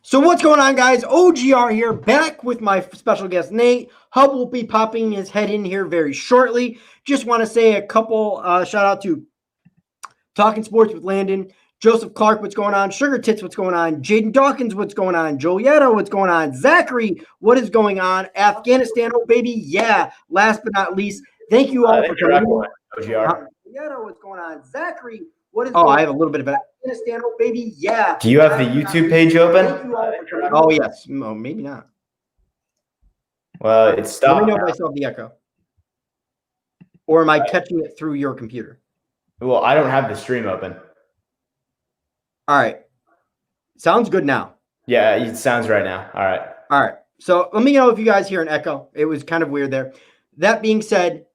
So what's going on, guys? OGR here, back with my special guest, Nate. Hub will be popping his head in here very shortly. Just want to say a couple shout out to Talking Sports with Landon, Joseph Clark, what's going on? Sugar Tits, what's going on? Jaden Dawkins, what's going on? Jolieta, what's going on? Zachary, what is going on? Afghanistan, oh baby, yeah. Last but not least, thank you all for coming. OGR. Jolieta, what's going on? Zachary, what is going on? I have a little bit of Afghanistan, oh baby, yeah. Do you have the YouTube page open? Oh, yes. No, maybe not. Well, it's stopped. Let me know if I still have the echo. Or am I catching it through your computer? Well, I don't have the stream open. All right. Sounds good now. Yeah, it sounds right now. All right. All right. So let me know if you guys hear an echo. It was kind of weird there. That being said,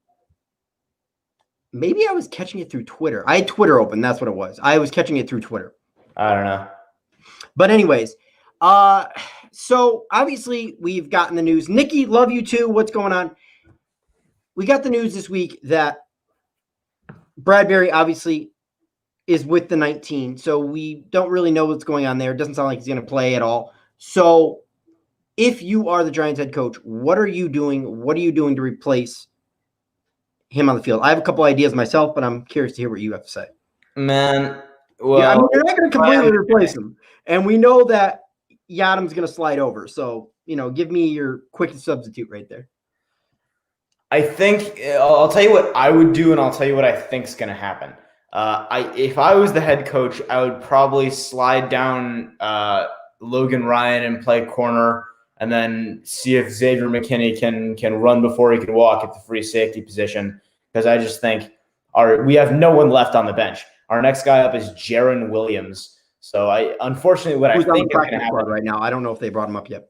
maybe I was catching it through Twitter. I had Twitter open. That's what it was. I was catching it through Twitter. I don't know. But anyways, so obviously we've gotten the news. Nikki, love you too. What's going on? We got the news this week that Bradbury obviously is with the 19. So we don't really know what's going on there. It doesn't sound like he's going to play at all. So if you are the Giants head coach, what are you doing? What are you doing to replace him on the field? I have a couple ideas myself, but I'm curious to hear what you have to say. Man, well, yeah, I mean, you're not going to completely replace him. And we know that Yadam's going to slide over. So, give me your quickest substitute right there. I think I'll tell you what I would do, and I'll tell you what I think is going to happen. If I was the head coach, I would probably slide down Logan Ryan and play corner, and then see if Xavier McKinney can run before he can walk at the free safety position. Because I just think we have no one left on the bench. Our next guy up is Jaron Williams. So unfortunately, what I think is going to happen right now, I don't know if they brought him up yet.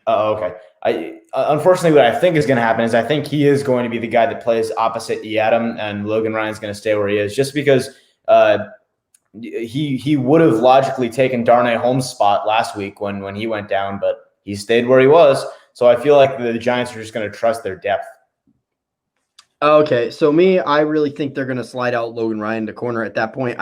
Oh, okay. Unfortunately, what I think is going to happen is I think he is going to be the guy that plays opposite Yadam, and Logan Ryan's going to stay where he is, just because he would have logically taken Darnay Holmes' spot last week when he went down, but he stayed where he was. So I feel like the Giants are just going to trust their depth. Okay, so I really think they're going to slide out Logan Ryan to corner at that point.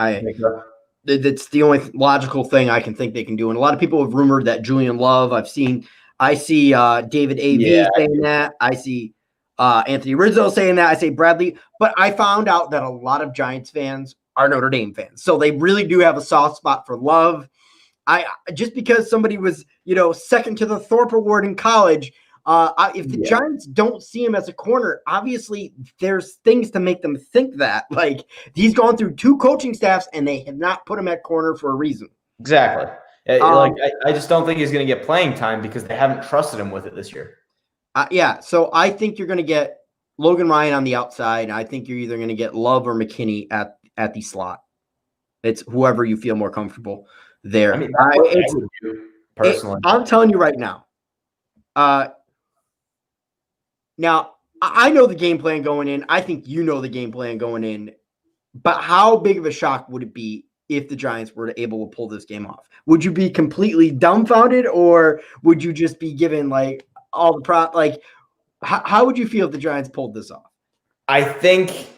That's the only logical thing I can think they can do. And a lot of people have rumored that Julian Love. I see David A.V. saying that. I see Anthony Rizzo saying that. I say Bradley. But I found out that a lot of Giants fans are Notre Dame fans. So they really do have a soft spot for Love. Just because somebody was, second to the Thorpe Award in college, if the Giants don't see him as a corner, obviously there's things to make them think that. Like, he's gone through two coaching staffs, and they have not put him at corner for a reason. Exactly. I just don't think he's going to get playing time because they haven't trusted him with it this year. So I think you're going to get Logan Ryan on the outside. I think you're either going to get Love or McKinney at the slot. It's whoever you feel more comfortable there. I mean, that's what I would do, personally. I'm telling you right now. Now, I know the game plan going in. I think you know the game plan going in. But how big of a shock would it be if the Giants were able to pull this game off? Would you be completely dumbfounded, or would you just be given all the prop? How would you feel if the Giants pulled this off? I think,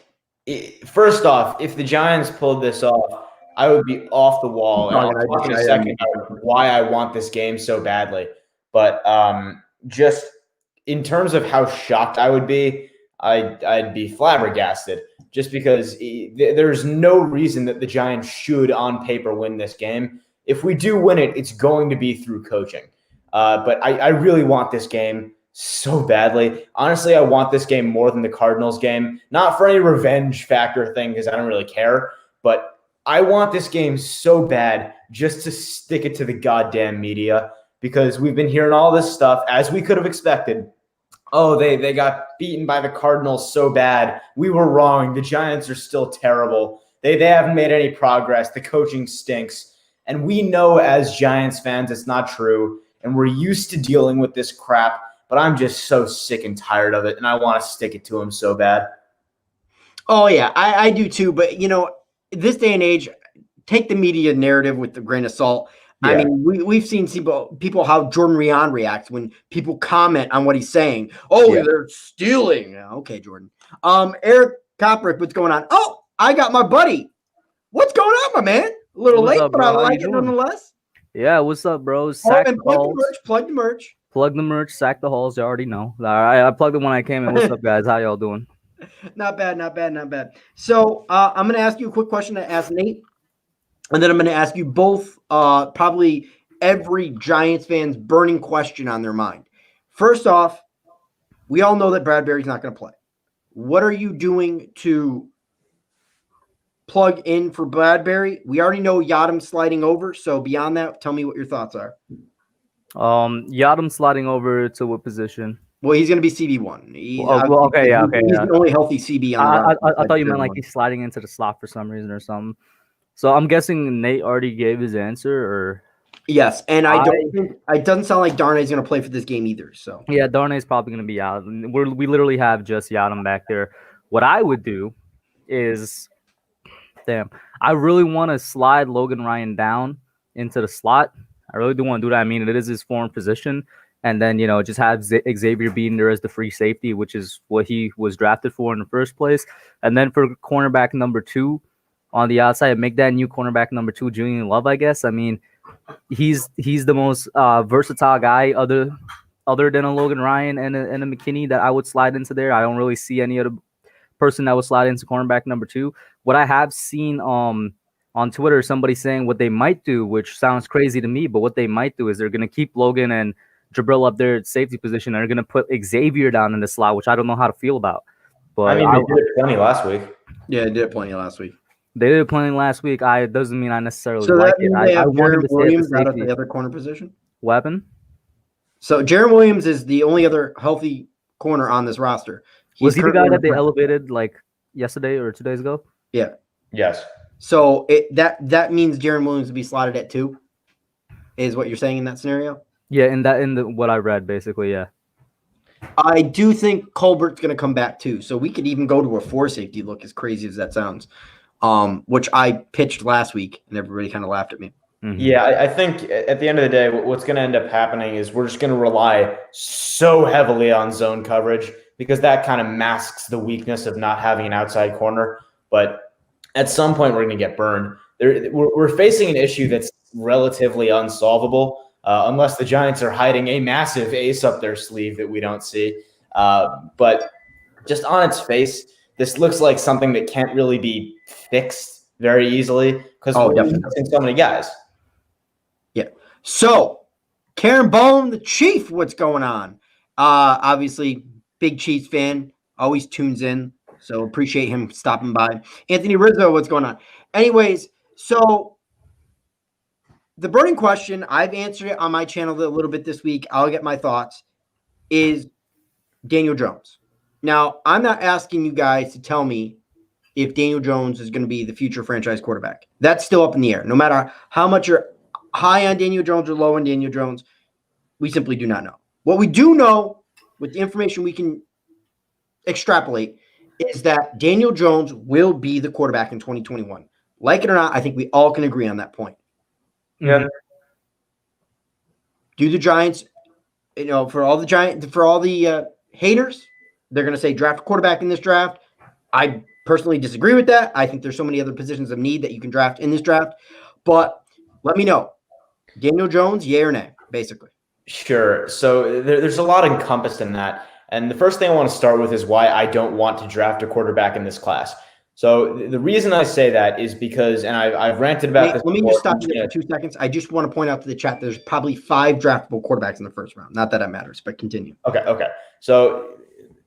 first off, if the Giants pulled this off, I would be off the wall. And I'll talk in a second about why I want this game so badly. But just in terms of how shocked I would be, I'd be flabbergasted, just because there's no reason that the Giants should, on paper, win this game. If we do win it, it's going to be through coaching. But I really want this game so badly. Honestly, I want this game more than the Cardinals game. Not for any revenge factor thing, because I don't really care. But I want this game so bad just to stick it to the goddamn media, because we've been hearing all this stuff, as we could have expected. Oh, they got beaten by the Cardinals so bad. We were wrong. The Giants are still terrible. They haven't made any progress. The coaching stinks. And we know as Giants fans it's not true. And we're used to dealing with this crap. But I'm just so sick and tired of it. And I want to stick it to them so bad. Oh, yeah, I do too. But, this day and age, take the media narrative with a grain of salt. Yeah. I mean, we've seen people how Jordan Rion reacts when people comment on what he's saying. Oh, yeah, they're stealing. Okay, Jordan. Eric Koprick, what's going on? Oh, I got my buddy. What's going on, my man? A little late, but I like it nonetheless. Yeah, what's up, bros? Oh, Sack and the plug the halls. merch. Plug the merch. Plug the merch. Sack the halls. You already know. I plugged it when I came in. What's up, guys? How y'all doing? Not bad, not bad, not bad. So I'm going to ask you a quick question to ask Nate, and then I'm going to ask you both probably every Giants fan's burning question on their mind. First off, we all know that Bradbury's not going to play. What are you doing to plug in for Bradbury? We already know Yadam's sliding over, so beyond that, tell me what your thoughts are. Yadam sliding over to what position? Well, he's going to be CB1. He's the only healthy CB on the roster. I thought you meant like he's sliding into the slot for some reason or something. So I'm guessing Nate already gave his answer, or yes, and I don't think it doesn't sound like Darnay's going to play for this game either. So yeah, Darnay's probably going to be out. We literally have just Yadam back there. What I would do is, I really want to slide Logan Ryan down into the slot. I really do want to do that. I mean, it is his form position. And then, just have Xavier being there as the free safety, which is what he was drafted for in the first place. And then for cornerback number 2 on the outside, make that new cornerback number 2, Julian Love, I guess. I mean, he's the most versatile guy other than a Logan Ryan and a McKinney that I would slide into there. I don't really see any other person that would slide into cornerback number 2. What I have seen on Twitter, somebody saying what they might do, which sounds crazy to me, but what they might do is they're going to keep Logan and Jabril up there at safety position. They're going to put Xavier down in the slot, which I don't know how to feel about. But I mean, they did it plenty last week. Yeah, they did it plenty last week. They did it plenty last week. It doesn't mean I necessarily so like it. I wanted to Williams out of the other corner position. Weapon. So Jaron Williams is the only other healthy corner on this roster. Was he the guy that they elevated like yesterday or 2 days ago? Yeah. Yes. So that means Jaron Williams will be slotted at 2, is what you're saying in that scenario? Yeah, in what I read, basically, yeah. I do think Colbert's going to come back too, so we could even go to a 4 safety look, as crazy as that sounds, which I pitched last week, and everybody kind of laughed at me. Mm-hmm. Yeah, I think at the end of the day, what's going to end up happening is we're just going to rely so heavily on zone coverage because that kind of masks the weakness of not having an outside corner. But at some point, we're going to get burned. We're facing an issue that's relatively unsolvable. Unless the Giants are hiding a massive ace up their sleeve that we don't see. But just on its face, this looks like something that can't really be fixed very easily because we're missing so many guys. Yeah. So, Karen Bone, the Chief, what's going on? Obviously, big Chiefs fan, always tunes in. So, appreciate him stopping by. Anthony Rizzo, what's going on? Anyways, so the burning question, I've answered it on my channel a little bit this week. I'll get my thoughts, is Daniel Jones. Now, I'm not asking you guys to tell me if Daniel Jones is going to be the future franchise quarterback. That's still up in the air. No matter how much you're high on Daniel Jones or low on Daniel Jones, we simply do not know. What we do know, with the information we can extrapolate, is that Daniel Jones will be the quarterback in 2021. Like it or not, I think we all can agree on that point. Yeah. Do the Giants, for all the haters, they're going to say draft a quarterback in this draft. I personally disagree with that. I think there's so many other positions of need that you can draft in this draft. But let me know. Daniel Jones, yay or nay, basically. Sure. So there's a lot encompassed in that. And the first thing I want to start with is why I don't want to draft a quarterback in this class. So the reason I say that is because, and I've ranted about this. Let me just stop you for 2 seconds. I just want to point out to the chat there's probably 5 draftable quarterbacks in the first round. Not that that matters, but continue. Okay. So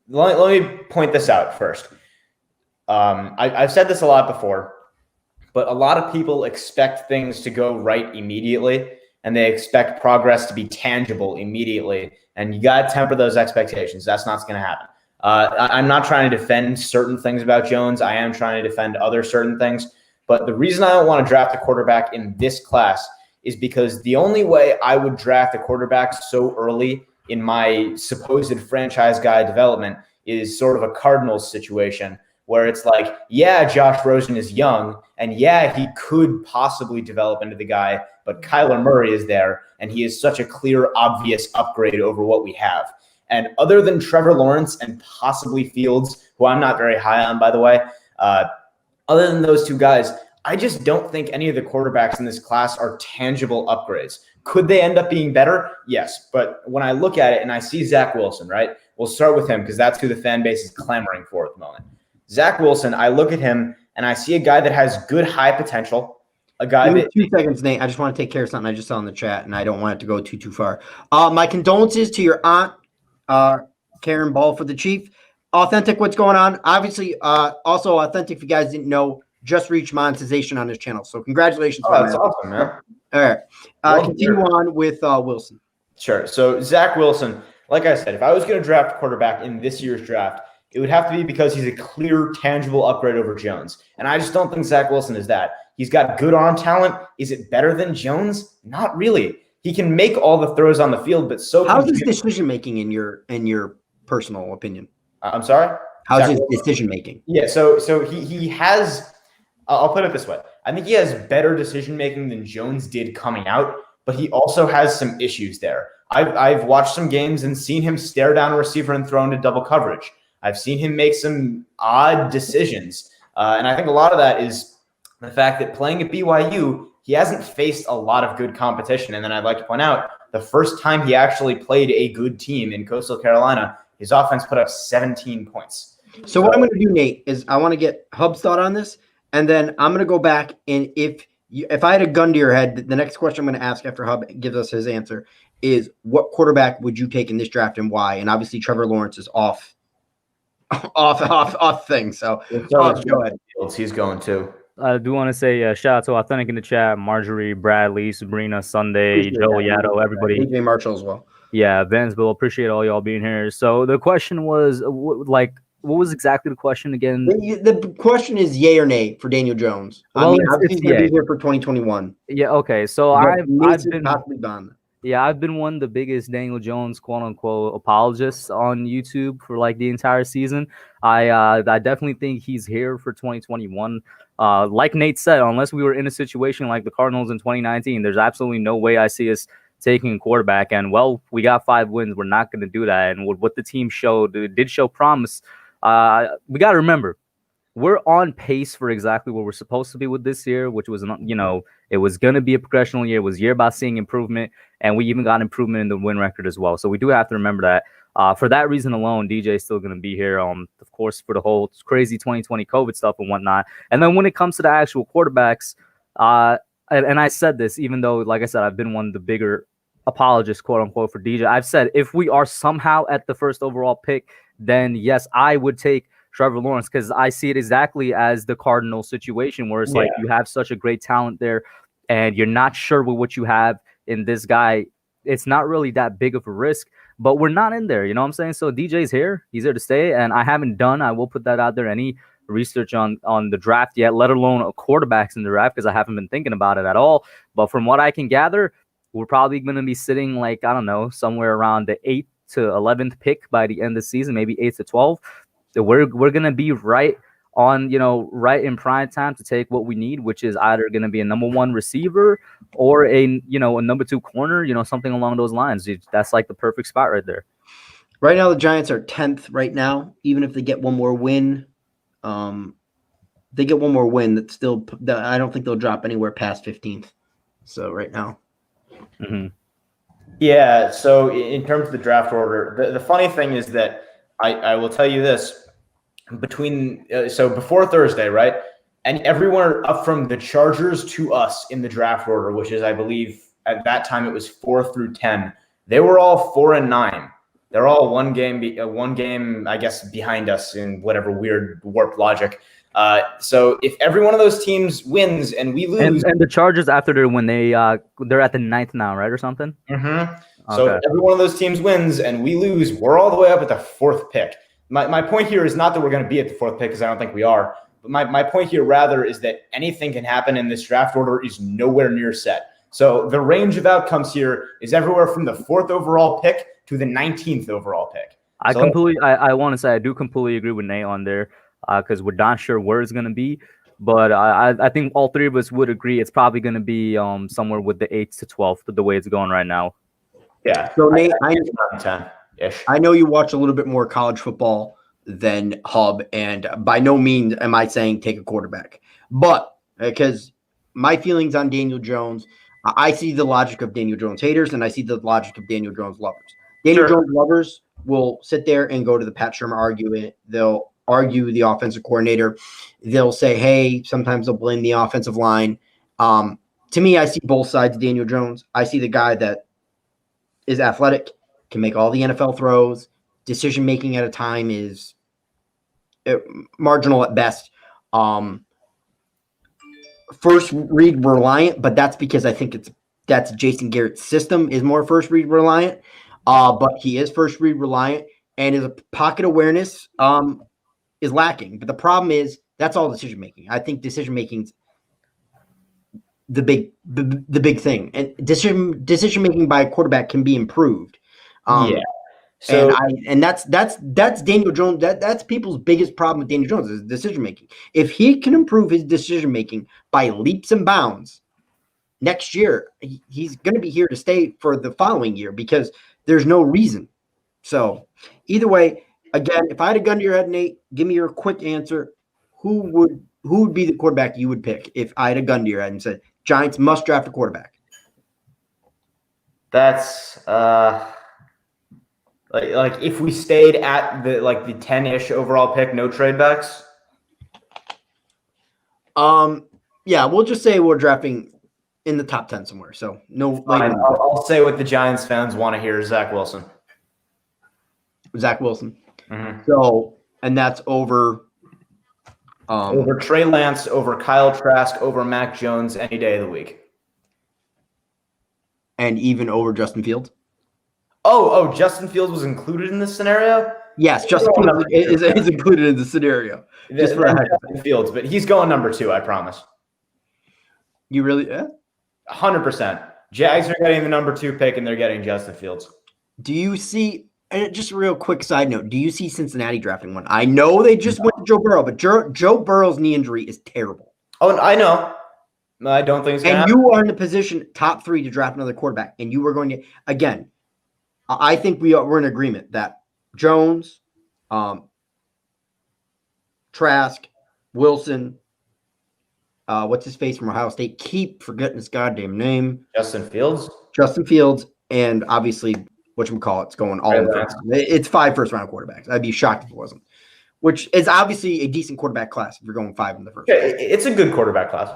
let me point this out first. I've said this a lot before, but a lot of people expect things to go right immediately, and they expect progress to be tangible immediately. And you got to temper those expectations. That's not going to happen. I'm not trying to defend certain things about Jones. I am trying to defend other certain things. But the reason I don't want to draft a quarterback in this class is because the only way I would draft a quarterback so early in my supposed franchise guy development is sort of a Cardinals situation where it's like, yeah, Josh Rosen is young, and yeah, he could possibly develop into the guy, but Kyler Murray is there, and he is such a clear, obvious upgrade over what we have. And other than Trevor Lawrence and possibly Fields, who I'm not very high on, by the way, other than those 2 guys, I just don't think any of the quarterbacks in this class are tangible upgrades. Could they end up being better? Yes. But when I look at it and I see Zach Wilson, right? We'll start with him because that's who the fan base is clamoring for at the moment. Zach Wilson, I look at him and I see a guy that has good high potential. A guy Give me that 2 seconds, Nate. I just want to take care of something I just saw in the chat, and I don't want it to go too far. My condolences to your aunt, Karen Ball, for the Chief. Authentic, what's going on? Obviously, also Authentic, if you guys didn't know, just reached monetization on his channel. So congratulations. Oh, that's awesome, man. All right. Continue on with Wilson. Sure. So Zach Wilson, like I said, if I was going to draft a quarterback in this year's draft, it would have to be because he's a clear, tangible upgrade over Jones. And I just don't think Zach Wilson is that. He's got good arm talent. Is it better than Jones? Not really. He can make all the throws on the field, but so how's his decision making in your personal opinion? I'm sorry? How's his decision making? Yeah, so he has I'll put it this way. I think he has better decision making than Jones did coming out, but he also has some issues there. I've watched some games and seen him stare down a receiver and throw into double coverage. I've seen him make some odd decisions. And I think a lot of that is the fact that playing at BYU, he hasn't faced a lot of good competition. And then I'd like to point out, the first time he actually played a good team in Coastal Carolina, his offense put up 17 points. So what I'm going to do, Nate, is I want to get Hub's thought on this, and then I'm going to go back, and if I had a gun to your head, the next question I'm going to ask after Hub gives us his answer is, what quarterback would you take in this draft and why? And obviously Trevor Lawrence is off thing. So go ahead. He's going too. I do want to say shout out to Authentic in the chat, Marjorie, Bradley, Sabrina, Sunday, Joe Yato, everybody. AJ Marshall as well. Yeah, Vansville, appreciate all y'all being here. So the question was, what was exactly the question again? The question is yay or nay for Daniel Jones. Well, I mean, obviously it's he's going to be here for 2021. Yeah, okay. So I've been possibly done. Yeah, I've been one of the biggest Daniel Jones quote-unquote apologists on YouTube for like the entire season. I definitely think he's here for 2021. Like Nate said, unless we were in a situation like the Cardinals in 2019, there's absolutely no way I see us taking a quarterback. And, well, we got 5 wins. We're not going to do that. And what the team showed, it did show promise. We got to remember, we're on pace for exactly where we're supposed to be with this year, which was, it was going to be a progressional year. It was a year about seeing improvement, and we even got improvement in the win record as well. So we do have to remember that. For that reason alone, DJ is still going to be here, of course, for the whole crazy 2020 COVID stuff and whatnot. And then when it comes to the actual quarterbacks, and I said this, even though, like I said, I've been one of the bigger apologists, quote unquote, for DJ. I've said if we are somehow at the first overall pick, then yes, I would take Trevor Lawrence, because I see it exactly as the Cardinal situation where it's like you have such a great talent there and you're not sure with what you have in this guy. It's not really that big of a risk, but we're not in there. You know what I'm saying? So DJ's here. He's here to stay. And I haven't done, I will put that out there, any research on the draft yet, let alone quarterbacks in the draft, because I haven't been thinking about it at all. But from what I can gather, we're probably going to be sitting like, I don't know, somewhere around the 8th to 11th pick by the end of the season, maybe 8th to 12th. So we're going to be right on, right in prime time to take what we need, which is either going to be a number 1 receiver or a number 2 corner, something along those lines. That's like the perfect spot right there. Right now, the Giants are 10th right now. Even if they get one more win, that's still, I don't think they'll drop anywhere past 15th. So right now. Mm-hmm. Yeah. So in terms of the draft order, the funny thing is that I will tell you this. Before Thursday, right? And everyone up from the Chargers to us in the draft order, which is, I believe, at that time it was 4 through 10. They were all 4 and 9. They're all one game, I guess, behind us in whatever weird warped logic. So if every one of those teams wins and we lose, and the Chargers after their win, they're at the 9th now, right, or something? Mm-hmm. So if every one of those teams wins and we lose, we're all the way up at the 4th pick. My point here is not that we're going to be at the 4th pick, because I don't think we are. But my point here rather is that anything can happen, and this draft order is nowhere near set. So the range of outcomes here is everywhere from the 4th overall pick to the 19th overall pick. I want to say I do completely agree with Nate on there, because we're not sure where it's going to be. But I think all 3 of us would agree it's probably going to be somewhere with the 8th to 12th, the way it's going right now. Yeah. So Nate, I know you watch a little bit more college football than Hub, and by no means am I saying take a quarterback. But because my feelings on Daniel Jones, I see the logic of Daniel Jones haters and I see the logic of Daniel Jones lovers. Daniel Jones lovers will sit there and go to the Pat Shermer argument. They'll argue the offensive coordinator. They'll say, hey, sometimes they'll blame the offensive line. To me, I see both sides of Daniel Jones. I see the guy that is athletic, can make all the NFL throws. Decision-making at a time is marginal at best. First read reliant, but that's because I think that's Jason Garrett's system is more first read reliant. But he is first read reliant, and his pocket awareness is lacking. But the problem is that's all decision making. I think decision making's the big thing, and decision making by a quarterback can be improved. So and that's Daniel Jones. That's people's biggest problem with Daniel Jones is decision making. If he can improve his decision making by leaps and bounds next year, he's going to be here to stay for the following year because there's no reason. So either way, again, if I had a gun to your head, Nate, give me your quick answer. Who would be the quarterback you would pick if I had a gun to your head and said Giants must draft a quarterback? That's like if we stayed at the 10-ish overall pick, no trade backs. Yeah, we'll just say we're drafting in the top 10 somewhere. So no. Fine. I'll say what the Giants fans want to hear: Zach Wilson. Zach Wilson. Mm-hmm. So, and that's over Trey Lance, over Kyle Trask, over Mac Jones any day of the week, and even over Justin Fields. Oh, Justin Fields was included in this scenario? Yes, Justin Fields is included in the scenario. Just for Justin Fields, but he's going number 2, I promise. You really? Yeah. 100%. Jags are getting the number 2 pick, and they're getting Justin Fields. Do you see? And just a real quick side note: do you see Cincinnati drafting one? I know they just went to Joe Burrow, but Joe Burrow's knee injury is terrible. Oh, I know. I don't think it's going to happen. You are in the position top 3 to draft another quarterback, and you were going to again. I think we're in agreement that Jones, Trask, Wilson, what's his face from Ohio State? Keep forgetting his goddamn name. Justin Fields, and obviously whatchamacallit's going all in first. It's 5 first-round quarterbacks. I'd be shocked if it wasn't. Which is obviously a decent quarterback class if you're going 5 in the first. Yeah, it's a good quarterback class.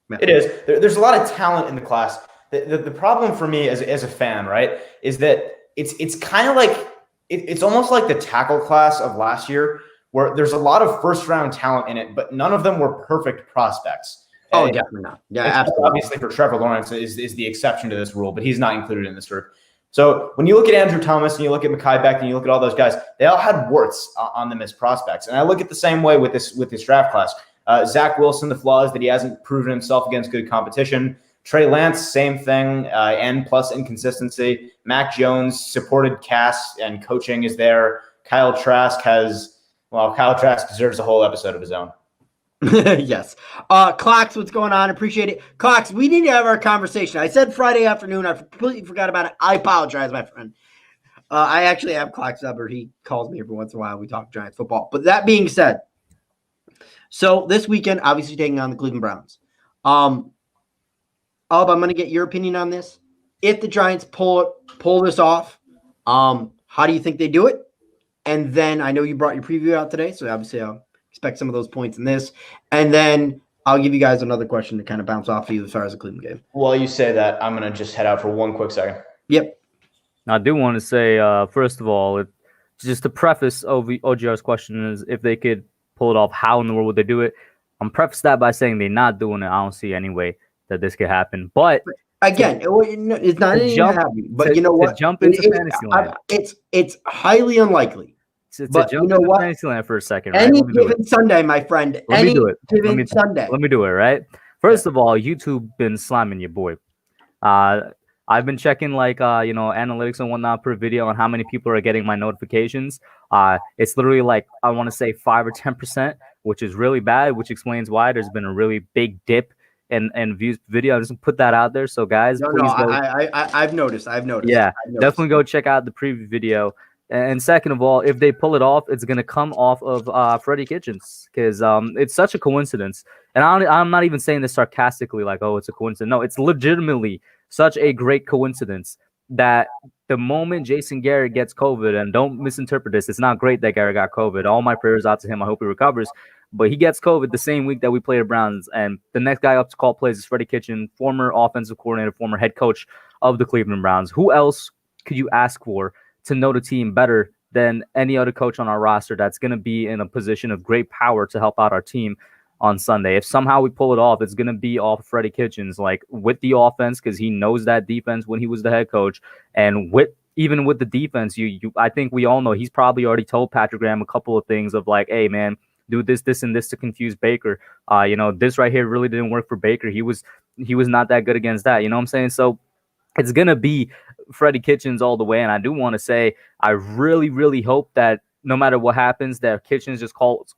Yeah. It is. There's a lot of talent in the class. The problem for me as a fan, right, is that it's kind of like it's almost like the tackle class of last year, where there's a lot of first-round talent in it, but none of them were perfect prospects. Oh, definitely not. Yeah, absolutely. Obviously, for Trevor Lawrence is the exception to this rule, but he's not included in this group. So when you look at Andrew Thomas and you look at Mekhi Becton and you look at all those guys, they all had warts on them as prospects. And I look at the same way with this draft class. Zach Wilson, the flaws that he hasn't proven himself against good competition. Trey Lance, same thing, N plus inconsistency. Mac Jones, supported cast and coaching is there. Kyle Trask deserves a whole episode of his own. Yes. Cox, what's going on? Appreciate it. Cox, we need to have our conversation. I said Friday afternoon. I completely forgot about it. I apologize, my friend. I actually have Cox number. He calls me every once in a while. We talk Giants football. But that being said, so this weekend, obviously taking on the Cleveland Browns. I'm going to get your opinion on this. If the Giants pull this off, how do you think they do it? And then I know you brought your preview out today, so obviously I'll expect some of those points in this. And then I'll give you guys another question to kind of bounce off of you as far as the Cleveland game. While you say that, I'm going to just head out for one quick second. Yep. I do want to say, first of all, just to preface OGR's question is if they could pull it off, how in the world would they do it? I'm preface that by saying they're not doing it. I don't see any way that this could happen. But again, it's not anything to happen. But you know what? To jump into fantasy land. It's highly unlikely. But you know what? Fantasy land for a second. Right? Any given Sunday, my friend. Any given Sunday. Let me do it, right? First of all, YouTube been slamming your boy. I've been checking analytics and whatnot per video on how many people are getting my notifications. It's literally I want to say 5 or 10%, which is really bad, which explains why there's been a really big dip and views video. I just put that out there. So guys, I've noticed. Yeah, definitely go check out the preview video. And second of all, if they pull it off, it's going to come off of Freddie Kitchens because it's such a coincidence. And I'm not even saying this sarcastically, like, oh, it's a coincidence. No, it's legitimately such a great coincidence that the moment Jason Garrett gets COVID, and don't misinterpret this, it's not great that Garrett got COVID. All my prayers out to him. I hope he recovers. But he gets COVID the same week that we play the Browns. And the next guy up to call plays is Freddie Kitchens, former offensive coordinator, former head coach of the Cleveland Browns. Who else could you ask for to know the team better than any other coach on our roster that's going to be in a position of great power to help out our team on Sunday? If somehow we pull it off, it's going to be off Freddie Kitchens, like with the offense, because he knows that defense when he was the head coach. And even with the defense, I think we all know he's probably already told Patrick Graham a couple of things of like, hey, man, do this, and this to confuse Baker. This right here really didn't work for Baker. He was not that good against that. You know what I'm saying? So it's going to be Freddie Kitchens all the way. And I do want to say, I really, really hope that no matter what happens, that Kitchens just calls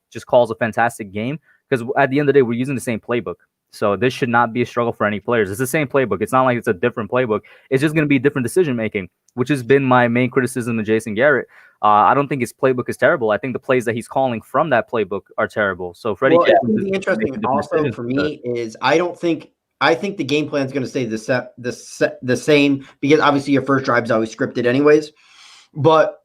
a fantastic game, because at the end of the day, we're using the same playbook. So this should not be a struggle for any players. It's the same playbook. It's not like it's a different playbook. It's just going to be different decision-making, which has been my main criticism of Jason Garrett. I don't think his playbook is terrible. I think the plays that he's calling from that playbook are terrible. So Freddie Kitchens, the interesting also for me is I think the game plan is going to stay the same, because obviously your first drive is always scripted anyways. But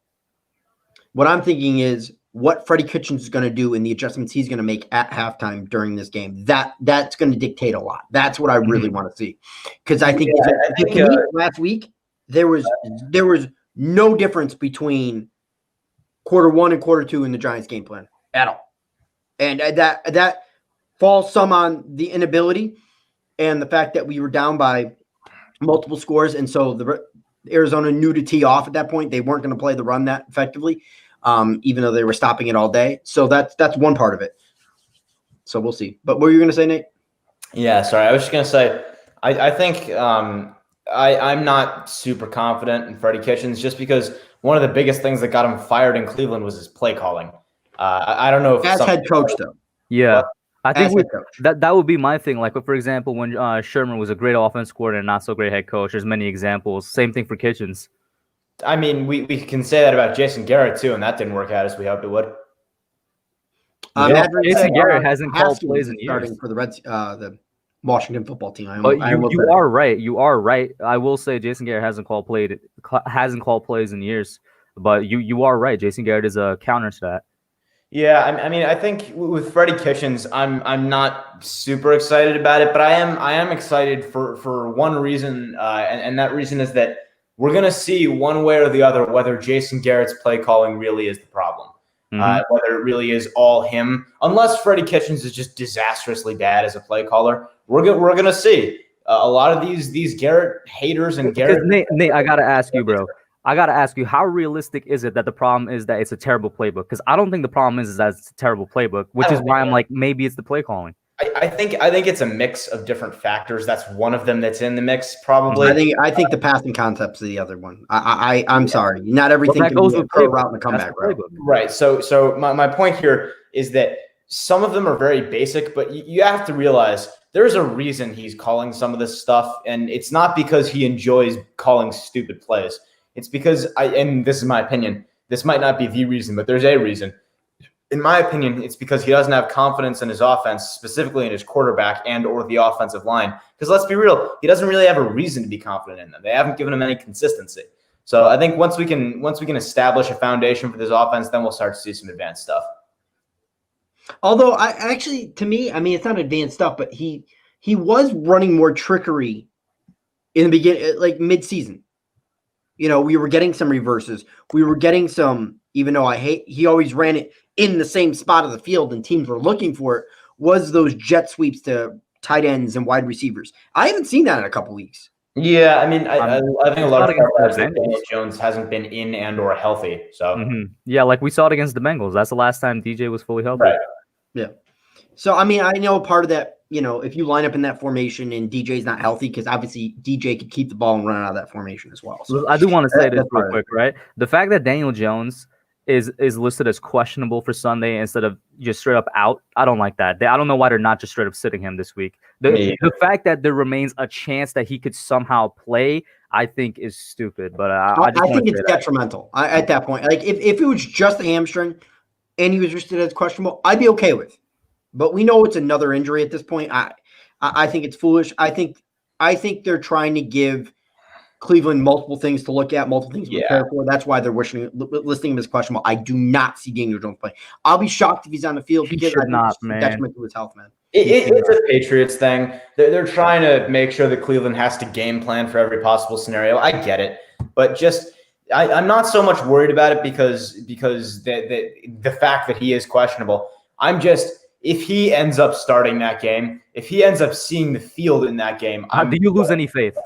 what I'm thinking is what Freddie Kitchens is going to do and the adjustments he's going to make at halftime during this game. That's going to dictate a lot. That's what I really want to see, because I think, last week there was no difference between quarter one and quarter two in the Giants game plan at all, and that falls some on the inability and the fact that we were down by multiple scores. And so the Arizona knew to tee off at that point. They weren't going to play the run that effectively, even though they were stopping it all day. So that's one part of it. So we'll see. But what were you going to say, Nate? Yeah, sorry. I was just going to say, I think I'm not super confident in Freddie Kitchens, just because one of the biggest things that got him fired in Cleveland was his play calling. I don't know if as head coach, though. Yeah. I think that would be my thing. Like, for example, when Sherman was a great offense coordinator and not so great head coach, there's many examples. Same thing for Kitchens. I mean, we can say that about Jason Garrett too, and that didn't work out as we hoped it would. Jason Garrett hasn't called plays in years for the Washington football team. You are right. You are right. I will say Jason Garrett hasn't called plays in years, but you are right. Jason Garrett is a counter to that. Yeah, I mean, I think with Freddie Kitchens, I'm not super excited about it, but I am excited for one reason, and that reason is that we're gonna see one way or the other whether Jason Garrett's play calling really is the problem, whether it really is all him. Unless Freddie Kitchens is just disastrously bad as a play caller, we're gonna see a lot of these Garrett haters and Garrett. Nate, I gotta ask you, bro. I got to ask you, how realistic is it that the problem is that it's a terrible playbook? Because I don't think the problem is that it's a terrible playbook, which is why I'm like, maybe it's the play calling. I think it's a mix of different factors. That's one of them that's in the mix, probably. I think the passing concept's the other one. I'm sorry. Not everything can be a pro route and a comeback route. Right. So my point here is that some of them are very basic, but you have to realize there's a reason he's calling some of this stuff, and it's not because he enjoys calling stupid plays. It's because and this is my opinion, this might not be the reason, but there's a reason. In my opinion, it's because he doesn't have confidence in his offense, specifically in his quarterback and or the offensive line. Because let's be real, he doesn't really have a reason to be confident in them. They haven't given him any consistency. So I think once we can establish a foundation for this offense, then we'll start to see some advanced stuff. Although to me, I mean, it's not advanced stuff, but he was running more trickery in the beginning, like mid-season. You know, we were getting some reverses. We were getting some, even though he always ran it in the same spot of the field and teams were looking for it, was those jet sweeps to tight ends and wide receivers. I haven't seen that in a couple weeks. Yeah, I mean, I think a lot of guys like Daniel Jones hasn't been in and or healthy. So yeah, like we saw it against the Bengals. That's the last time DJ was fully healthy. Right. Yeah. So I mean, I know part of that. You know, if you line up in that formation and DJ's not healthy, because obviously DJ could keep the ball and run out of that formation as well. So I do want to say this real quick, right? The fact that Daniel Jones is listed as questionable for Sunday instead of just straight up out, I don't like that. I don't know why they're not just straight up sitting him this week. The fact that there remains a chance that he could somehow play, I think is stupid. But I think it's detrimental at that point. Like if it was just a hamstring and he was listed as questionable, I'd be okay with. But we know it's another injury at this point. I think it's foolish. I think they're trying to give Cleveland multiple things to look at, multiple things to prepare for. That's why they're listing him as questionable. I do not see Daniel Jones play. I'll be shocked if he's on the field because I think it's detriment to his health, man. It's a Patriots thing. They're trying to make sure that Cleveland has to game plan for every possible scenario. I get it, but just I'm not so much worried about it because the fact that he is questionable. I'm just, if he ends up starting that game, if he ends up seeing the field in that game, do you lose any faith?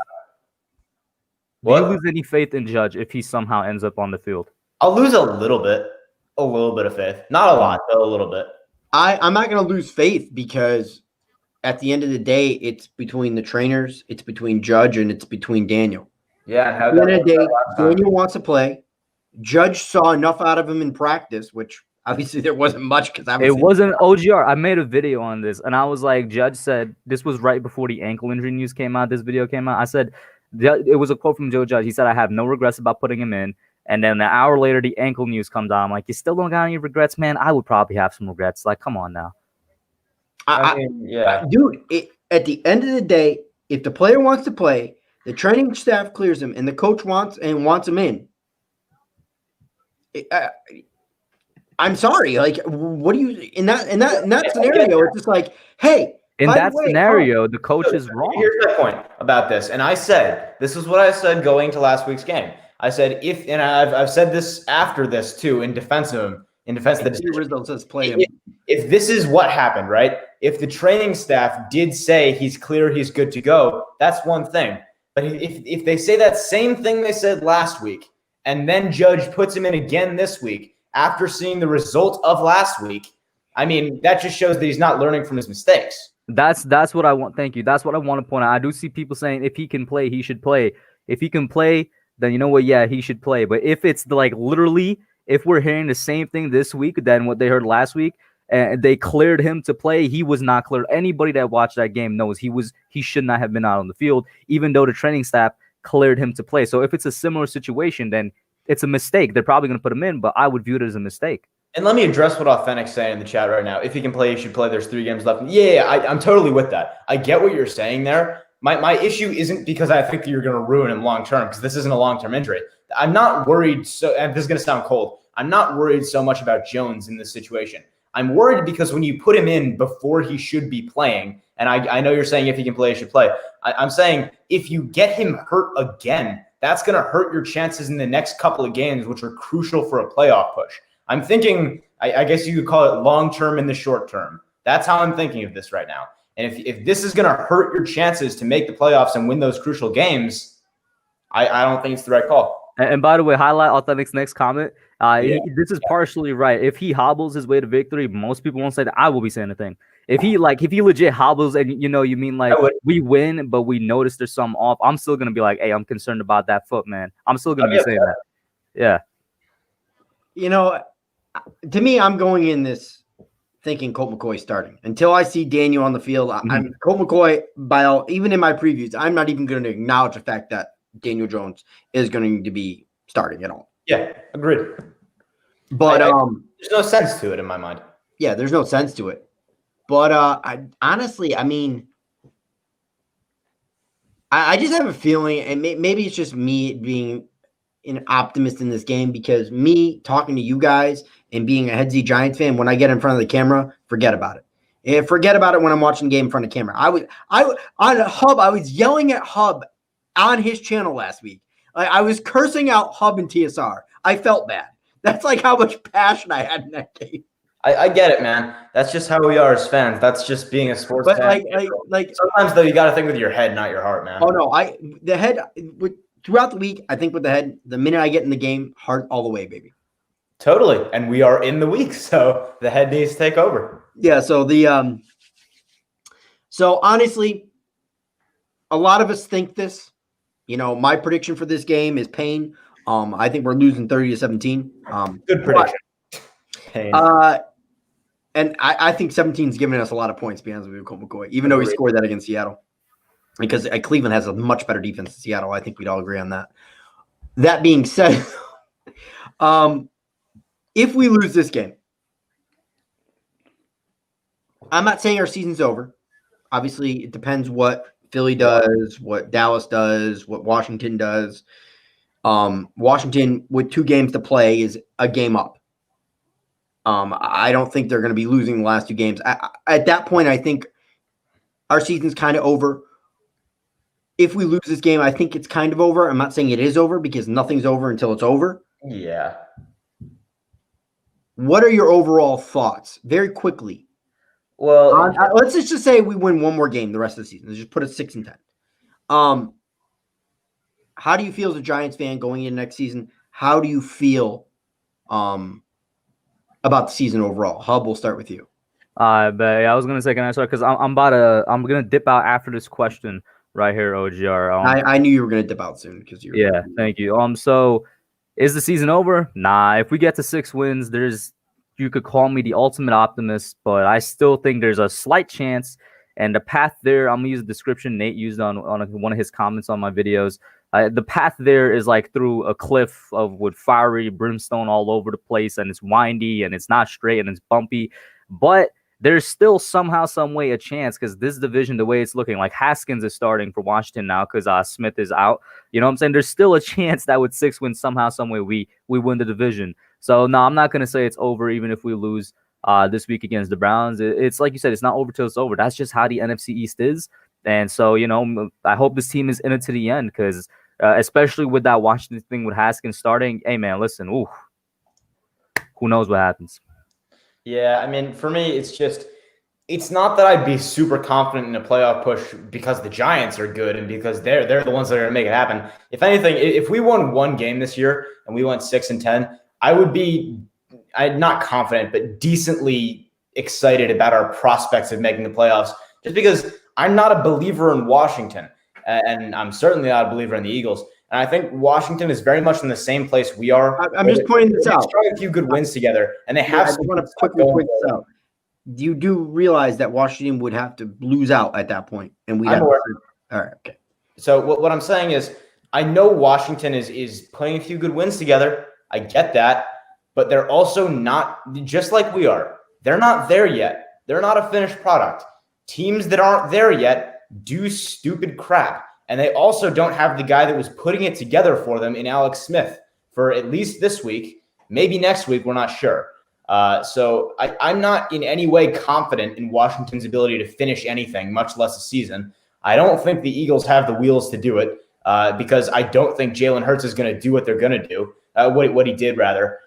What? Do you lose any faith in Judge if he somehow ends up on the field? I'll lose a little bit of faith. Not a lot, but a little bit. I'm not going to lose faith because at the end of the day, it's between the trainers, it's between Judge, and it's between Daniel. Yeah. At the end of the day, Daniel wants to play. Judge saw enough out of him in practice, which obviously there wasn't much because it wasn't OGR. I made a video on this, and I was like, Judge said, this was right before the ankle injury news came out. This video came out. I said, it was a quote from Joe Judge. He said, I have no regrets about putting him in. And then an hour later, the ankle news comes out. I'm like, you still don't got any regrets, man? I would probably have some regrets. Like, come on now. Dude, at the end of the day, if the player wants to play, the training staff clears him, and the coach wants him in. I'm sorry. Like, what do you in that scenario? It's just like, hey. In that scenario, the coach is wrong. Here's my point about this, and this is what I said going to last week's game. I said and I've said this after this too in defense of the decision. Says play him. If this is what happened, right? If the training staff did say he's clear, he's good to go, that's one thing. But if they say that same thing they said last week, and then Judge puts him in again this week after seeing the result of last week, I mean, that just shows that he's not learning from his mistakes. That's what I want. Thank you. That's what I want to point out. I do see people saying if he can play, he should play. If he can play, then you know what? Yeah, he should play. But if it's literally, if we're hearing the same thing this week than what they heard last week, and they cleared him to play, he was not cleared. Anybody that watched that game knows he should not have been out on the field, even though the training staff cleared him to play. So if it's a similar situation, then it's a mistake. They're probably going to put him in, but I would view it as a mistake. And let me address what Authentic's saying in the chat right now. If he can play, he should play. There's 3 games left. Yeah, I'm totally with that. I get what you're saying there. My issue isn't because I think that you're going to ruin him long-term, because this isn't a long-term injury. I'm not worried. And this is going to sound cold. I'm not worried so much about Jones in this situation. I'm worried because when you put him in before he should be playing, and I know you're saying if he can play, he should play. I'm saying if you get him hurt again, that's going to hurt your chances in the next couple of games, which are crucial for a playoff push. I'm thinking, I guess you could call it long-term in the short term. That's how I'm thinking of this right now. And if this is going to hurt your chances to make the playoffs and win those crucial games, I don't think it's the right call. And by the way, highlight Authentic's next comment. This is partially right. If he hobbles his way to victory, most people won't say that. I will be saying the thing. If he legit hobbles and you mean like we win, but we notice there's something off, I'm still going to be like, hey, I'm concerned about that foot, man. I'm still going to be saying that. Yeah. You know, to me, I'm going in this thinking Colt McCoy starting until I see Daniel on the field. I'm Colt McCoy even in my previews. I'm not even going to acknowledge the fact that Daniel Jones is going to be starting at all. Yeah, agreed. But there's no sense to it in my mind. Yeah, there's no sense to it. But I honestly, I mean, I just have a feeling, and maybe it's just me being an optimist in this game, because me talking to you guys and being a Head Z Giants fan, when I get in front of the camera, forget about it. And forget about it when I'm watching the game in front of the camera. I was yelling at Hub on his channel last week. I was cursing out Hub and TSR. I felt bad. That's like how much passion I had in that game. I get it, man. That's just how we are as fans. That's just being a sports fan. Like sometimes though, you got to think with your head, not your heart, man. Oh no, the head throughout the week. I think with the head, the minute I get in the game, heart all the way, baby. Totally, and we are in the week, so the head needs to take over. Yeah. So so honestly, a lot of us think this. You know, my prediction for this game is pain. I think we're losing 30-17. Good prediction. Pain. And I think 17's giving us a lot of points, to be honest with you, Colt McCoy, even though he scored that against Seattle. because Cleveland has a much better defense than Seattle. I think we'd all agree on that. That being said, if we lose this game, I'm not saying our season's over. Obviously, it depends what Philly does, what Dallas does, what Washington does. Washington, with 2 games to play, is a game up. I don't think they're going to be losing the last 2 games. At that point, I think our season's kind of over. If we lose this game, I think it's kind of over. I'm not saying it is over because nothing's over until it's over. Yeah. What are your overall thoughts? Very quickly. Well, let's just say we win 1 more game the rest of the season. Let's just put it 6-10. How do you feel as a Giants fan going into next season? How do you feel about the season overall? Hub, we'll start with you. But I was gonna say, can I start? Because I'm gonna dip out after this question right here, OGR. I knew you were gonna dip out soon because you. Yeah, thank you. So is the season over? Nah. If we get to 6 wins, you could call me the ultimate optimist, but I still think there's a slight chance. And the path there, I'm gonna use the description Nate used on one of his comments on my videos. The path there is like through a cliff with fiery brimstone all over the place, and it's windy and it's not straight and it's bumpy, but there's still somehow, some way a chance because this division, the way it's looking, like Haskins is starting for Washington now because Smith is out. You know what I'm saying? There's still a chance that with 6 wins, somehow, some way we win the division. So no, I'm not gonna say it's over even if we lose this week against the Browns. It's like you said, it's not over till it's over. That's just how the NFC East is. And so, I hope this team is in it to the end because especially with that Washington thing with Haskins starting, hey man, listen, who knows what happens. Yeah, I mean, for me, it's not that I'd be super confident in a playoff push because the Giants are good and because they're the ones that are going to make it happen. If anything, if we won 1 game this year and we went 6-10, I'm not confident, but decently excited about our prospects of making the playoffs just because I'm not a believer in Washington and I'm certainly not a believer in the Eagles. And I think Washington is very much in the same place we are. I'm just pointing this out. Trying a few good wins together, and they have. I just want to quickly point this out. You do realize that Washington would have to lose out at that point, and we have to. All right, okay. So what I'm saying is, I know Washington is playing a few good wins together. I get that, but they're also not just like we are. They're not there yet. They're not a finished product. Teams that aren't there yet do stupid crap. And they also don't have the guy that was putting it together for them in Alex Smith for at least this week. Maybe next week, we're not sure. So I'm not in any way confident in Washington's ability to finish anything, much less a season. I don't think the Eagles have the wheels to do it because I don't think Jalen Hurts is going to do what they're going to do, what he did rather,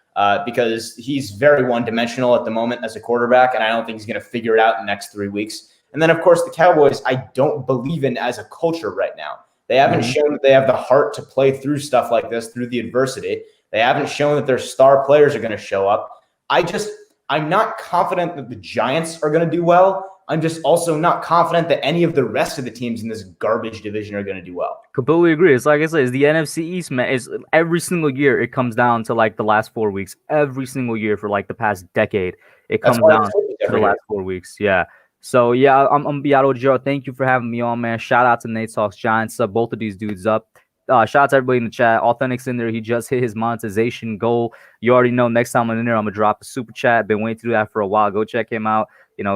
because he's very one-dimensional at the moment as a quarterback, and I don't think he's going to figure it out in the next 3 weeks. And then, of course, the Cowboys, I don't believe in as a culture right now. They haven't shown that they have the heart to play through stuff like this, through the adversity. They haven't shown that their star players are going to show up. I'm not confident that the Giants are going to do well. I'm just also not confident that any of the rest of the teams in this garbage division are going to do well. Completely agree. It's like I said, it's the NFC East, man. It's every single year it comes down to like the last 4 weeks. Every single year for like the past decade, it comes down to the last 4 weeks. Yeah. So, yeah, I'm going to be out, OGR. Thank you for having me on, man. Shout out to Nate Talks Giants. Both of these dudes up. Shout out to everybody in the chat. Authentic's in there. He just hit his monetization goal. You already know next time I'm in there, I'm going to drop a super chat. Been waiting to do that for a while. Go check him out.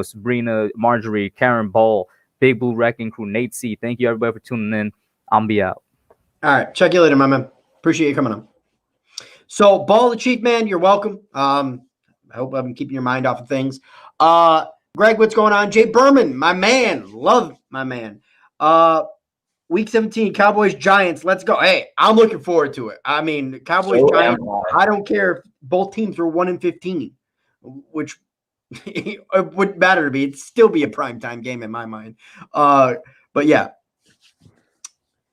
Sabrina, Marjorie, Karen Ball, Big Blue Wrecking Crew, Nate C. Thank you, everybody, for tuning in. I'm be out. All right. Check you later, my man. Appreciate you coming on. So, Ball the Chief, man, you're welcome. I hope I'm keeping your mind off of things. Greg, what's going on? Jay Berman, my man. Love my man. Week 17, Cowboys, Giants. Let's go. Hey, I'm looking forward to it. I mean, Cowboys, Giants, I don't care if both teams were 1-15, which it wouldn't matter to me. It'd still be a primetime game in my mind. But, yeah.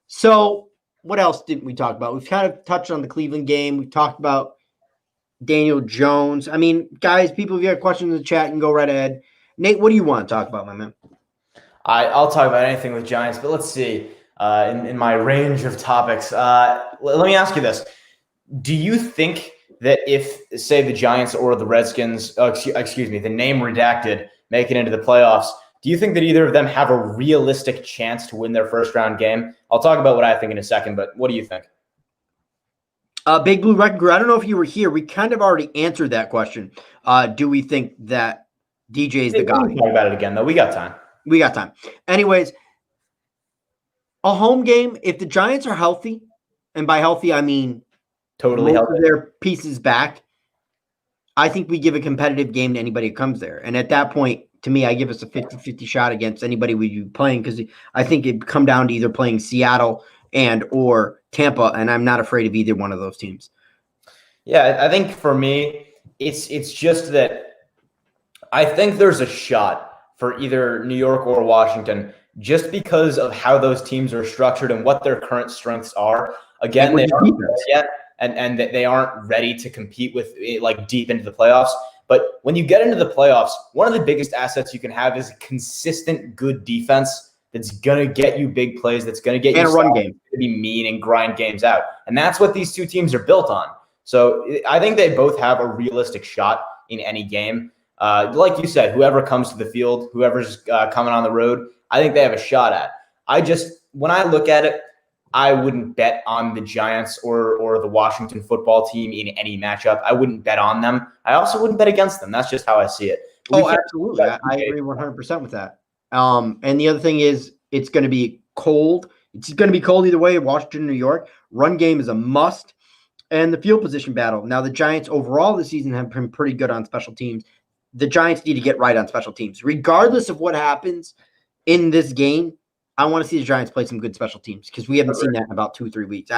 So, what else didn't we talk about? We've kind of touched on the Cleveland game. We've talked about Daniel Jones. I mean, guys, people, if you have questions in the chat, you can go right ahead. Nate, what do you want to talk about, my man? I'll talk about anything with Giants, but let's see. In my range of topics, let me ask you this. Do you think that if, say, the Giants or the Redskins, the name redacted, make it into the playoffs, Do you think that either of them have a realistic chance to win their first round game? I'll talk about what I think in a second, but what do you think? Big Blue Wrecking Crew, I don't know if you were here. We kind of already answered that question. Do we think that DJ is the guy? We can talk about it again, though. We got time. We got time. Anyways, a home game, if the Giants are healthy, and by healthy, I mean totally healthy, their pieces back, I think we give a competitive game to anybody who comes there. And at that point, to me, I give us a 50-50 shot against anybody we'd be playing, because I think it'd come down to either playing Seattle and or Tampa, and I'm not afraid of either one of those teams. Yeah, I think for me, it's just that I think there's a shot for either New York or Washington just because of how those teams are structured and what their current strengths are. Again, they aren't there yet, and they aren't ready to compete with like deep into the playoffs. But when you get into the playoffs, one of the biggest assets you can have is a consistent, good defense that's going to get you big plays, that's going to get you a run game, to be mean and grind games out. And that's what these two teams are built on. So I think they both have a realistic shot in any game. Like you said, whoever comes to the field, whoever's coming on the road, I think they have a shot at. When I look at it, I wouldn't bet on the Giants or the Washington football team in any matchup. I wouldn't bet on them. I also wouldn't bet against them. That's just how I see it. Absolutely. I agree 100% with that. And the other thing is, it's going to be cold. It's going to be cold either way. Washington, New York. Run game is a must. And the field position battle. Now, the Giants overall this season have been pretty good on special teams. The Giants need to get right on special teams. Regardless of what happens in this game, I want to see the Giants play some good special teams, because we haven't seen that in about 2-3 weeks.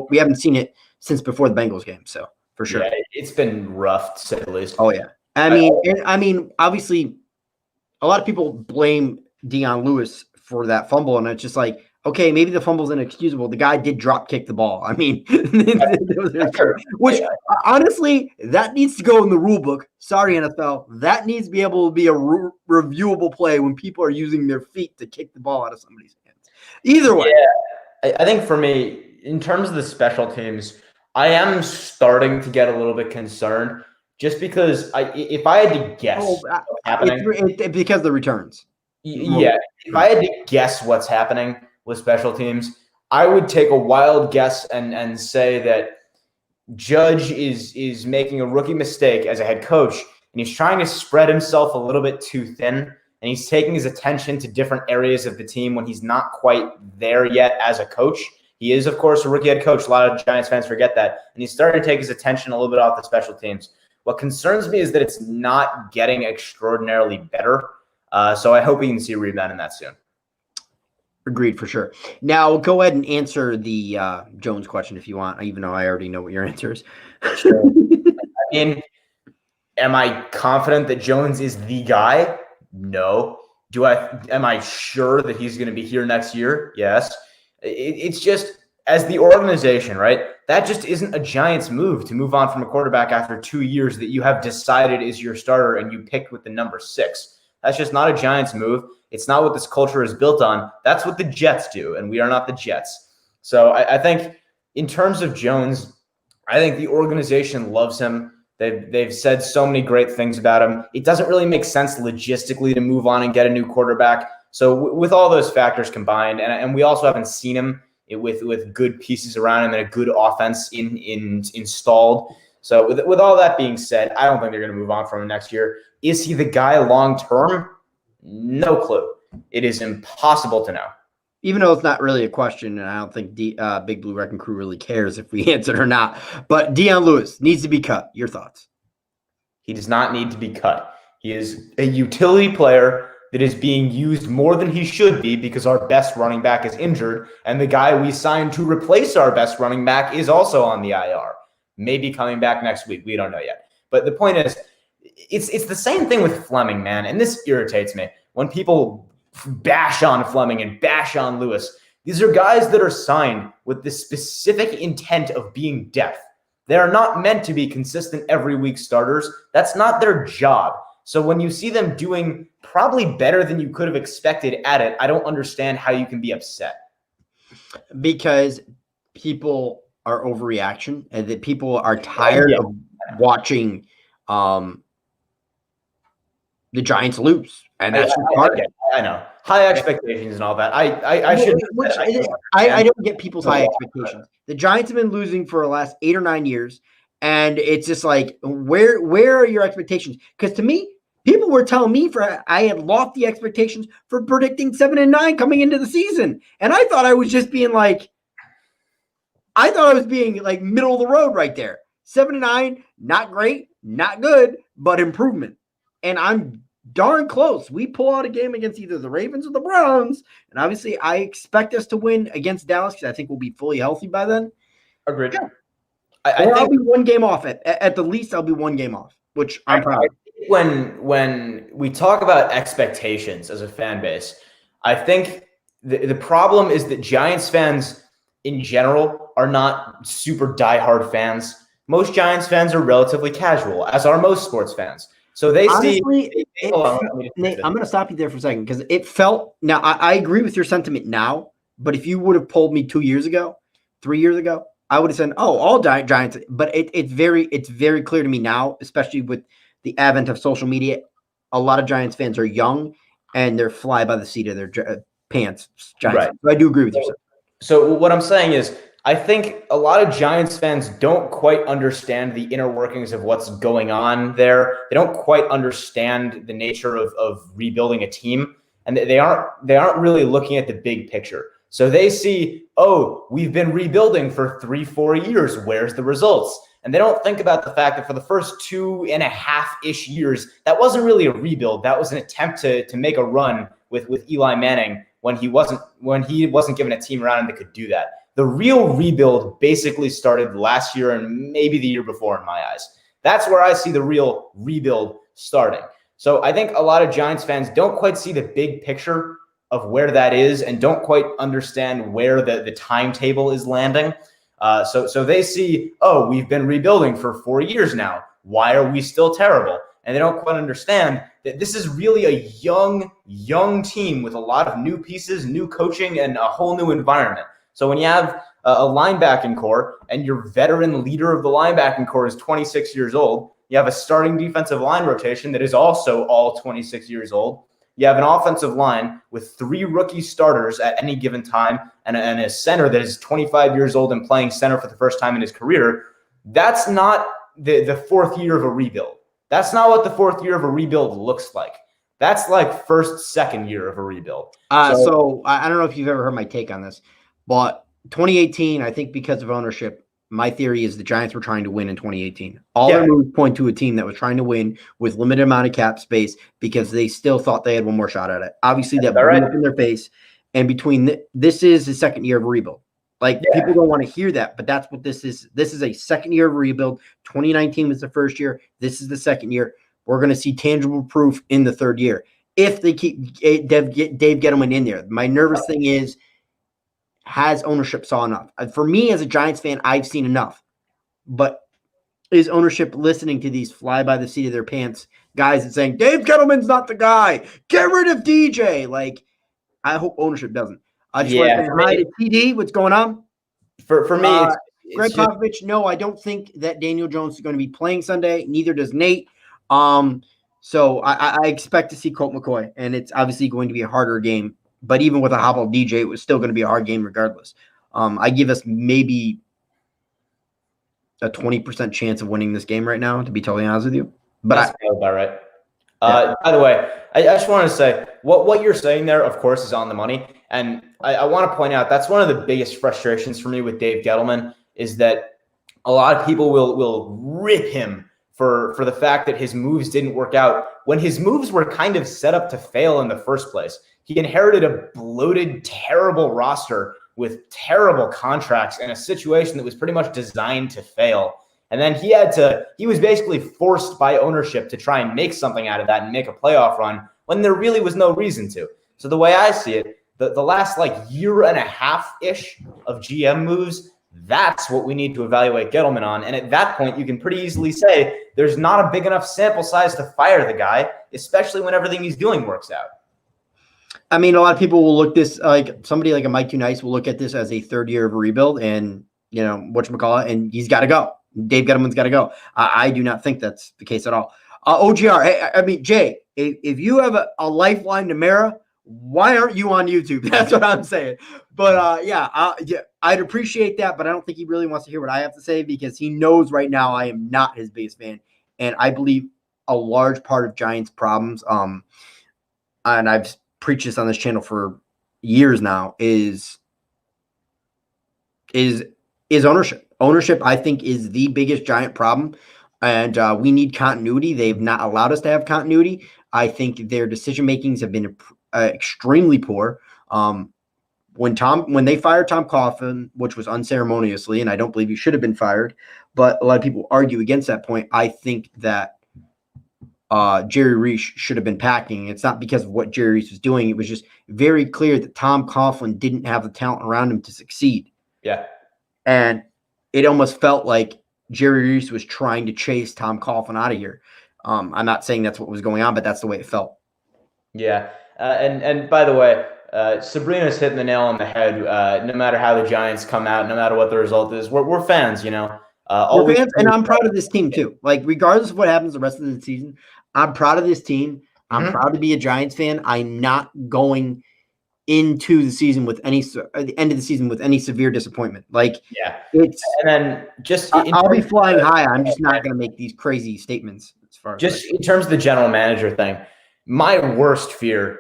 We haven't seen it since before the Bengals game, so for sure. Yeah, it's been rough, to say the least. Oh, yeah. I mean, obviously, a lot of people blame Dion Lewis for that fumble, and it's just like, okay, maybe the fumble's inexcusable. The guy did drop kick the ball. I mean, which honestly, that needs to go in the rule book. Sorry, NFL. That needs to be able to be a reviewable play when people are using their feet to kick the ball out of somebody's hands. Either way. Yeah, I think for me, in terms of the special teams, I am starting to get a little bit concerned, just because if I had to guess what's happening. Because of the returns. Yeah, if I had to guess what's happening with special teams, I would take a wild guess and say that Judge is making a rookie mistake as a head coach, and he's trying to spread himself a little bit too thin, and he's taking his attention to different areas of the team when he's not quite there yet as a coach. He is, of course, a rookie head coach. A lot of Giants fans forget that, and he's starting to take his attention a little bit off the special teams. What concerns me is that it's not getting extraordinarily better. So I hope we can see a rebound in that soon. Agreed, for sure. Now, go ahead and answer the Jones question if you want, even though I already know what your answer is. Sure. I mean, am I confident that Jones is the guy? No. Am I sure that he's going to be here next year? Yes. It's just, as the organization, right? That just isn't a Giants move to move on from a quarterback after 2 years that you have decided is your starter and you picked with the number 6. That's just not a Giants move. It's not what this culture is built on. That's what the Jets do, and we are not the Jets. So I think in terms of Jones, I think the organization loves him. They've said so many great things about him. It doesn't really make sense logistically to move on and get a new quarterback. So with all those factors combined, and we also haven't seen him with good pieces around him and a good offense installed. So with all that being said, I don't think they're going to move on from him next year. Is he the guy long term? No clue. It is impossible to know. Even though it's not really a question, and I don't think Big Blue Wrecking Crew really cares if we answer it or not. But Dion Lewis needs to be cut. Your thoughts? He does not need to be cut. He is a utility player that is being used more than he should be because our best running back is injured, and the guy we signed to replace our best running back is also on the IR. Maybe coming back next week. We don't know yet. But the point is, it's the same thing with Fleming, man. And this irritates me when people bash on Fleming and bash on Lewis. These are guys that are signed with the specific intent of being depth. They are not meant to be consistent every week starters. That's not their job. So when you see them doing probably better than you could have expected at it, I don't understand how you can be upset. Because people are overreaction, and that people are tired of watching the Giants lose. And that's I know high expectations and all that. I should. I don't get people's high expectations. The Giants have been losing for the last 8 or 9 years, and it's just like, where are your expectations? Because to me, people were telling me I had lofty expectations for predicting 7-9 coming into the season, and I thought I was just being like, middle of the road right there. 7-9, not great, not good, but improvement, and I'm darn close. We pull out a game against either the Ravens or the Browns, and obviously I expect us to win against Dallas because I think we'll be fully healthy by then. Agreed. Yeah. I'll be one game off. At the least, I'll be one game off, which I'm proud of. When we talk about expectations as a fan base, I think the problem is that Giants fans in general are not super diehard fans. Most Giants fans are relatively casual, as are most sports fans. So they honestly, Nate, I'm going to stop you there for a second because it felt. Now, I agree with your sentiment now, but if you would have polled me 2 years ago, 3 years ago, I would have said, "Oh, all Giants." But it's very clear to me now, especially with the advent of social media. A lot of Giants fans are young and they're fly by the seat of their pants. Giants. Right. So I do agree with you. So what I'm saying is, I think a lot of Giants fans don't quite understand the inner workings of what's going on there. They don't quite understand the nature of rebuilding a team, and they aren't really looking at the big picture. So they see, oh, we've been rebuilding for 3-4 years. Where's the results? And they don't think about the fact that for the first 2.5-ish years, that wasn't really a rebuild. That was an attempt to make a run with Eli Manning when he wasn't given a team around him that could do that. The real rebuild basically started last year and maybe the year before in my eyes. That's where I see the real rebuild starting. So I think a lot of Giants fans don't quite see the big picture of where that is and don't quite understand where the timetable is landing. So they see, oh, we've been rebuilding for 4 years now. Why are we still terrible? And they don't quite understand that this is really a young team with a lot of new pieces, new coaching, and a whole new environment. So when you have a linebacking core and your veteran leader of the linebacking core is 26 years old, you have a starting defensive line rotation that is also all 26 years old. You have an offensive line with 3 rookie starters at any given time and a center that is 25 years old and playing center for the first time in his career. That's not the fourth year of a rebuild. That's not what the fourth year of a rebuild looks like. That's like first, second year of a rebuild. So I don't know if you've ever heard my take on this, but 2018, I think because of ownership, my theory is the Giants were trying to win in 2018. All their moves point to a team that was trying to win with limited amount of cap space because they still thought they had one more shot at it. Obviously, that blew up in their face. And between this is the second year of a rebuild. People don't want to hear that, but that's what this is. This is a second year of a rebuild. 2019 was the first year. This is the second year. We're going to see tangible proof in the third year if they keep Dave Gettleman in there. My nervous thing is, has ownership saw enough? For me, as a Giants fan, I've seen enough. But is ownership listening to these fly by the seat of their pants guys and saying, Dave Gettleman's not the guy. Get rid of DJ. I hope ownership doesn't. I just want to say hi to TD. What's going on? For me, Greg Popovich, no, I don't think that Daniel Jones is going to be playing Sunday. Neither does Nate. So I expect to see Colt McCoy, and it's obviously going to be a harder game. But even with a hobbled DJ, it was still going to be a hard game regardless. I give us maybe a 20% chance of winning this game right now, to be totally honest with you. But that's about right. By the way, I just want to say what you're saying there, of course, is on the money. And I want to point out that's one of the biggest frustrations for me with Dave Gettleman is that a lot of people will rip him for the fact that his moves didn't work out when his moves were kind of set up to fail in the first place. He inherited a bloated, terrible roster with terrible contracts and a situation that was pretty much designed to fail. And then he was basically forced by ownership to try and make something out of that and make a playoff run when there really was no reason to. So the way I see it, the last year and a half-ish of GM moves, that's what we need to evaluate Gettleman on. And at that point, you can pretty easily say there's not a big enough sample size to fire the guy, especially when everything he's doing works out. I mean, a lot of people will look this somebody like a Mike Too Nice will look at this as a third year of a rebuild, and whatchamacallit, and he's got to go. Dave Gettleman's got to go. I do not think that's the case at all. OGR, Jay, if you have a lifeline to Mara, why aren't you on YouTube? That's what I'm saying. But I'd appreciate that, but I don't think he really wants to hear what I have to say because he knows right now I am not his biggest fan. And I believe a large part of Giants' problems, and I've preached this on this channel for years now, is ownership. Ownership, I think, is the biggest Giant problem. And we need continuity. They've not allowed us to have continuity. I think their decision makings have been extremely poor. When they fired Tom Coughlin, which was unceremoniously, and I don't believe he should have been fired, but a lot of people argue against that point. I think that Jerry Reese should have been packing. It's not because of what Jerry Reese was doing. It was just very clear that Tom Coughlin didn't have the talent around him to succeed. Yeah. And it almost felt like Jerry Reese was trying to chase Tom Coughlin out of here. I'm not saying that's what was going on, but that's the way it felt. Yeah. And by the way, Sabrina's hitting the nail on the head. No matter how the Giants come out, no matter what the result is, we're fans, you know. We're fans, and I'm proud of this team too. Like, regardless of what happens the rest of the season, I'm proud of this team. I'm proud to be a Giants fan. I'm not going into the season with the end of the season with any severe disappointment. Like, and then just I'll be flying high. I'm just not going to make these crazy statements as far as just in terms of the general manager thing. My worst fear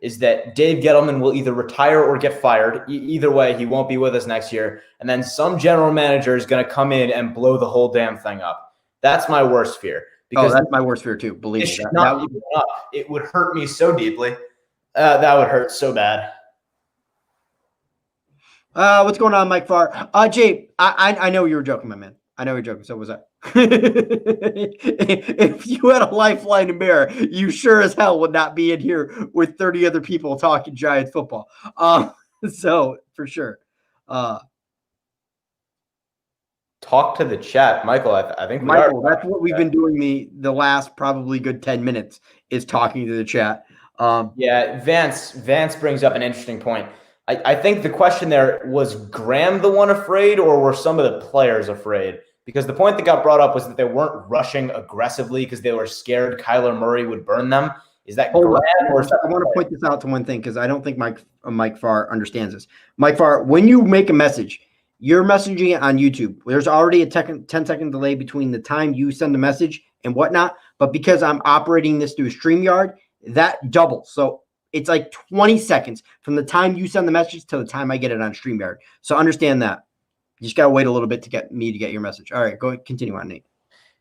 is that Dave Gettleman will either retire or get fired. Either way, he won't be with us next year. And then some general manager is going to come in and blow the whole damn thing up. That's my worst fear. Because that's my worst fear too. Believe me, it would hurt me so deeply. That would hurt so bad. What's going on, Mike Farr? Jay, I know you were joking, my man. I know you're joking. So was I. If you had a lifeline to bear, you sure as hell would not be in here with 30 other people talking Giants football. So for sure. Talk to the chat, Michael. I think Michael, that's what we've been doing the last probably good 10 minutes is talking to the chat. Vance brings up an interesting point. I think the question there was Graham the one afraid, or were some of the players afraid? Because the point that got brought up was that they weren't rushing aggressively because they were scared Kyler Murray would burn them. Is that Graham? Or I want to point this out to one thing because I don't think Mike Farr understands this. Mike Farr, when you make a message, you're messaging it on YouTube. There's already a 10-second delay between the time you send the message and whatnot. But because I'm operating this through StreamYard, that doubles. So it's like 20 seconds from the time you send the message to the time I get it on StreamYard. So understand that. You just got to wait a little bit to get your message. All right, go ahead, continue on, Nate.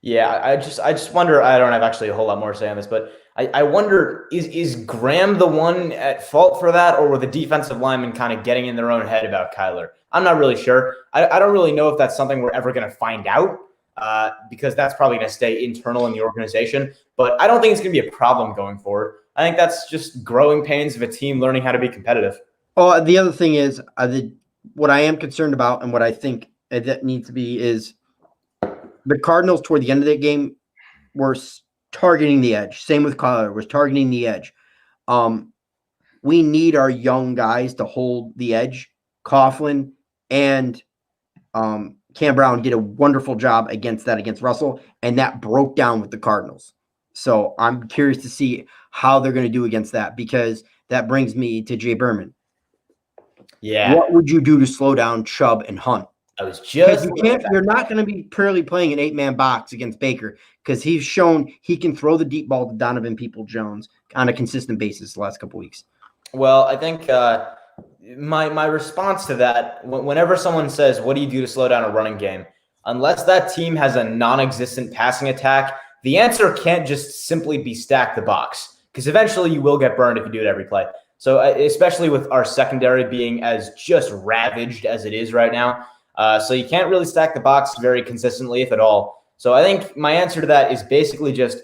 Yeah, I just wonder, I don't have actually a whole lot more to say on this, but I wonder, is Graham the one at fault for that, or were the defensive linemen kind of getting in their own head about Kyler? I'm not really sure. I don't really know if that's something we're ever going to find out because that's probably going to stay internal in the organization, but I don't think it's going to be a problem going forward. I think that's just growing pains of a team learning how to be competitive. Oh, the other thing is what I am concerned about and what I think that needs to be is the Cardinals toward the end of that game were targeting the edge. Same with Kyler, was targeting the edge. We need our young guys to hold the edge. Coughlin and Cam Brown did a wonderful job against Russell, and that broke down with the Cardinals. So I'm curious to see how they're going to do against that, because that brings me to Jay Berman. Yeah. What would you do to slow down Chubb and Hunt? I was just you're not going to be purely playing an 8-man box against Baker, because he's shown he can throw the deep ball to Donovan Peoples-Jones on a consistent basis the last couple weeks. Well, I think my response to that, whenever someone says, what do you do to slow down a running game? Unless that team has a non-existent passing attack, the answer can't just simply be stack the box, because eventually you will get burned if you do it every play. So especially with our secondary being as just ravaged as it is right now. So you can't really stack the box very consistently, if at all. So I think my answer to that is basically just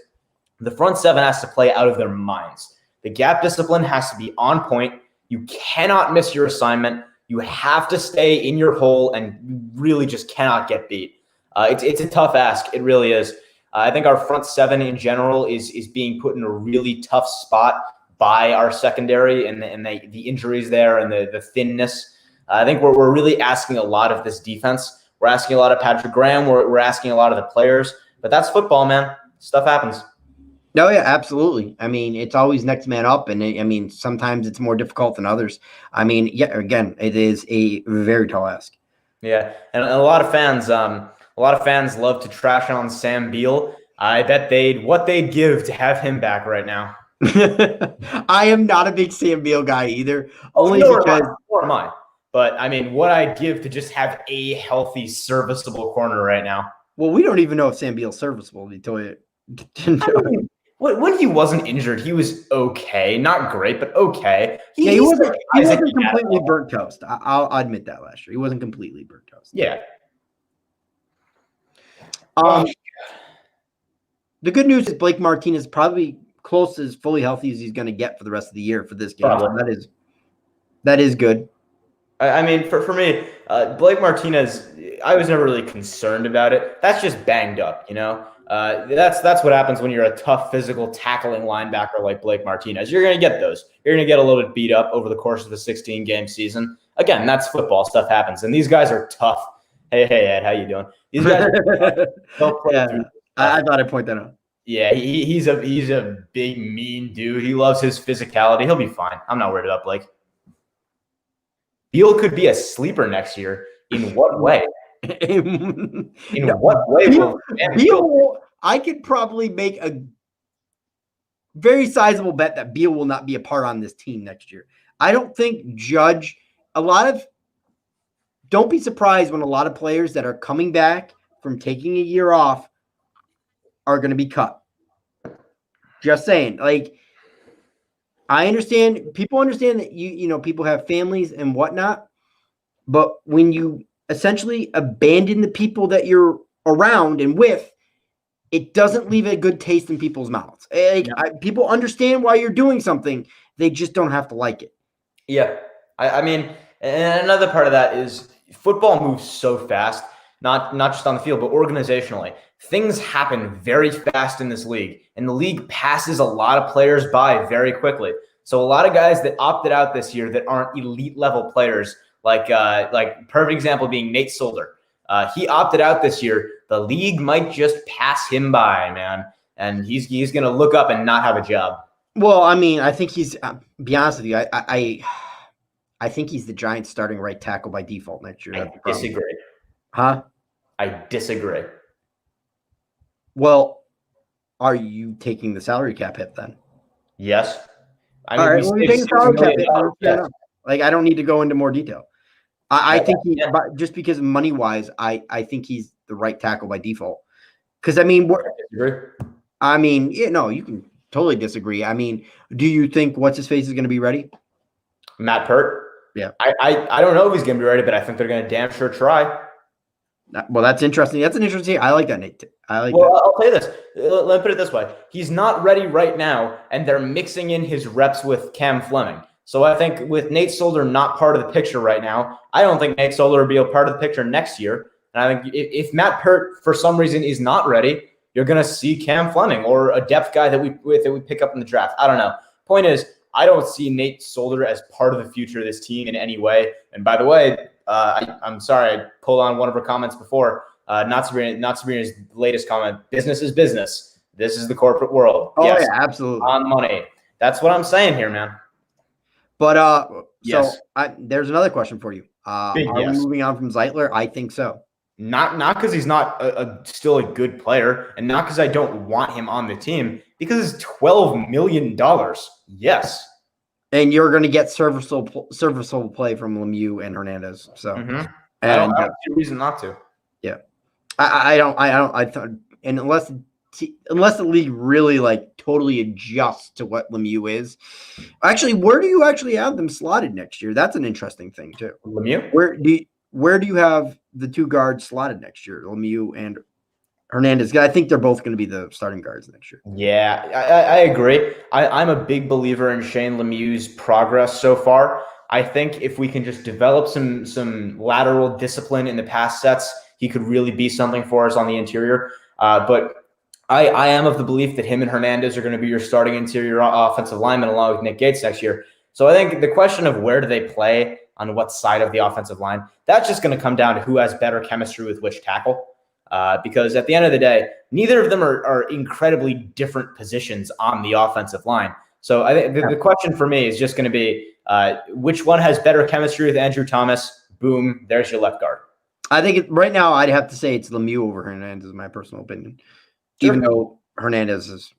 the front seven has to play out of their minds. The gap discipline has to be on point. You cannot miss your assignment. You have to stay in your hole, and you really just cannot get beat. It's a tough ask. It really is. I think our front seven in general is being put in a really tough spot by our secondary and the injuries there and the thinness. I think we're really asking a lot of this defense. We're asking a lot of Patrick Graham. We're asking a lot of the players. But that's football, man. Stuff happens. No, yeah, absolutely. I mean, it's always next man up, and I mean, sometimes it's more difficult than others. I mean, yeah, again, it is a very tall ask. Yeah, and a lot of fans love to trash on Sam Beal. I bet they'd give to have him back right now. I am not a big Sam Beal guy either, only nor because am I. But I mean, what I'd give to just have a healthy, serviceable corner right now. Well, we don't even know if Sam Beal's serviceable. To tell you, when he wasn't injured, he was okay, not great, but okay. He wasn't completely burnt toast. I'll admit that last year he wasn't completely burnt toast. Yeah. The good news is Blake Martinez probably close to as fully healthy as he's going to get for the rest of the year for this game. So that is good. I mean, for me, Blake Martinez, I was never really concerned about it. That's just banged up, you know. That's what happens when you're a tough, physical, tackling linebacker like Blake Martinez. You're going to get those. You're going to get a little bit beat up over the course of the 16-game season. Again, that's football. Stuff happens, and these guys are tough. Hey, Ed, how you doing? These guys are tough. I thought I'd point that out. Yeah, he's a big, mean dude. He loves his physicality. He'll be fine. I'm not worried about Blake. Beal could be a sleeper next year. In what way? What way? Beal, I could probably make a very sizable bet that Beal will not be a part on this team next year. I don't think Judge. Don't be surprised when a lot of players that are coming back from taking a year off are going to be cut. Just saying, like. I understand people understand that you know people have families and whatnot, but when you essentially abandon the people that you're around and with, it doesn't leave a good taste in people's mouths. People understand why you're doing something, they just don't have to like it. Yeah, I mean, and another part of that is football moves so fast, not just on the field, but organizationally. Things happen very fast in this league, and the league passes a lot of players by very quickly. So a lot of guys that opted out this year that aren't elite level players, like perfect example being Nate Solder. He opted out this year. The league might just pass him by, man, and he's going to look up and not have a job. Well, I mean, I think he's. Be honest with you, I think he's the Giants' starting right tackle by default next year. I disagree. Huh? I disagree. Well, are you taking the salary cap hit then? Yes. I mean, all right, well, taking salary cap hit. Yes. Like, I don't need to go into more detail. I think just because money wise, I think he's the right tackle by default. Because I mean, you can totally disagree. I mean, do you think what's his face is going to be ready? Matt Pert. Yeah. I don't know if he's going to be ready, but I think they're going to damn sure try. Well, that's interesting. That's an interesting. I like that, Nate. That. I'll tell you this. Let me put it this way. He's not ready right now, and they're mixing in his reps with Cam Fleming. So I think with Nate Solder not part of the picture right now, I don't think Nate Solder will be a part of the picture next year. And I think if Matt Pert, for some reason, is not ready, you're going to see Cam Fleming or a depth guy that we pick up in the draft. I don't know. Point is, I don't see Nate Solder as part of the future of this team in any way. And by the way, I'm sorry, I pulled on one of her comments before. Not Sabrina's latest comment. Business is business. This is the corporate world. Oh, yes, yeah, absolutely. On money. That's what I'm saying here, man. But yes. So there's another question for you. Are we moving on from Zeitler? I think so. Not because he's not still a good player, and not because I don't want him on the team, because it's $12 million. Yes. And you're going to get serviceable play from Lemieux and Hernandez. So, and I don't see a reason not to. Yeah, I thought, and unless the league really like totally adjusts to what Lemieux is. Actually, where do you actually have them slotted next year? That's an interesting thing too. Lemieux? Where do you have the two guards slotted next year? Lemieux and Hernandez. I think they're both going to be the starting guards next year. Yeah, I agree. I'm a big believer in Shane Lemieux's progress so far. I think if we can just develop some lateral discipline in the pass sets, he could really be something for us on the interior. But I am of the belief that him and Hernandez are going to be your starting interior offensive lineman along with Nick Gates next year. So I think the question of where do they play on what side of the offensive line, that's just going to come down to who has better chemistry with which tackle. because at the end of the day, neither of them are incredibly different positions on the offensive line. So I think the question for me is just going to be which one has better chemistry with Andrew Thomas? Boom, there's your left guard. I think right now I'd have to say it's Lemieux over Hernandez, in my personal opinion. Sure. Even though Hernandez is,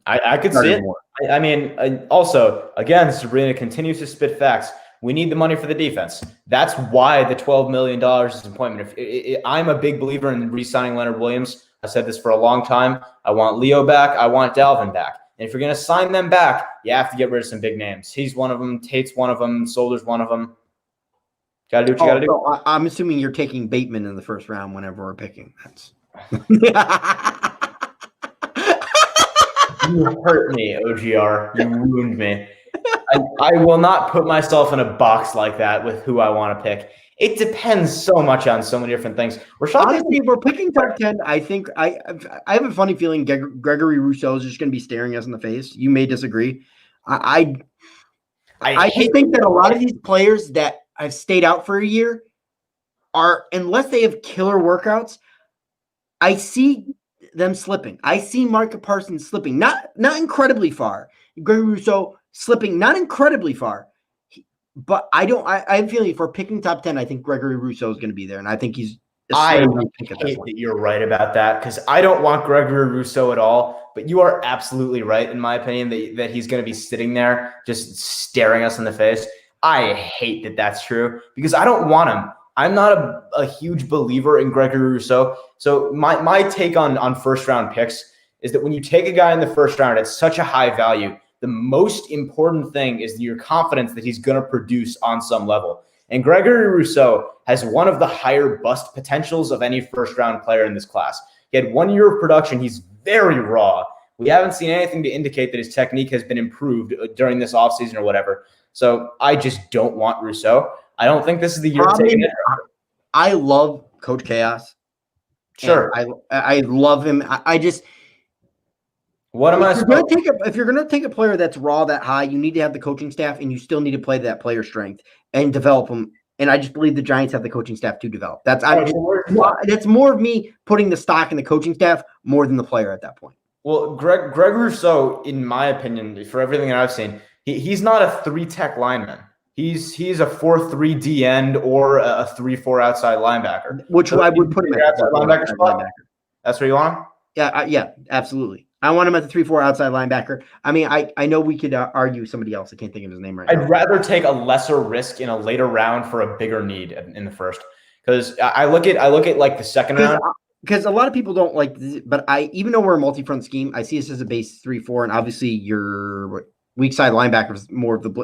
I could see it. I mean, also, again, Sabrina continues to spit facts. We need the money for the defense. That's why the $12 million is an appointment. I'm a big believer in re-signing Leonard Williams. I said this for a long time. I want Leo back. I want Dalvin back. And if you're going to sign them back, you have to get rid of some big names. He's one of them. Tate's one of them. Solder's one of them. Got to do what you got to do. So I'm assuming you're taking Bateman in the first round whenever we're picking. That's... You hurt me, OGR. You ruined me. I will not put myself in a box like that with who I want to pick. It depends so much on so many different things. Honestly, if we're picking top 10, I think I have a funny feeling Gregory Rousseau is just going to be staring us in the face. You may disagree. I think that a lot of these players that have stayed out for a year are, unless they have killer workouts, I see them slipping. I see Micah Parsons slipping, not incredibly far. Gregory Rousseau slipping, not incredibly far. But I'm feeling if we're picking top 10, I think Gregory Rousseau is going to be there, and I think he's. I hate that you're right about that because I don't want Gregory Rousseau at all. But you are absolutely right, in my opinion, that he's going to be sitting there just staring us in the face. I hate that that's true because I don't want him. I'm not a huge believer in Gregory Rousseau. So my take on first round picks is that when you take a guy in the first round at such a high value, the most important thing is your confidence that he's going to produce on some level. And Gregory Rousseau has one of the higher bust potentials of any first round player in this class. He had 1 year of production. He's very raw. We haven't seen anything to indicate that his technique has been improved during this offseason or whatever. So I just don't want Rousseau. I don't think this is the year to take it. I love Coach Chaos. Sure. I love him. I just what am I supposed to take? If you're gonna take a player that's raw that high, you need to have the coaching staff and you still need to play that player strength and develop them. And I just believe the Giants have the coaching staff to develop. That's more of me putting the stock in the coaching staff more than the player at that point. Well, Greg Rousseau, in my opinion, for everything that I've seen, he's not a 3-tech lineman. He's a 4-3 D end or a 3-4 outside linebacker. Which I would put him at linebacker spot. That's where you want him? Yeah, absolutely. I want him at the 3-4 outside linebacker. I mean, I know we could argue somebody else. I can't think of his name right now. I'd rather take a lesser risk in a later round for a bigger need in the first. Because I look at like the second round. Because a lot of people don't like this, but even though we're a multi-front scheme, I see this as a base 3-4, and obviously your weak side linebacker is more of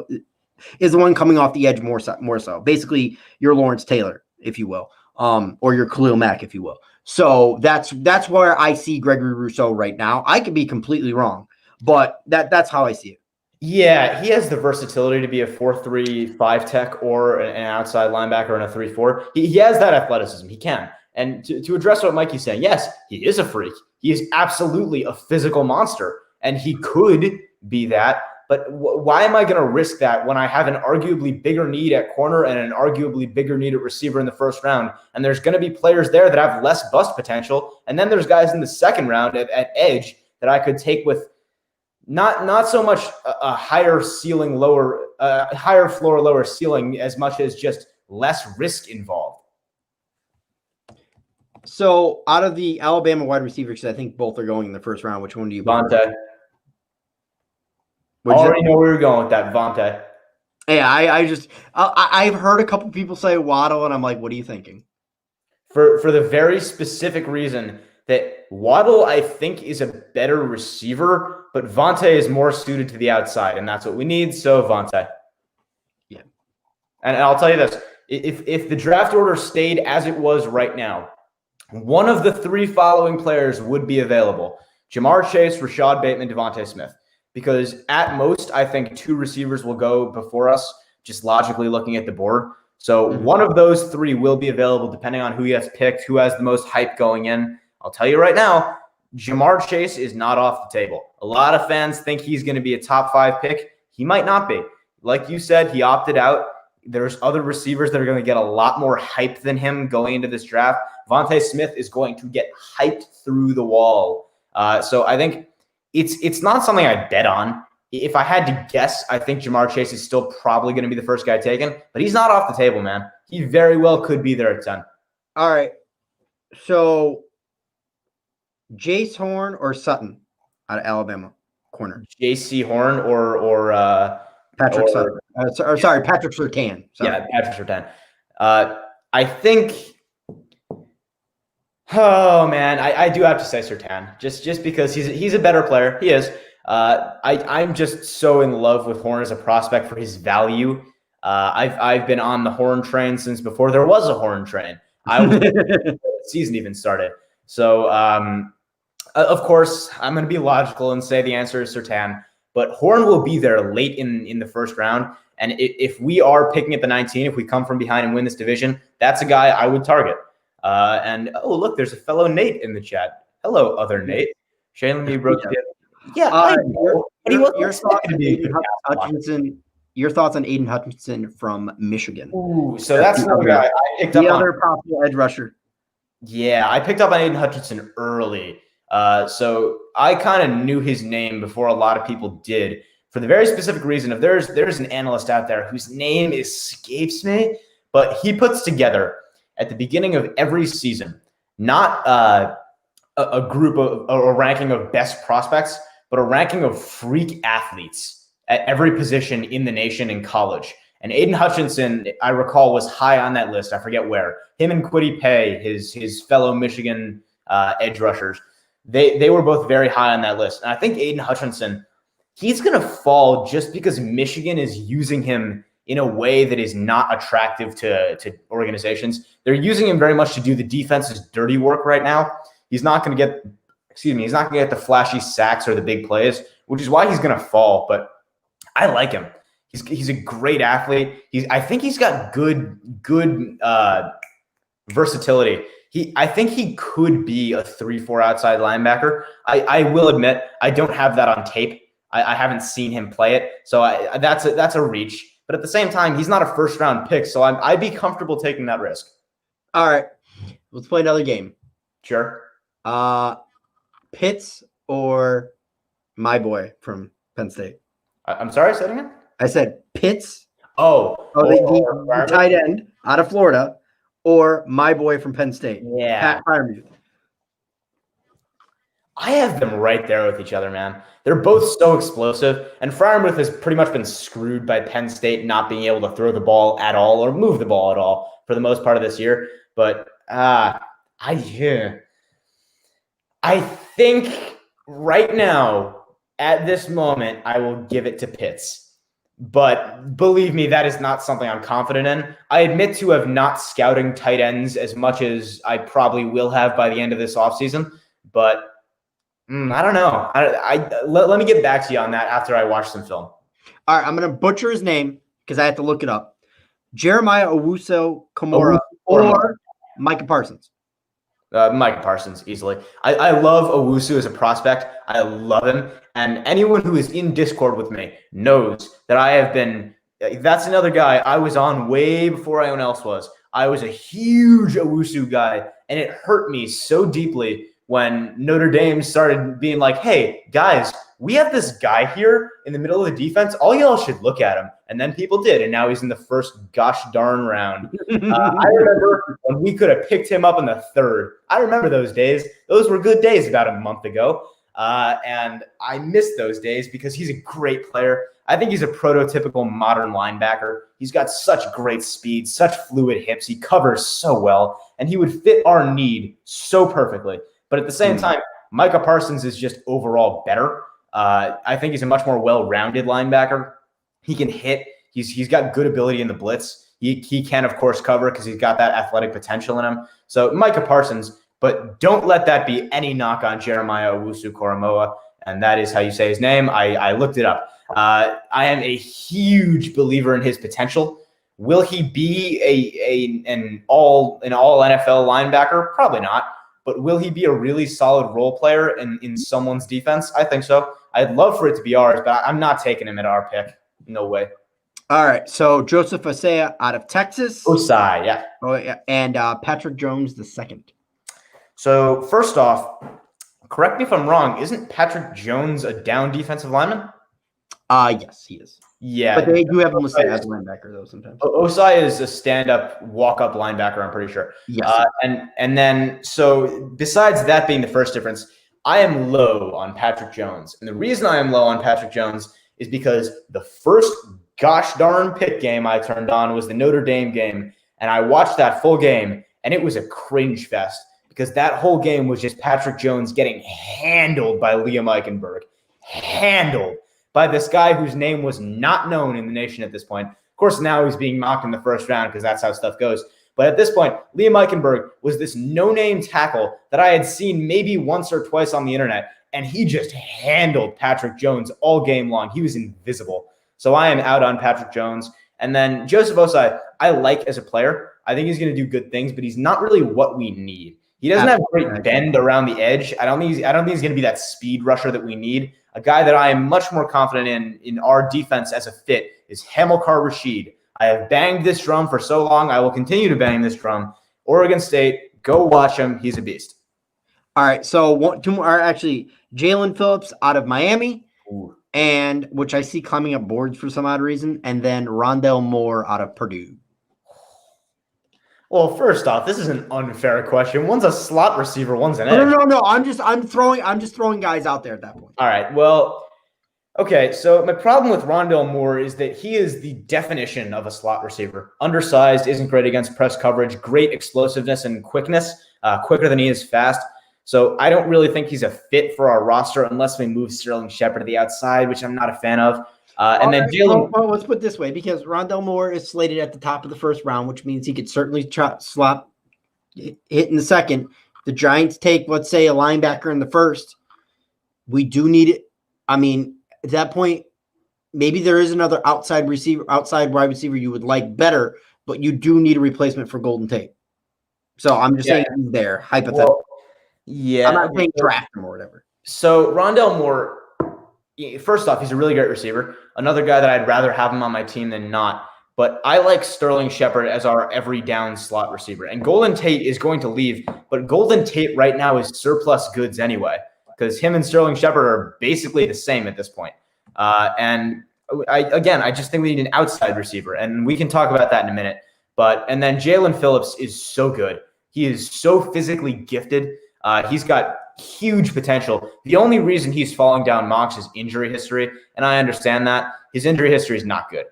is the one coming off the edge more so. Basically, your Lawrence Taylor, if you will, or your Khalil Mack, if you will. So that's where I see Gregory Rousseau right now. I could be completely wrong, but that's how I see it. Yeah, he has the versatility to be a 4-3, 5-tech or an outside linebacker and a 3-4. He has that athleticism. He can. And to address what Mikey's saying, yes, he is a freak. He is absolutely a physical monster, and he could be that. But why am I going to risk that when I have an arguably bigger need at corner and an arguably bigger need at receiver in the first round? And there's going to be players there that have less bust potential. And then there's guys in the second round at edge that I could take with not so much a higher ceiling, higher floor, lower ceiling, as much as just less risk involved. So out of the Alabama wide receivers, I think both are going in the first round. Which one do you Vontae. I already know where you're going with that, Vontae. Yeah, I've heard a couple people say Waddle, and I'm like, what are you thinking? For the very specific reason that Waddle, I think, is a better receiver, but Vontae is more suited to the outside, and that's what we need. So Vontae. Yeah. And I'll tell you this: if the draft order stayed as it was right now, one of the 3 following players would be available: Jamar Chase, Rashad Bateman, Devontae Smith. Because at most, I think 2 receivers will go before us, just logically looking at the board. So one of those 3 will be available depending on who gets picked, who has the most hype going in. I'll tell you right now, Jamar Chase is not off the table. A lot of fans think he's going to be a top 5 pick. He might not be. Like you said, he opted out. There's other receivers that are going to get a lot more hype than him going into this draft. Vontae Smith is going to get hyped through the wall. So I think it's not something I bet on. If I had to guess, I think Ja'Marr Chase is still probably going to be the first guy taken, but he's not off the table, man. He very well could be there at 10. All right. So Jace Horn or Sutton out of Alabama corner? J.C. Horn or Patrick Sutton. Sorry, Patrick Surtain. Sorry. Yeah, Patrick Surtain. I think oh man, I do have to say Surtain. Just because he's a better player. He is. I'm just so in love with Horn as a prospect for his value. I've been on the Horn train since before there was a Horn train. The season even started. So of course, I'm going to be logical and say the answer is Surtain. But Horn will be there late in the first round. And if we are picking at the 19, if we come from behind and win this division, that's a guy I would target. And oh, look, there's a fellow Nate in the chat. Hello, other Nate. Shane Lee wrote your thoughts on Aiden Hutchinson. Your thoughts on Aiden Hutchinson from Michigan? Ooh, so that's another guy I picked up on. The other possible edge rusher. Yeah, I picked up on Aiden Hutchinson early. So I kind of knew his name before a lot of people did, for the very specific reason of there's an analyst out there whose name escapes me, but he puts together at the beginning of every season, not a group of a ranking of best prospects, but a ranking of freak athletes at every position in the nation in college. And Aiden Hutchinson, I recall, was high on that list. I forget where. Him and Kwity Paye, his fellow Michigan edge rushers, they were both very high on that list. And I think Aiden Hutchinson, he's going to fall just because Michigan is using him in a way that is not attractive to organizations. They're using him very much to do the defense's dirty work right now. He's not going to get, he's not going to get the flashy sacks or the big plays, which is why he's going to fall. But I like him. He's a great athlete. I think he's got good versatility. I think he could be a 3-4 outside linebacker. I will admit I don't have that on tape. I haven't seen him play it, so that's a reach. But at the same time, he's not a first round pick, so I'd be comfortable taking that risk. All right, let's play another game. Sure. Pitts or my boy from Penn State? I'm sorry, say it again? I said Pitts. The tight end out of Florida, or my boy from Penn State. Yeah. Pat Freiermuth. I have them right there with each other, man. They're both so explosive, and Freiermuth has pretty much been screwed by Penn State not being able to throw the ball at all or move the ball at all for the most part of this year. But I think right now, at this moment, I will give it to Pitts. But believe me, that is not something I'm confident in. I admit to have not scouting tight ends as much as I probably will have by the end of this offseason. But I don't know. Let me get back to you on that after I watch some film. All right, I'm going to butcher his name because I have to look it up. Jeremiah Owusu-Koramoah or Micah Parsons? Micah Parsons, easily. I love Owusu as a prospect. I love him. And anyone who is in Discord with me knows that I have been – that's another guy I was on way before anyone else was. I was a huge Owusu guy, and it hurt me so deeply when Notre Dame started being like, hey, guys, we have this guy here in the middle of the defense. All y'all should look at him. And then people did, and now he's in the first gosh darn round. I remember when we could have picked him up in the third. I remember those days. Those were good days about a month ago. And I miss those days because he's a great player. I think he's a prototypical modern linebacker. He's got such great speed, such fluid hips. He covers so well, and he would fit our need so perfectly. But at the same time, Micah Parsons is just overall better. I think he's a much more well-rounded linebacker. He can hit. He's got good ability in the blitz. He can, of course, cover because he's got that athletic potential in him. So Micah Parsons, but don't let that be any knock on Jeremiah Owusu-Koramoah, and that is how you say his name. I looked it up. I am a huge believer in his potential. Will he be an all NFL linebacker? Probably not. But will he be a really solid role player in someone's defense? I think so. I'd love for it to be ours, but I'm not taking him at our pick. No way. All right. So Joseph Osai out of Texas. Osai, yeah. Oh, yeah. And Patrick Jones the second. So first off, correct me if I'm wrong. Isn't Patrick Jones a down defensive lineman? Yes, he is. Yeah. But they do have him listed as linebacker, though, sometimes. Osai is a stand-up, walk-up linebacker, I'm pretty sure. Yes. And then, so besides that being the first difference, I am low on Patrick Jones. And the reason I am low on Patrick Jones is because the first gosh darn Pitt game I turned on was the Notre Dame game. And I watched that full game, and it was a cringe fest because that whole game was just Patrick Jones getting handled by Liam Eichenberg. Handled by this guy whose name was not known in the nation at this point. Of course, now he's being mocked in the first round because that's how stuff goes. But at this point, Liam Eichenberg was this no-name tackle that I had seen maybe once or twice on the internet, and he just handled Patrick Jones all game long. He was invisible. So I am out on Patrick Jones. And then Joseph Osai, I like as a player. I think he's going to do good things, but he's not really what we need. He doesn't have great bend around the edge. I don't think he's going to be that speed rusher that we need. A guy that I am much more confident in our defense as a fit is Hamilcar Rashed. I have banged this drum for so long. I will continue to bang this drum. Oregon State, go watch him. He's a beast. All right. So two more are actually Jalen Phillips out of Miami, and which I see climbing up boards for some odd reason, and then Rondale Moore out of Purdue. Well, first off, this is an unfair question. One's a slot receiver, one's an edge. No. I'm just throwing guys out there at that point. All right. Well, okay. So my problem with Rondale Moore is that he is the definition of a slot receiver. Undersized, isn't great against press coverage, great explosiveness and quickness, quicker than he is fast. So I don't really think he's a fit for our roster unless we move Sterling Shepard to the outside, which I'm not a fan of. And then Jalen. Well, let's put it this way, because Rondale Moore is slated at the top of the first round, which means he could certainly slot hit in the second. The Giants take, let's say, a linebacker in the first. We do need it. I mean, at that point, maybe there is another outside wide receiver you would like better, but you do need a replacement for Golden Tate. So I'm just saying he's there, hypothetically. Well, yeah. I'm not saying draft him or whatever. So Rondale Moore, first off, he's a really great receiver. Another guy that I'd rather have him on my team than not. But I like Sterling Shepard as our every down slot receiver. And Golden Tate is going to leave. But Golden Tate right now is surplus goods anyway, because him and Sterling Shepard are basically the same at this point. And I just think we need an outside receiver. And we can talk about that in a minute. And then Jalen Phillips is so good. He is so physically gifted. He's got huge potential. The only reason he's falling down mocks is injury history, and I understand that. His injury history is not good.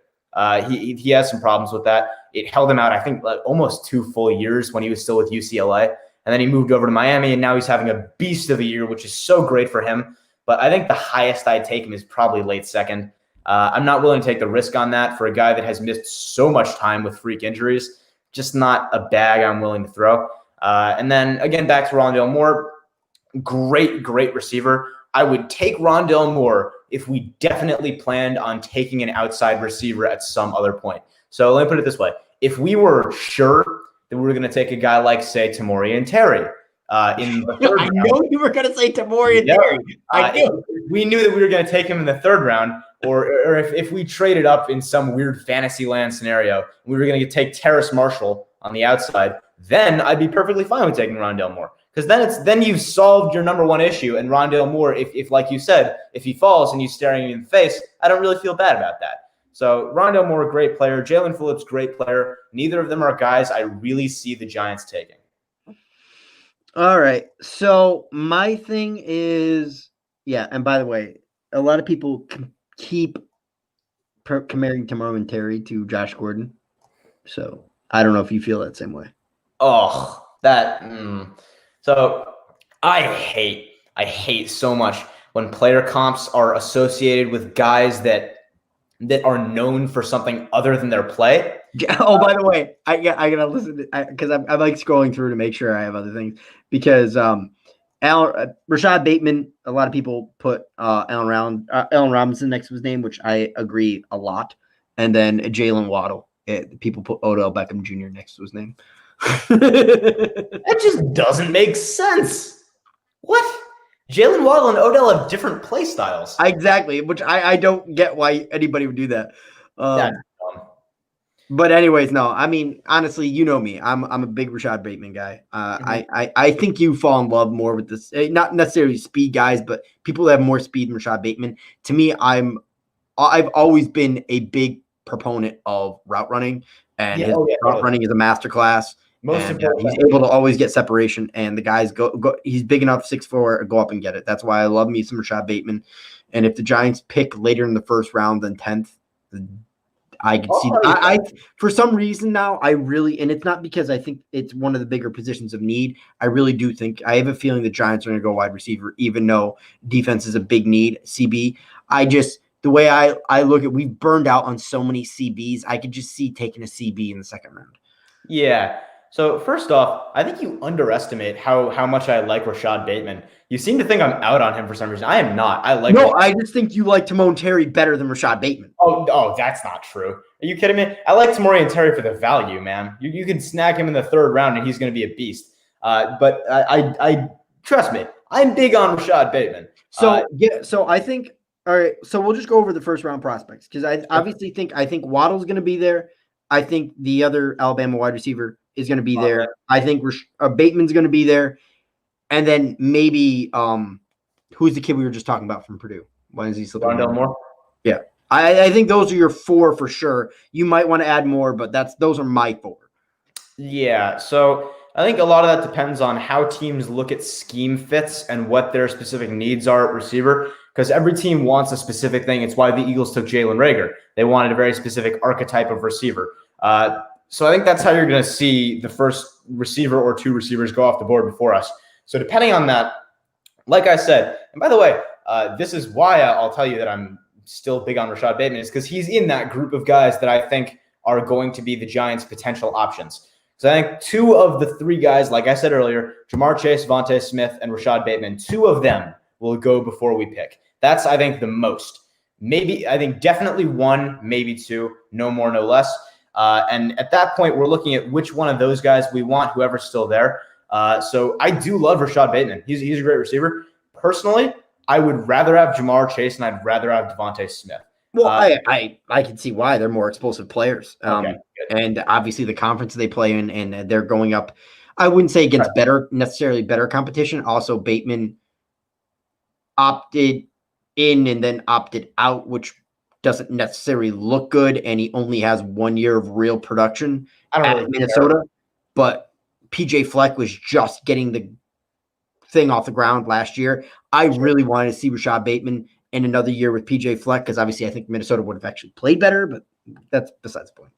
He has some problems with that. It held him out, I think, like almost 2 full years when he was still with UCLA, and then he moved over to Miami, and now he's having a beast of a year, which is so great for him. But I think the highest I'd take him is probably late second. I'm not willing to take the risk on that for a guy that has missed so much time with freak injuries. Just not a bag I'm willing to throw. And then, again, back to Rondale Moore. Great receiver. I would take Rondale Moore if we definitely planned on taking an outside receiver at some other point. So let me put it this way. If we were sure that we were going to take a guy like, say, Tamorrion Terry in the third round. I know you were going to say Tamorrion Terry. I knew. We knew that we were going to take him in the third round, or if we traded up in some weird fantasy land scenario, we were going to take Terrace Marshall on the outside, then I'd be perfectly fine with taking Rondale Moore. Because then you've solved your number one issue. And Rondale Moore, if like you said, if he falls and you're staring him in the face, I don't really feel bad about that. So Rondale Moore, great player. Jalen Phillips, great player. Neither of them are guys I really see the Giants taking. All right. So my thing is, and by the way, a lot of people keep comparing Tamorrion Terry to Josh Gordon. So I don't know if you feel that same way. Oh, So I hate so much when player comps are associated with guys that are known for something other than their play. Oh, by the way, I gotta listen because I'm like scrolling through to make sure I have other things, because Rashad Bateman, a lot of people put Allen Robinson next to his name, which I agree a lot, and then Jalen Waddle. People put Odell Beckham Jr. next to his name. That just doesn't make sense. What? Jalen Waddle and Odell have different play styles. Exactly, which I don't get why anybody would do that. But anyways, no. I mean, honestly, you know me. I'm a big Rashad Bateman guy. I think you fall in love more with this, not necessarily speed guys, but people that have more speed than Rashad Bateman. To me, I've always been a big proponent of route running, and his route running is a masterclass. Most important, he's able to always get separation, and the guys go. He's big enough, 6'4", go up and get it. That's why I love me some Rashad Bateman. And if the Giants pick later in the first round than 10th, I can see. I for some reason now, and it's not because I think it's one of the bigger positions of need. I really do think I have a feeling the Giants are going to go wide receiver, even though defense is a big need. CB, the way I look at, we've burned out on so many CBs. I could just see taking a CB in the second round. Yeah. So first off, I think you underestimate how much I like Rashad Bateman. You seem to think I'm out on him for some reason. I am not. I just think you like Tamorrion Terry better than Rashad Bateman. Oh, that's not true. Are you kidding me? I like Tamorrion Terry for the value, man. You can snag him in the third round and he's going to be a beast. But I trust me, I'm big on Rashad Bateman. So I think, all right, so we'll just go over the first round prospects because I obviously think Waddle's going to be there. I think the other Alabama wide receiver is going to be there. I think Bateman's going to be there. And then maybe who's the kid we were just talking about from Purdue? Why is he slipping? Rondell Moore? Yeah. I think those are your four for sure. You might want to add more, but those are my four. Yeah. So I think a lot of that depends on how teams look at scheme fits and what their specific needs are at receiver. Because every team wants a specific thing. It's why the Eagles took Jalen Reagor. They wanted a very specific archetype of receiver. So I think that's how you're going to see the first receiver or two receivers go off the board before us. So depending on that, like I said, and by the way, this is why I'll tell you that I'm still big on Rashad Bateman, is because he's in that group of guys that I think are going to be the Giants' potential options. So I think two of the three guys, like I said earlier, Ja'Marr Chase, Vontae Smith, and Rashad Bateman, two of them will go before we pick. That's, I think, the most. Maybe, I think definitely one, maybe two, no more, no less. And at that point, we're looking at which one of those guys we want, whoever's still there. So I do love Rashad Bateman. He's a great receiver. Personally, I would rather have Ja'Marr Chase and I'd rather have Devontae Smith. Well, I can see why. They're more explosive players. And obviously the conference they play in, and they're going up. I wouldn't say against necessarily better competition. Also, Bateman opted in and then opted out, which doesn't necessarily look good. And he only has 1 year of real production at Minnesota. But PJ Fleck was just getting the thing off the ground last year. I really wanted to see Rashad Bateman in another year with PJ Fleck, because obviously I think Minnesota would have actually played better, but that's besides the point.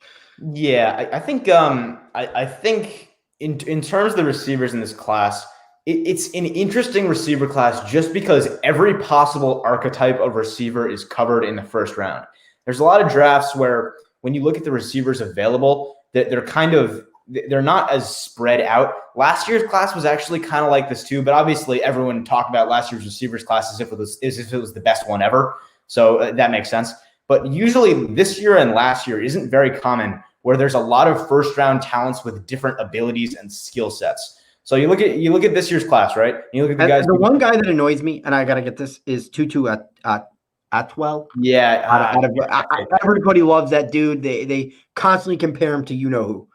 Yeah, I think I think in terms of the receivers in this class, it's an interesting receiver class just because every possible archetype of receiver is covered in the first round. There's a lot of drafts where when you look at the receivers available, they're not as spread out. Last year's class was actually kind of like this too, but obviously everyone talked about last year's receivers class as if it was the best one ever. So that makes sense. But usually this year and last year isn't very common, where there's a lot of first round talents with different abilities and skill sets. So you look at this year's class, right? You look at the guys. The one guy that annoys me, and I gotta get this, is Tutu Atwell. Yeah, everybody loves that dude. They constantly compare him to you know who.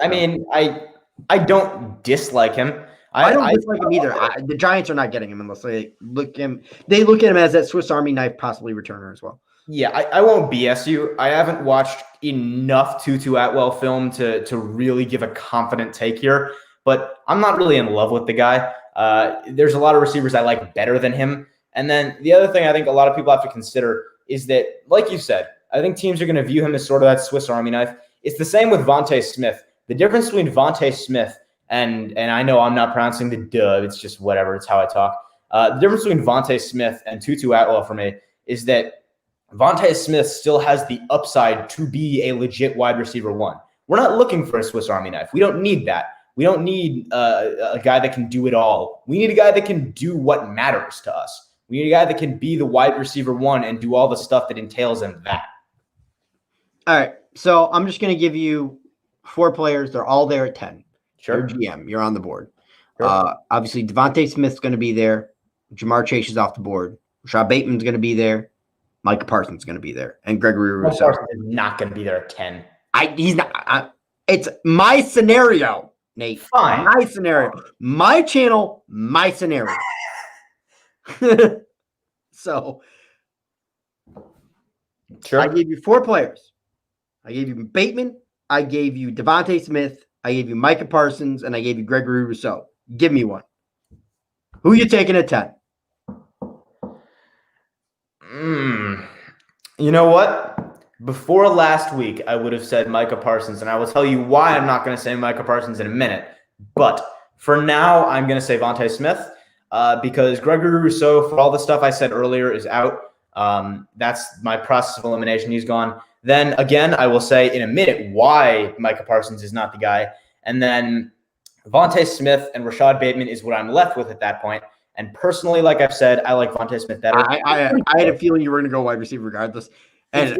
I mean, I don't dislike him. I don't dislike him either. The Giants are not getting him unless they look at him as that Swiss Army knife possibly returner as well. Yeah, I won't BS you. I haven't watched enough Tutu Atwell film to really give a confident take here, but I'm not really in love with the guy. There's a lot of receivers I like better than him. And then the other thing I think a lot of people have to consider is that, like you said, I think teams are going to view him as sort of that Swiss Army knife. It's the same with Vontae Smith. The difference between Vontae Smith and I know I'm not pronouncing the duh, it's just whatever, it's how I talk. The difference between Vontae Smith and Tutu Atwell for me is that Vontae Smith still has the upside to be a legit wide receiver one. We're not looking for a Swiss Army knife. We don't need that. We don't need a guy that can do it all. We need a guy that can do what matters to us. We need a guy that can be the wide receiver one and do all the stuff that entails in that. All right. So I'm just going to give you 4 players. They're all there at 10. Sure. You're GM. You're on the board. Sure. Obviously, Devontae Smith's going to be there. Ja'Marr Chase is off the board. Rashad Bateman's going to be there. Micah Parsons is going to be there, and Gregory Rousseau. Parsons is not going to be there at 10. He's not. It's my scenario, Nate. Fine. My scenario. My channel. My scenario. So, Sure. I gave you 4 players. I gave you Bateman. I gave you Devontae Smith. I gave you Micah Parsons, and I gave you Gregory Rousseau. Give me one. Who you taking at 10? You know what? Before last week, I would have said Micah Parsons, and I will tell you why I'm not going to say Micah Parsons in a minute. But for now, I'm going to say Devontae Smith because Gregory Rousseau, for all the stuff I said earlier, is out. That's my process of elimination. He's gone. Then again, I will say in a minute why Micah Parsons is not the guy. And then Devontae Smith and Rashad Bateman is what I'm left with at that point. And personally, like I've said, I like Devontae Smith better. I had a feeling you were going to go wide receiver regardless. And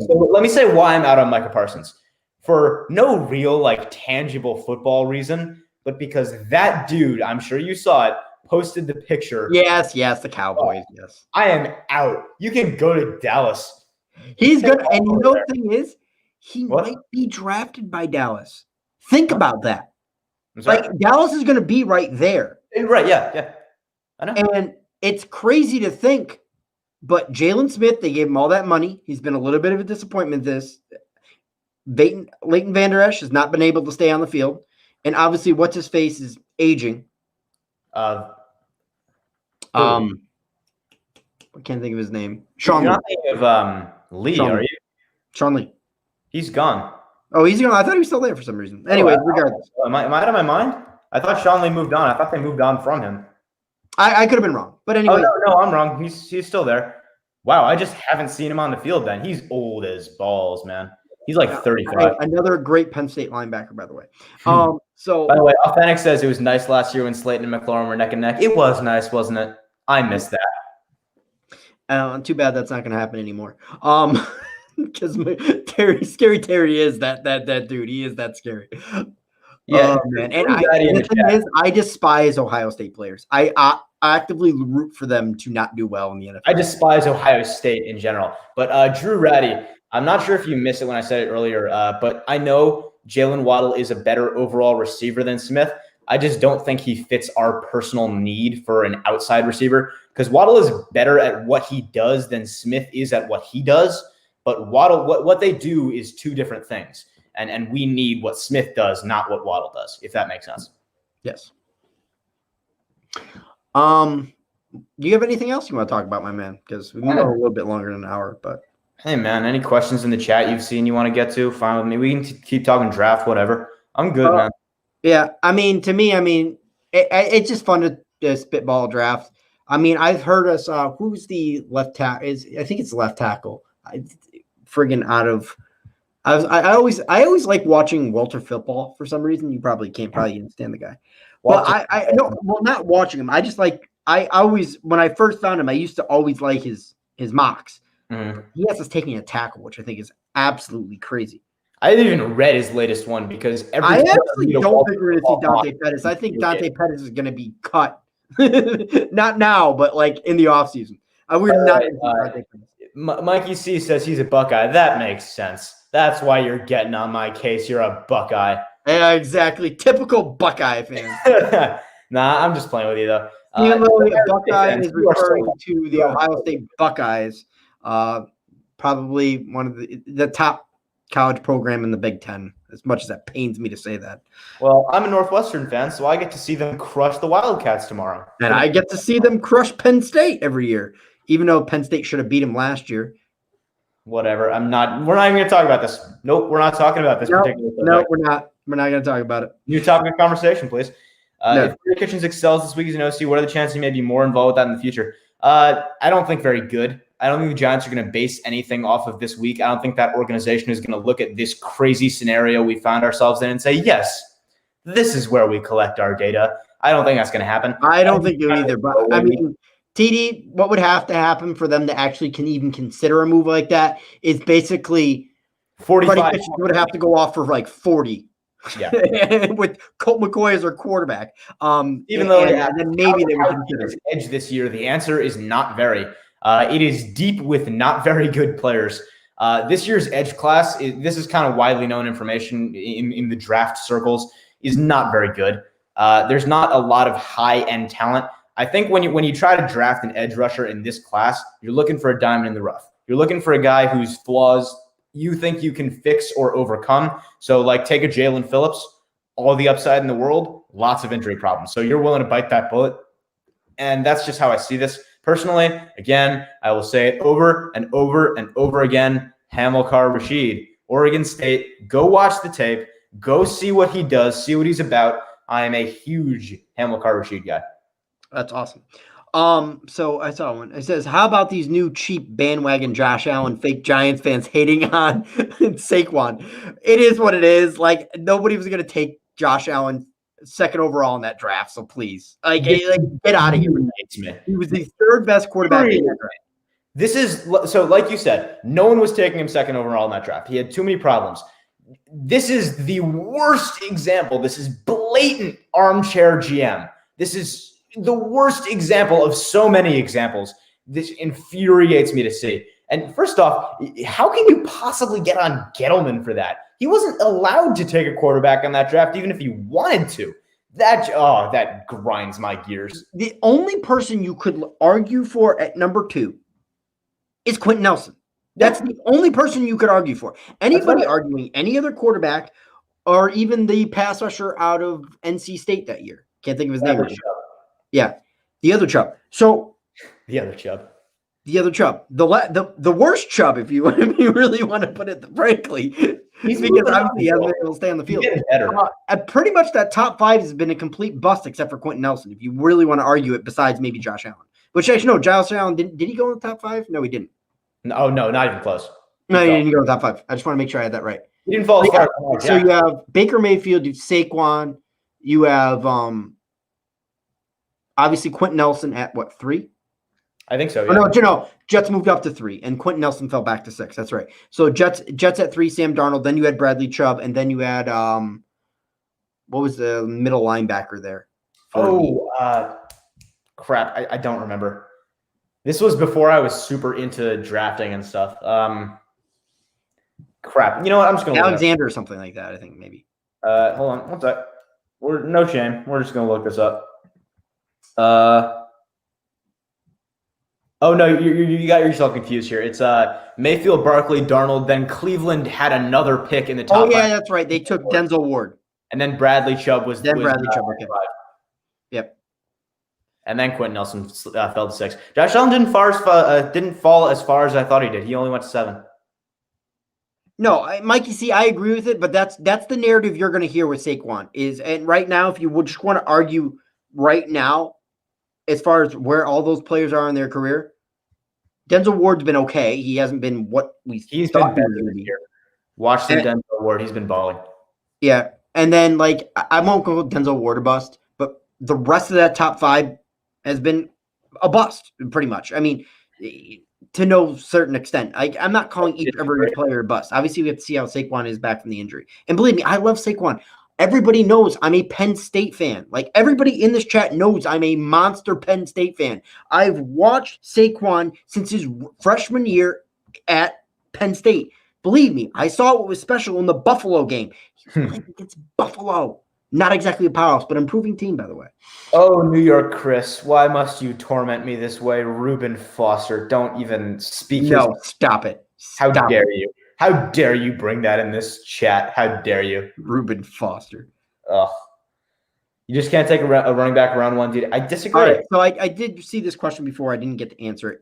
so let me say why I'm out on Micah Parsons. For no real, tangible football reason, but because that dude, I'm sure you saw it, posted the picture. Yes, the Cowboys, yes. I am out. You can go to Dallas. He's good. And you know the thing is, he might be drafted by Dallas. Think about that. Dallas is going to be right there. Right, yeah. I know. And it's crazy to think, but Jalen Smith, they gave him all that money. He's been a little bit of a disappointment Leighton Vander Esch has not been able to stay on the field. And obviously, what's-his-face is aging. I can't think of his name. Sean Lee. You're not thinking of Lee, are you? Sean Lee. He's gone. Oh, he's gone. I thought he was still there for some reason. Anyway, regardless. Am I out of my mind? I thought Sean Lee moved on. I thought they moved on from him. I could have been wrong. But anyway. Oh, no, I'm wrong. He's still there. Wow, I just haven't seen him on the field then. He's old as balls, man. He's 35. Another great Penn State linebacker, by the way. So, by the way, Authentic says it was nice last year when Slayton and McLaurin were neck and neck. It was nice, wasn't it? I missed that. Too bad that's not going to happen anymore. Because Scary Terry is that dude. He is that scary. Yeah, man. And the thing is, I despise Ohio State players. I actively root for them to not do well in the NFL. I despise Ohio State in general. But Drew Ratty, I'm not sure if you missed it when I said it earlier, but I know Jalen Waddle is a better overall receiver than Smith. I just don't think he fits our personal need for an outside receiver because Waddle is better at what he does than Smith is at what he does. But Waddle, what they do is two different things. And we need what Smith does, not what Waddle does, if that makes sense. Yes. Do you have anything else you want to talk about, my man? Because we've been a little bit longer than an hour, but. Hey, man, any questions in the chat you've seen you want to get to? Fine with me. We can keep talking draft, whatever. I'm good, man. Yeah, to me, it's just fun to spitball draft. I've heard us. Who's the left tackle? I think it's left tackle. I always like watching Walter football for some reason. You probably can't understand the guy. But I not watching him. I just I always, when I first found him, I used to always like his mocks. Mm-hmm. He has us taking a tackle, which I think is absolutely crazy. I haven't even read his latest one because I actually don't think we're going to see Dante Pettis. I think Dante Pettis is going to be cut. Not now, but in the offseason. We're not going to see Dante Pettis. Mikey C says he's a Buckeye. That makes sense. That's why you're getting on my case. You're a Buckeye. Yeah, exactly. Typical Buckeye fan. Nah, I'm just playing with you, though. Buckeye is referring to the Ohio State Buckeyes. Probably one of the top college program in the Big Ten, as much as that pains me to say that. Well, I'm a Northwestern fan, so I get to see them crush the Wildcats tomorrow. And I get to see them crush Penn State every year, even though Penn State should have beat them last year. Whatever. We're not even going to talk about this. Nope, we're not talking about this particular subject. No, we're not. We're not going to talk about it. New topic of conversation, please. If Freddie Kitchens excels this week as an OC, what are the chances he may be more involved with that in the future? I don't think very good. I don't think the Giants are going to base anything off of this week. I don't think that organization is going to look at this crazy scenario we found ourselves in and say, yes, this is where we collect our data. I don't think that's going to happen. I don't think you either. But TD, what would have to happen for them to actually even consider a move like that is basically 45 would have to go off for 40. Yeah, with Colt McCoy as their quarterback. Even though then maybe they would consider his edge this year, the answer is not very. It is deep with not very good players. This year's edge class, this is kind of widely known information in the draft circles, is not very good. There's not a lot of high-end talent. I think when you try to draft an edge rusher in this class, you're looking for a diamond in the rough. You're looking for a guy whose flaws you think you can fix or overcome. So, like, take a Jalen Phillips, all the upside in the world, lots of injury problems. So you're willing to bite that bullet. And that's just how I see this. Personally, again, I will say it over and over and over again, Hamilcar Rashed, Oregon State, go watch the tape, go see what he does, see what he's about. I am a huge Hamilcar Rashed guy. That's awesome. So I saw one. It says, how about these new cheap bandwagon Josh Allen fake Giants fans hating on Saquon? It is what it is. Like, nobody was going to take Josh Allen second overall in that draft. So please, get out of here. He was the third best quarterback in that draft. This is so, like you said, no one was taking him second overall in that draft. He had too many problems. This is the worst example. This is blatant armchair GM. This is the worst example of so many examples. This infuriates me to see. And first off, how can you possibly get on Gettleman for that? He wasn't allowed to take a quarterback on that draft, even if he wanted to. That grinds my gears. The only person you could argue for at number 2 is Quentin Nelson. That's the only person you could argue for. Anybody arguing any other quarterback or even the pass rusher out of NC State that year. Can't think of his name. Yeah, the other Chubb. So the other Chubb. The worst Chubb, if you really want to put it frankly, he's because obviously he hasn't been able to stay on the field. Pretty much that top 5 has been a complete bust except for Quentin Nelson, if you really want to argue it, besides maybe Josh Allen. Which actually, no, Josh Allen, did he go in the top 5? No, he didn't. No, not even close. No, he didn't go in the top 5. I just want to make sure I had that right. He didn't fall as far. So you have Baker Mayfield, you have Saquon, you have obviously Quentin Nelson at what, 3? I think so. Yeah. Oh, no, Jets moved up to 3, and Quentin Nelson fell back to 6. That's right. So Jets at 3, Sam Darnold. Then you had Bradley Chubb, and then you had what was the middle linebacker there? Crap! I don't remember. This was before I was super into drafting and stuff. Crap! You know what? I'm just gonna Alexander or something like that. I think maybe. Hold on. What's that? No shame. We're just gonna look this up. Oh no, you got yourself confused here. It's Mayfield, Barkley, Darnold. Then Cleveland had another pick in the top. Oh yeah, that's right. They took Denzel Ward, and then Bradley Chubb was. Bradley Chubb. Okay. Yep. And then Quentin Nelson fell to 6. Josh Allen didn't fall as far as I thought he did. He only went to 7. No, Mikey, see, I agree with it, but that's the narrative you're going to hear with Saquon and right now, if you would just want to argue right now, as far as where all those players are in their career, Denzel Ward's been okay. He hasn't been what he's been better this year. Watch the Denzel Ward. He's been balling. Yeah. And then, like, I won't go with Denzel Ward a bust, but the rest of that top 5 has been a bust, pretty much. I mean, to no certain extent. I'm not calling each every player a bust. Obviously, we have to see how Saquon is back from the injury. And believe me, I love Saquon. Everybody knows I'm a Penn State fan. Like, everybody in this chat knows I'm a monster Penn State fan. I've watched Saquon since his freshman year at Penn State. Believe me, I saw what was special in the Buffalo game. He was playing against Buffalo. Not exactly a powerhouse, but improving team, by the way. Oh, New York Chris, why must you torment me this way? Reuben Foster, don't even speak. No, stop it. How dare you? How dare you bring that in this chat? How dare you? Reuben Foster. Ugh. You just can't take a running back round 1, dude. I disagree. All right, so I did see this question before. I didn't get to answer it.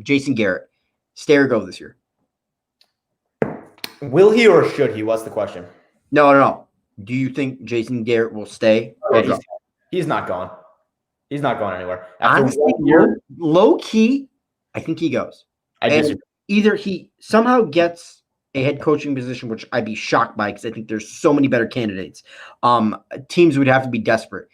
Jason Garrett, stay or go this year? Will he or should he? What's the question? No. Do you think Jason Garrett will stay? He's not going. He's not going anywhere. Honestly, low key, I think he goes. I disagree. Either he somehow gets a head coaching position, which I'd be shocked by because I think there's so many better candidates. Teams would have to be desperate.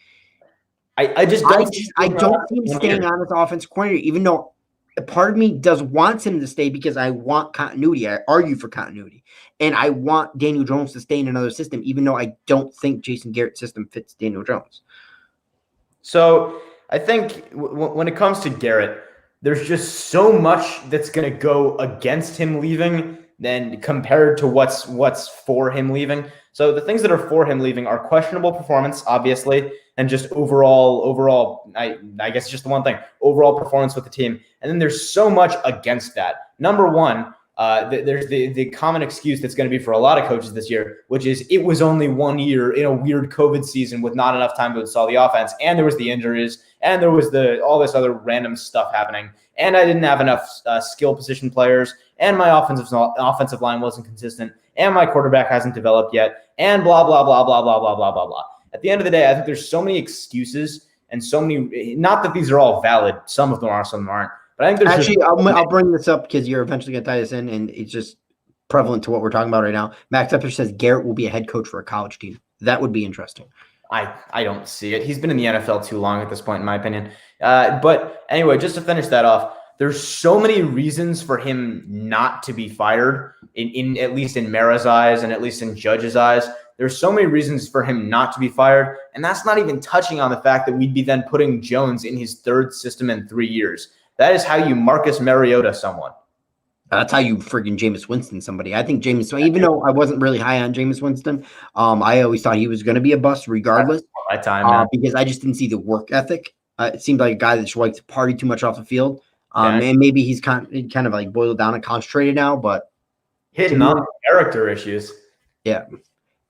I don't see him staying on as offensive coordinator, even though a part of me wants him to stay because I want continuity. I argue for continuity. And I want Daniel Jones to stay in another system, even though I don't think Jason Garrett's system fits Daniel Jones. So I think when it comes to Garrett, there's just so much that's going to go against him leaving than compared to what's for him leaving. So the things that are for him leaving are questionable performance, obviously, and just overall, I guess just the one thing, overall performance with the team. And then there's so much against that. Number one, there's the common excuse that's going to be for a lot of coaches this year, which is it was only 1 year in a weird COVID season with not enough time to install the offense, and there was the injuries, and there was all this other random stuff happening, and I didn't have enough skill position players, and my offensive line wasn't consistent, and my quarterback hasn't developed yet, and blah blah blah blah blah blah blah blah blah. At the end of the day, I think there's so many excuses and so many. Not that these are all valid. Some of them are, some of them aren't. But I think there's actually, I'll bring this up because you're eventually going to tie this in, and it's just prevalent to what we're talking about right now. Max Epler says Garrett will be a head coach for a college team. That would be interesting. I don't see it. He's been in the NFL too long at this point, in my opinion. But anyway, just to finish that off, there's so many reasons for him not to be fired, in at least in Mara's eyes and at least in Judge's eyes. There's so many reasons for him not to be fired, and that's not even touching on the fact that we'd be then putting Jones in his third system in 3 years. That is how you Marcus Mariota someone. That's how you friggin' Jameis Winston somebody. I think Jameis, even though I wasn't really high on Jameis Winston, I always thought he was going to be a bust regardless. My time, because I just didn't see the work ethic. It seemed like a guy that just likes to party too much off the field. And maybe he's kind of like boiled down and concentrated now, but hitting on character issues. Yeah,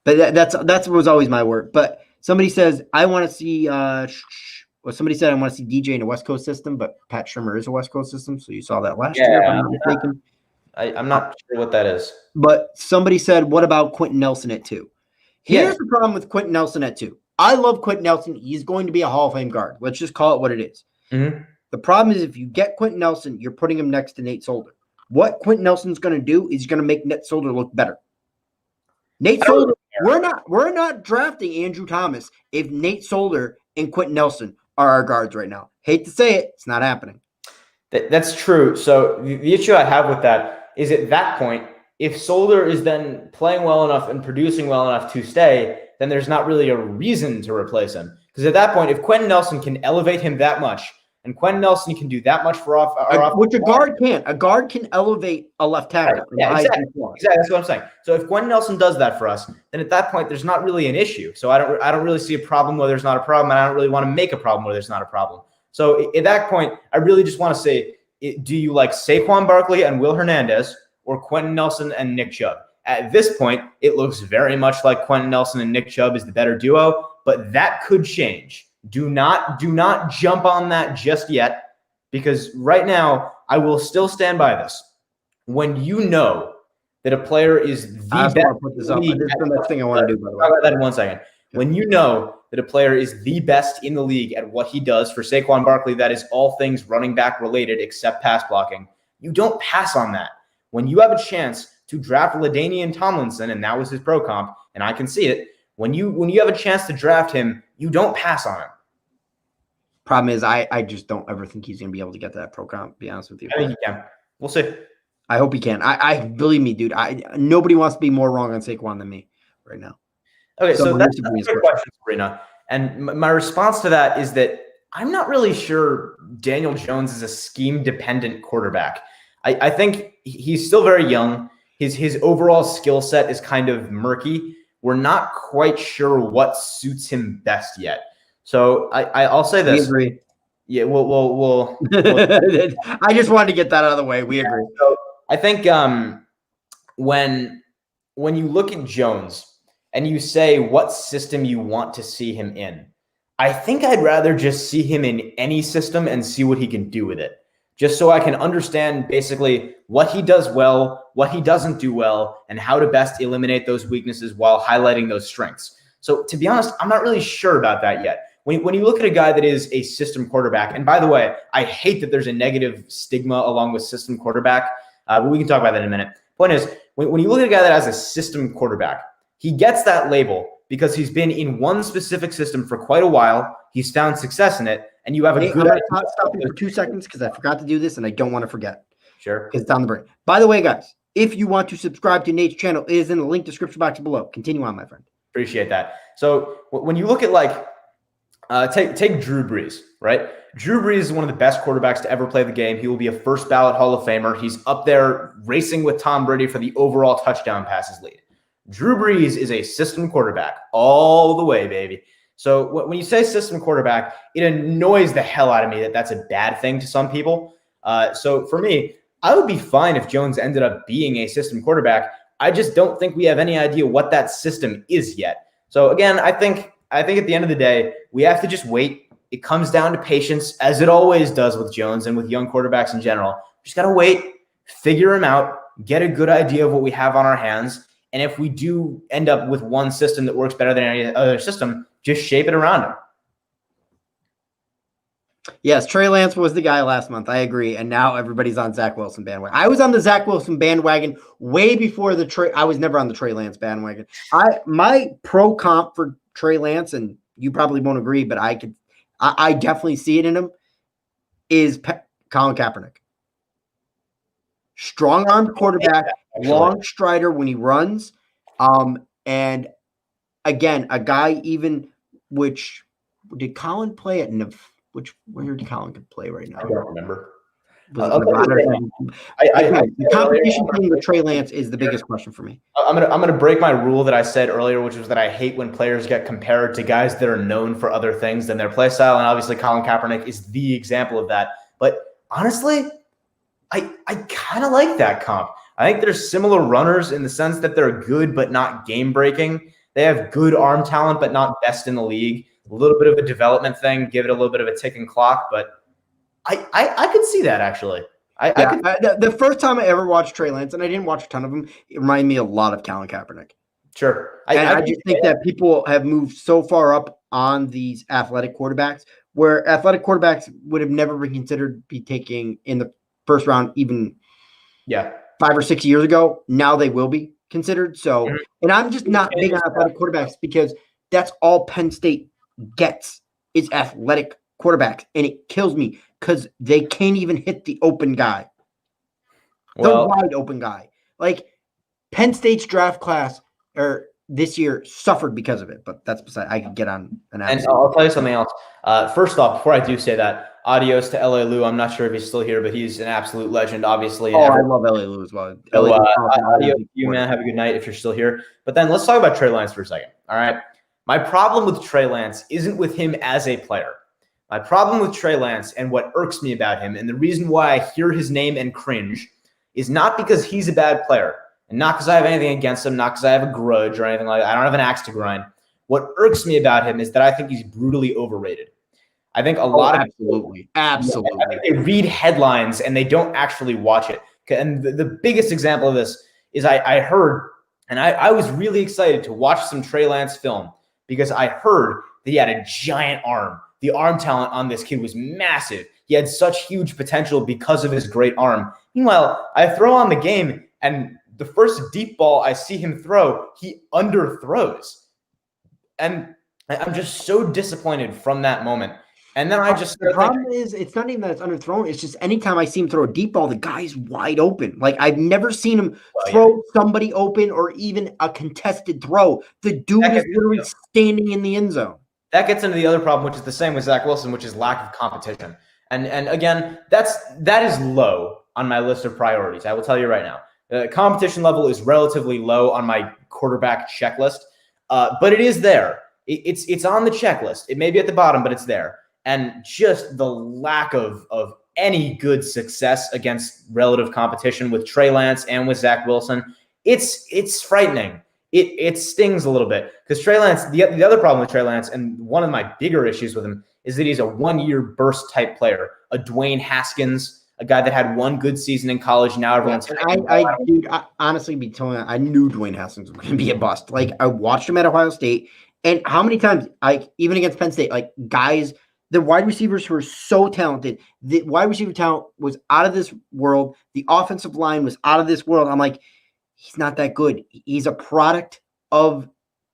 but that's was always my word. But somebody says I want to see. Somebody said I want to see DJ in a West Coast system, but Pat Shurmur is a West Coast system, so you saw that last year. I'm not sure what that is. But somebody said, what about Quentin Nelson at 2? Here's the problem with Quentin Nelson at 2. I love Quentin Nelson. He's going to be a Hall of Fame guard. Let's just call it what it is. Mm-hmm. The problem is if you get Quentin Nelson, you're putting him next to Nate Solder. What Quentin Nelson's going to do is he's going to make Nate Solder look better. Nate Solder, we're not drafting Andrew Thomas if Nate Solder and Quentin Nelson are our guards right now. Hate to say it, it's not happening. That's true. So the issue I have with that is at that point, if Solder is then playing well enough and producing well enough to stay, then there's not really a reason to replace him. Because at that point, if Quentin Nelson can elevate him that much, and Quentin Nelson can do that much for which a guard can't. A guard can elevate a left tackle. Right. Yeah, exactly. That's what I'm saying. So if Quentin Nelson does that for us, then at that point there's not really an issue. So I don't really see a problem where there's not a problem, and I don't really want to make a problem where there's not a problem. So at that point, I really just want to say, do you like Saquon Barkley and Will Hernandez or Quentin Nelson and Nick Chubb? At this point, it looks very much like Quentin Nelson and Nick Chubb is the better duo, but that could change. Do not jump on that just yet, because right now I will still stand by this. When you know that a player is the best, this is the next thing I want to do. By the way, talk about that in 1 second. When you know that a player is the best in the league at what he does, for Saquon Barkley, that is all things running back related except pass blocking. You don't pass on that. When you have a chance to draft LaDainian Tomlinson, and that was his pro comp, and I can see it. When you have a chance to draft him, you don't pass on him. Problem is, I just don't ever think he's going to be able to get to that pro comp, to be honest with you. I think he can. We'll see. I hope he can. I believe me, dude. Nobody wants to be more wrong on Saquon than me right now. Okay, so that's a good question, Sabrina. And my response to that is that I'm not really sure Daniel Jones is a scheme-dependent quarterback. I think he's still very young. His overall skill set is kind of murky. We're not quite sure what suits him best yet. So I'll say this. We agree. Yeah, we'll I just wanted to get that out of the way. We agree. So I think when you look at Jones and you say what system you want to see him in, I think I'd rather just see him in any system and see what he can do with it. Just so I can understand basically what he does well, what he doesn't do well, and how to best eliminate those weaknesses while highlighting those strengths. So to be honest, I'm not really sure about that yet. When you look at a guy that is a system quarterback, and by the way, I hate that there's a negative stigma along with system quarterback, but we can talk about that in a minute. Point is, when you look at a guy that has a system quarterback, he gets that label because he's been in one specific system for quite a while. He's found success in it, and you have a good idea. Stop you for 2 seconds because I forgot to do this, and I don't want to forget. Sure. Because it's on the brain. By the way, guys, if you want to subscribe to Nate's channel, it is in the link description box below. Continue on, my friend. Appreciate that. So when you look at like Take Drew Brees, right? Drew Brees is one of the best quarterbacks to ever play the game. He will be a first ballot Hall of Famer. He's up there racing with Tom Brady for the overall touchdown passes lead. Drew Brees is a system quarterback all the way, baby. So when you say system quarterback, it annoys the hell out of me that that's a bad thing to some people. So for me, I would be fine if Jones ended up being a system quarterback. I just don't think we have any idea what that system is yet. So again, I think at the end of the day, we have to just wait. It comes down to patience, as it always does with Jones and with young quarterbacks in general. Just got to wait, figure him out, get a good idea of what we have on our hands. And if we do end up with one system that works better than any other system, just shape it around him. Yes, Trey Lance was the guy last month. I agree. And now everybody's on Zach Wilson bandwagon. I was on the Zach Wilson bandwagon way before the Trey. I was never on the Trey Lance bandwagon. My pro comp for Trey Lance, and you probably won't agree, but I definitely see it in him, is Colin Kaepernick. Strong armed quarterback, long strider when he runs. And again, a guy even which did Colin play at where did Colin play right now? I don't remember. The competition team with Trey Lance is the biggest question for me. I'm gonna break my rule that I said earlier, which was that I hate when players get compared to guys that are known for other things than their play style, and obviously Colin Kaepernick is the example of that. But honestly, I kind of like that comp. I think they're similar runners in the sense that they're good but not game breaking. They have good arm talent but not best in the league. A little bit of a development thing, give it a little bit of a ticking clock, but I could see that actually. The first time I ever watched Trey Lance, and I didn't watch a ton of them, it reminded me a lot of Colin Kaepernick. Sure. I just think that people have moved so far up on these athletic quarterbacks, where athletic quarterbacks would have never been considered be taking in the first round even 5 or 6 years ago. Now they will be considered. So, and I'm just not big on athletic quarterbacks because that's all Penn State gets is athletic quarterbacks, and it kills me because they can't even hit the open guy, the wide open guy. Like Penn State's draft class this year suffered because of it, but that's beside. I could get on an. And I'll tell you something else. First off, before I do say that, adios to LA Lou. I'm not sure if he's still here, but he's an absolute legend, obviously. I love LA Lou as well. So, adios to you, man. Have a good night if you're still here. But then let's talk about Trey Lance for a second. All right. My problem with Trey Lance isn't with him as a player. My problem with Trey Lance and what irks me about him, and the reason why I hear his name and cringe, is not because he's a bad player, and not because I have anything against him, not because I have a grudge or anything like that. I don't have an axe to grind. What irks me about him is that I think he's brutally overrated. I think a lot of absolutely. I think they read headlines and they don't actually watch it. And the biggest example of this is I heard, and I was really excited to watch some Trey Lance film because I heard that he had a giant arm. The arm talent on this kid was massive. He had such huge potential because of his great arm. Meanwhile, I throw on the game, and the first deep ball I see him throw, he underthrows. And I'm just so disappointed from that moment. And then the problem is it's not even that it's underthrown. It's just anytime I see him throw a deep ball, the guy's wide open. Like I've never seen him throw somebody open or even a contested throw. The dude is literally standing in the end zone. That gets into the other problem, which is the same with Zach Wilson, which is lack of competition. And again, that is low on my list of priorities. I will tell you right now. The competition level is relatively low on my quarterback checklist, but it is there. It's on the checklist. It may be at the bottom, but it's there. And just the lack of any good success against relative competition with Trey Lance and with Zach Wilson, it's frightening. It stings a little bit because Trey Lance, the other problem with Trey Lance, and one of my bigger issues with him is that he's a 1-year burst type player, a Dwayne Haskins, a guy that had one good season in college. Now everyone's I honestly be telling you, I knew Dwayne Haskins was going to be a bust. Like I watched him at Ohio State, and how many times, even against Penn State, like guys. The wide receivers who are so talented, the wide receiver talent was out of this world. The offensive line was out of this world. I'm like, he's not that good. He's a product of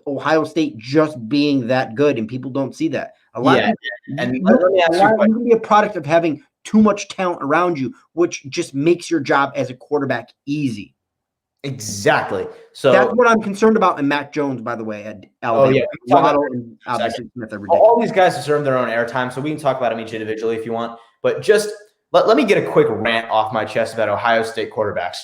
Ohio State just being that good, and people don't see that. You can be a product of having too much talent around you, which just makes your job as a quarterback easy. Exactly. So that's what I'm concerned about. And Mac Jones, by the way, at Alabama. Waddle and obviously Smith are ridiculous. All these guys deserve their own airtime, so we can talk about them each individually if you want. But just let me get a quick rant off my chest about Ohio State quarterbacks.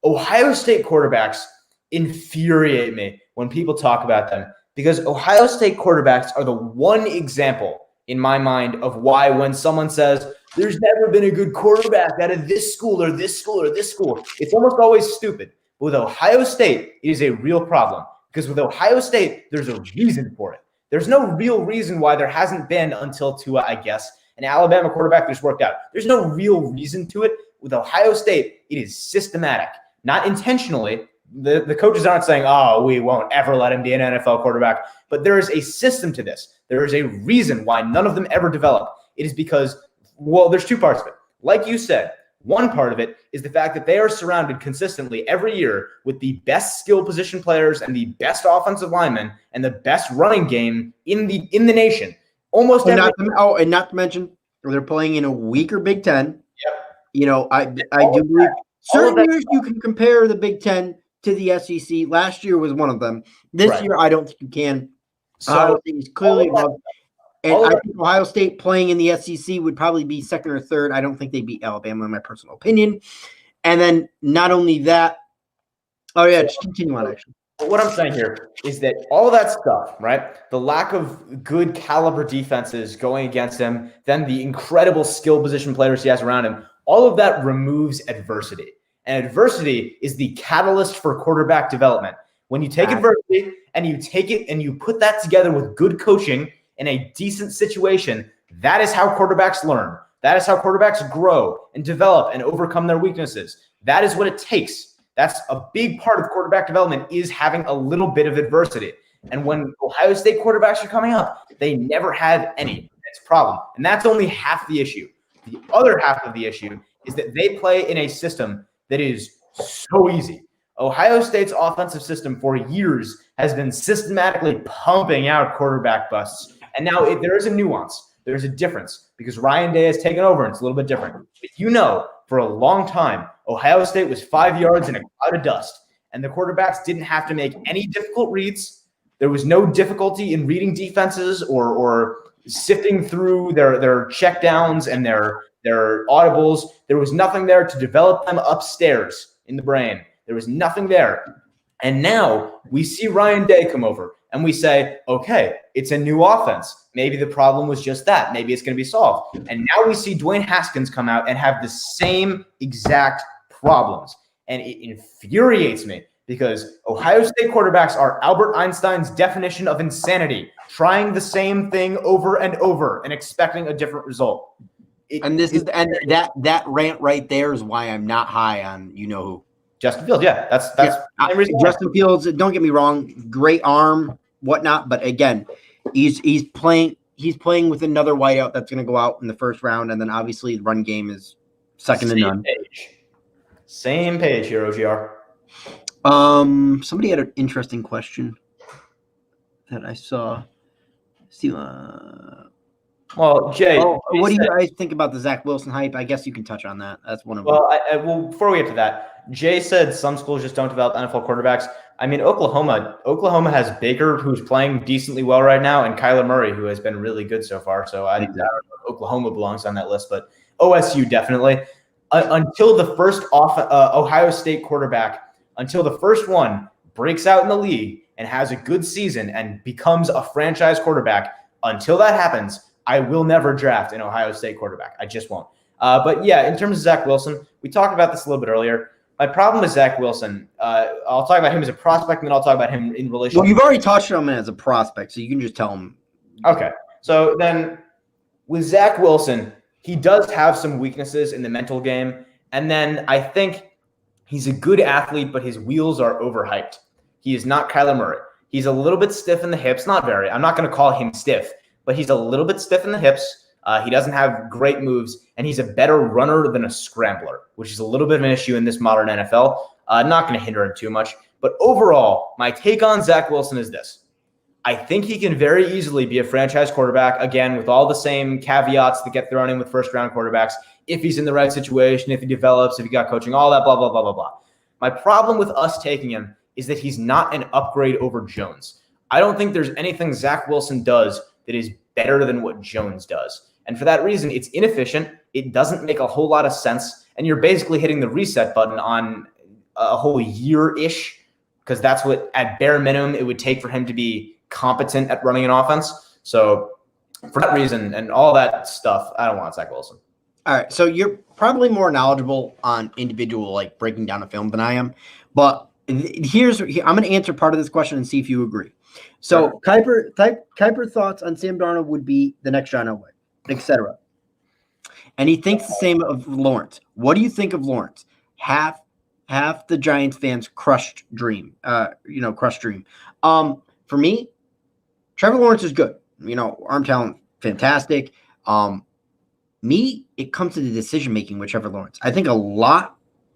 Ohio State quarterbacks infuriate me when people talk about them because Ohio State quarterbacks are the one example in my mind of why when someone says there's never been a good quarterback out of this school or this school or this school, it's almost always stupid. But with Ohio State, it is a real problem because with Ohio State, there's a reason for it. There's no real reason why there hasn't been until Tua, I guess, an Alabama quarterback that's worked out. There's no real reason to it. With Ohio State, it is systematic, not intentionally. The coaches aren't saying, oh, we won't ever let him be an NFL quarterback. But there is a system to this. There is a reason why none of them ever develop. It is because, well, there's two parts of it. Like you said, one part of it is the fact that they are surrounded consistently every year with the best skill position players and the best offensive linemen and the best running game in the nation. Almost every and not to mention they're playing in a weaker Big Ten. Yep. You know, I do believe certain years you can compare the Big Ten to the SEC. Last year was one of them. This year, I don't think you can. So he's clearly above. And I think Ohio State playing in the SEC would probably be second or third. I don't think they beat Alabama, in my personal opinion. And then not only that, just continue on, actually. What I'm saying here is that all that stuff, right? The lack of good caliber defenses going against him, then the incredible skill position players he has around him, all of that removes adversity. And adversity is the catalyst for quarterback development. When you take adversity and you take it and you put that together with good coaching in a decent situation, that is how quarterbacks learn. That is how quarterbacks grow and develop and overcome their weaknesses. That is what it takes. That's a big part of quarterback development is having a little bit of adversity. And when Ohio State quarterbacks are coming up, they never have any. That's a problem. And that's only half the issue. The other half of the issue is that they play in a system that is so easy. Ohio State's offensive system for years has been systematically pumping out quarterback busts. And now there is a nuance. There's a difference because Ryan Day has taken over and it's a little bit different. But for a long time, Ohio State was 5 yards in a cloud of dust, and the quarterbacks didn't have to make any difficult reads. There was no difficulty in reading defenses or sifting through their checkdowns and their audibles. There was nothing there to develop them upstairs in the brain. There was nothing there. And now we see Ryan Day come over and we say, okay, it's a new offense. Maybe the problem was just that. Maybe it's going to be solved. And now we see Dwayne Haskins come out and have the same exact problems. And it infuriates me because Ohio State quarterbacks are Albert Einstein's definition of insanity, trying the same thing over and over and expecting a different result. That rant right there is why I'm not high on who. Justin Fields, that's Justin Fields. Don't get me wrong, great arm, whatnot, but again, he's playing with another whiteout that's going to go out in the first round, and then obviously the run game is second to none. Same page here, OGR. Somebody had an interesting question that I saw. Well, Jay, what do you guys think about the Zach Wilson hype? I guess you can touch on that. That's one of them. Well, before we get to that, Jay said some schools just don't develop NFL quarterbacks. I mean, Oklahoma has Baker, who's playing decently well right now, and Kyler Murray, who has been really good so far. So I don't know if Oklahoma belongs on that list, but OSU definitely. Until the first Ohio State quarterback, until the first one breaks out in the league and has a good season and becomes a franchise quarterback, until that happens, I will never draft an Ohio State quarterback. I just won't. But yeah, in terms of Zach Wilson, we talked about this a little bit earlier. My problem with Zach Wilson, I'll talk about him as a prospect, and then I'll talk about him in relation. Well, you've already touched on him as a prospect, so you can just tell him. Okay. So then with Zach Wilson, he does have some weaknesses in the mental game. And then I think he's a good athlete, but his wheels are overhyped. He is not Kyler Murray. He's a little bit stiff in the hips. Not very. I'm not going to call him stiff, but he's a little bit stiff in the hips. He doesn't have great moves, and he's a better runner than a scrambler, which is a little bit of an issue in this modern NFL. Not going to hinder him too much. But overall, my take on Zach Wilson is this. I think he can very easily be a franchise quarterback, again, with all the same caveats that get thrown in with first-round quarterbacks, if he's in the right situation, if he develops, if he got coaching, all that, blah, blah, blah, blah, blah. My problem with us taking him is that he's not an upgrade over Jones. I don't think there's anything Zach Wilson does that is better than what Jones does. And for that reason, it's inefficient. It doesn't make a whole lot of sense. And you're basically hitting the reset button on a whole year-ish, because that's what, at bare minimum, it would take for him to be competent at running an offense. So for that reason and all that stuff, I don't want Zach Wilson. All right. So you're probably more knowledgeable on individual, like breaking down a film than I am. But I'm going to answer part of this question and see if you agree. So Kuiper thoughts on Sam Darnold would be the next John Elway, etc. And he thinks the same of Lawrence. What do you think of Lawrence? Half the Giants fans crushed dream. For me, Trevor Lawrence is good. Arm talent, fantastic. It comes to the decision making with Trevor Lawrence. I think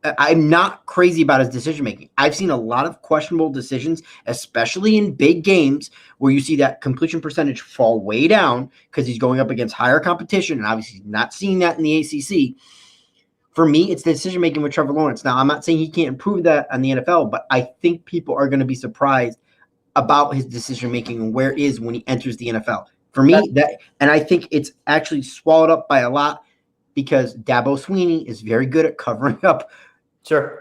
I'm not crazy about his decision making. I've seen a lot of questionable decisions, especially in big games where you see that completion percentage fall way down because he's going up against higher competition, and obviously not seeing that in the ACC. For me, it's the decision making with Trevor Lawrence. Now, I'm not saying he can't improve that on the NFL, but I think people are going to be surprised about his decision making and where it is when he enters the NFL. For me, and I think it's actually swallowed up by a lot because Dabo Swinney is very good at covering up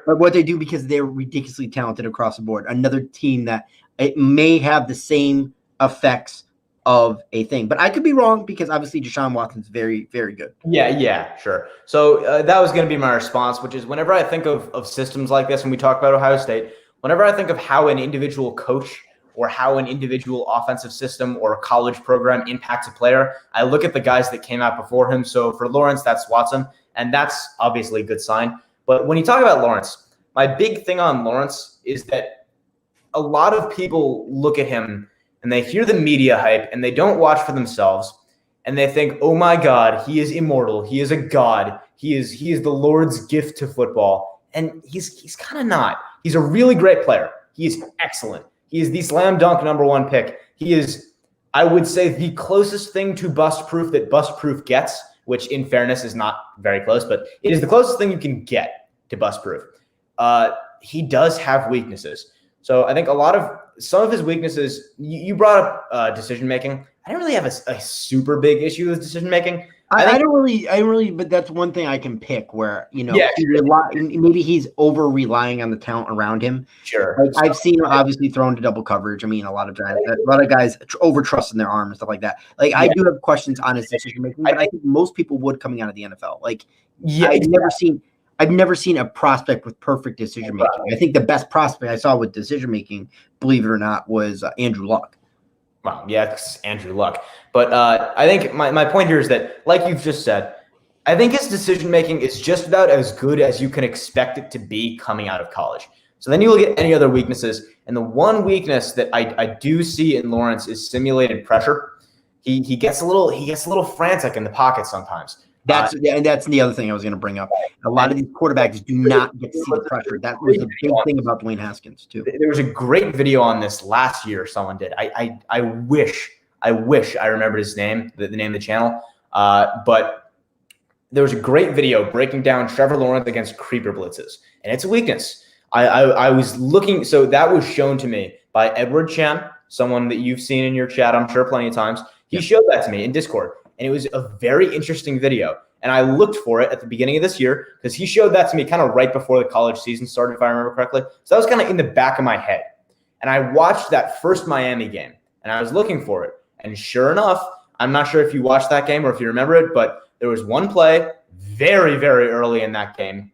what they do because they're ridiculously talented across the board. Another team that it may have the same effects of a thing, but I could be wrong because obviously Deshaun Watson's very, very good. Yeah, sure. So that was going to be my response, which is whenever I think of systems like this, when we talk about Ohio State, whenever I think of how an individual coach or how an individual offensive system or a college program impacts a player, I look at the guys that came out before him. So for Lawrence, that's Watson, and that's obviously a good sign. But when you talk about Lawrence, my big thing on Lawrence is that a lot of people look at him and they hear the media hype and they don't watch for themselves. And they think, oh my God, he is immortal. He is a god. He is the Lord's gift to football. And he's kind of not. He's a really great player. He is excellent. He is the slam dunk #1 pick. He is, I would say, the closest thing to bust proof that bust proof gets, which in fairness is not very close, but it is the closest thing you can get to bust proof. He does have weaknesses. So I think some of his weaknesses, you brought up decision making. I don't really have a super big issue with decision making. I don't really, but that's one thing I can pick where, maybe he's over relying on the talent around him. Sure. Like, I've seen him obviously thrown to double coverage. I mean, a lot of guys over trust in their arm and stuff like that. Like, I do have questions on his decision making, but I think most people would coming out of the NFL. Like, I've never seen a prospect with perfect decision making. I think the best prospect I saw with decision making, believe it or not, was Andrew Luck. Well, yeah, it's Andrew Luck. But I think my point here is that, like you've just said, I think his decision-making is just about as good as you can expect it to be coming out of college. So then you look at any other weaknesses, and the one weakness that I do see in Lawrence is simulated pressure. He gets a little frantic in the pocket sometimes. That's the other thing I was going to bring up. A lot of these quarterbacks do not get to see the pressure. That was a big thing about Dwayne Haskins too. There was a great video on this last year. Someone did. I wish I remembered his name, the name of the channel. But there was a great video breaking down Trevor Lawrence against creeper blitzes, and it's a weakness. I was looking. So that was shown to me by Edward Chen, someone that you've seen in your chat, I'm sure, plenty of times. He showed that to me in Discord. And it was a very interesting video. And I looked for it at the beginning of this year because he showed that to me kind of right before the college season started, if I remember correctly. So that was kind of in the back of my head. And I watched that first Miami game, and I was looking for it. And sure enough, I'm not sure if you watched that game or if you remember it, but there was one play very, very early in that game.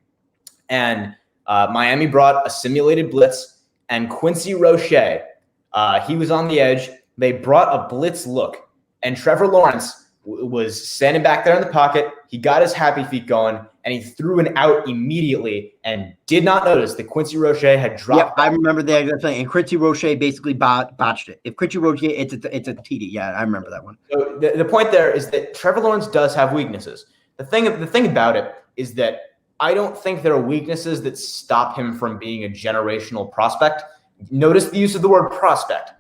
And Miami brought a simulated blitz, and Quincy Roche, he was on the edge. They brought a blitz look, and Trevor Lawrence was standing back there in the pocket. He got his happy feet going, and he threw an out immediately and did not notice that Quincy Roche had dropped. Yeah, I remember that exact thing. And Quincy Roche basically botched it. If Quincy Roche, it's a TD. Yeah, I remember that one. So the point there is that Trevor Lawrence does have weaknesses. The thing about it is that I don't think there are weaknesses that stop him from being a generational prospect. Notice the use of the word prospect.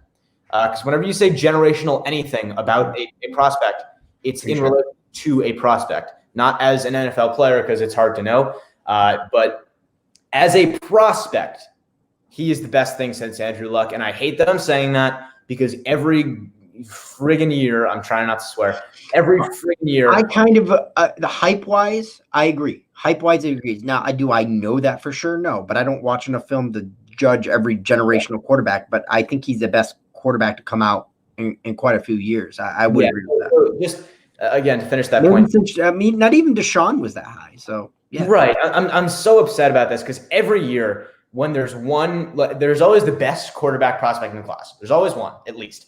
Because whenever you say generational anything about a prospect, it's in relation to a prospect, not as an NFL player because it's hard to know. But As a prospect, he is the best thing since Andrew Luck. And I hate that I'm saying that because every friggin' year, I'm trying not to swear, every friggin' year. I kind of, the hype-wise, I agree. Hype-wise, I agree. Now, do I know that for sure? No, but I don't watch enough film to judge every generational quarterback, but I think he's the best quarterback to come out in quite a few years. I would agree with that. So just, again, to finish that point. I mean, not even Deshaun was that high, so yeah. Right. I'm so upset about this because every year when there's always the best quarterback prospect in the class. There's always one, at least.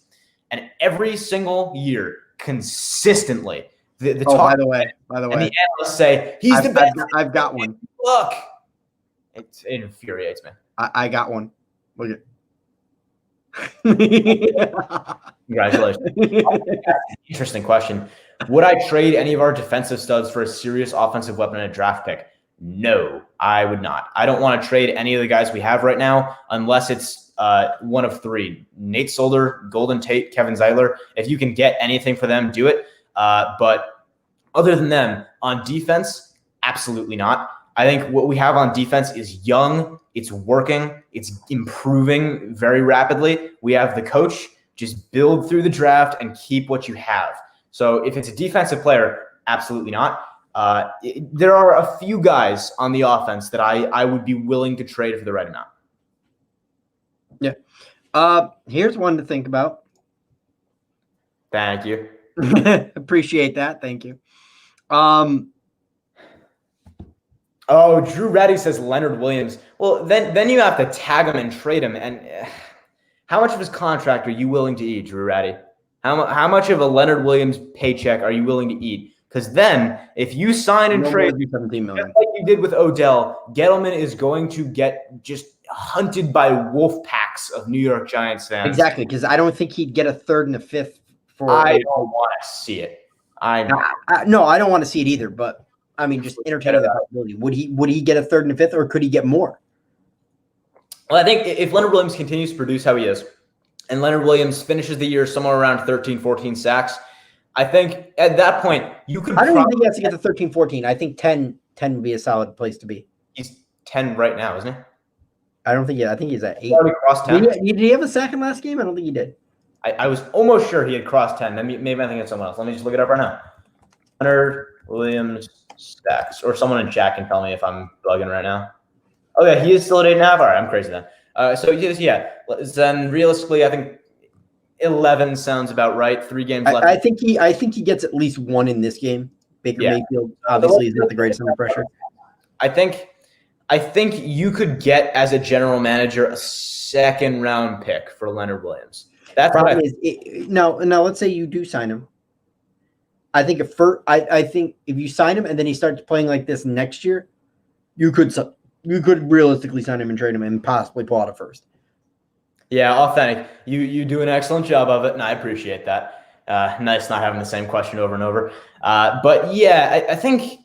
And every single year, consistently, the top. By the way, and the analysts say he's the best. I've got one. Look, it infuriates me. I got one. Look at. Congratulations. Interesting question. Would I trade any of our defensive studs for a serious offensive weapon and a draft pick? No, I would not. I don't want to trade any of the guys we have right now unless it's one of three: Nate Solder, Golden Tate, Kevin Zeiler. If you can get anything for them, do it. But other than them, on defense, absolutely not. I think what we have on defense is young. It's working. It's improving very rapidly. We have the coach. Just build through the draft and keep what you have. So if it's a defensive player, absolutely not. There are a few guys on the offense that I would be willing to trade for the right amount. Yeah. Here's one to think about. Thank you. Appreciate that. Thank you. Drew Reddy says Leonard Williams. Well, then you have to tag him and trade him. And how much of his contract are you willing to eat, Drew Reddy? How much of a Leonard Williams paycheck are you willing to eat? Because then, if you sign and trade, $17 million. just like you did with Odell, Gettleman is going to get just hunted by wolf packs of New York Giants fans. Exactly, because I don't think he'd get a third and a fifth for. I don't want to see it. No, I don't want to see it either. But I mean, just entertaining the possibility. Would he get a third and a fifth, or could he get more? Well, I think if Leonard Williams continues to produce how he is, and Leonard Williams finishes the year somewhere around 13, 14 sacks, I think at that point you could. I don't even think he has to get to 13, 14. I think 10 would be a solid place to be. He's 10 right now, isn't he? I don't think. I think he's at 8. He already crossed 10. Did he have a sack in last game? I don't think he did. I was almost sure he had crossed 10. Maybe I think it's someone else. Let me just look it up right now. Leonard Williams sacks, or someone in chat can tell me if I'm bugging right now. Oh yeah, he is still at 8.5. All right, I'm crazy then. So yeah. Then realistically, I think 11 sounds about right. 3 games left. I think he gets at least one in this game. Baker Mayfield obviously is not the greatest under pressure. I think you could get, as a general manager, a second round pick for Leonard Williams. That's problem is now let's say you do sign him. I think I think if you sign him and then he starts playing like this next year, you could realistically sign him and trade him and possibly pull out a first. Yeah, authentic. You do an excellent job of it, and I appreciate that. Nice not having the same question over and over. But yeah, I think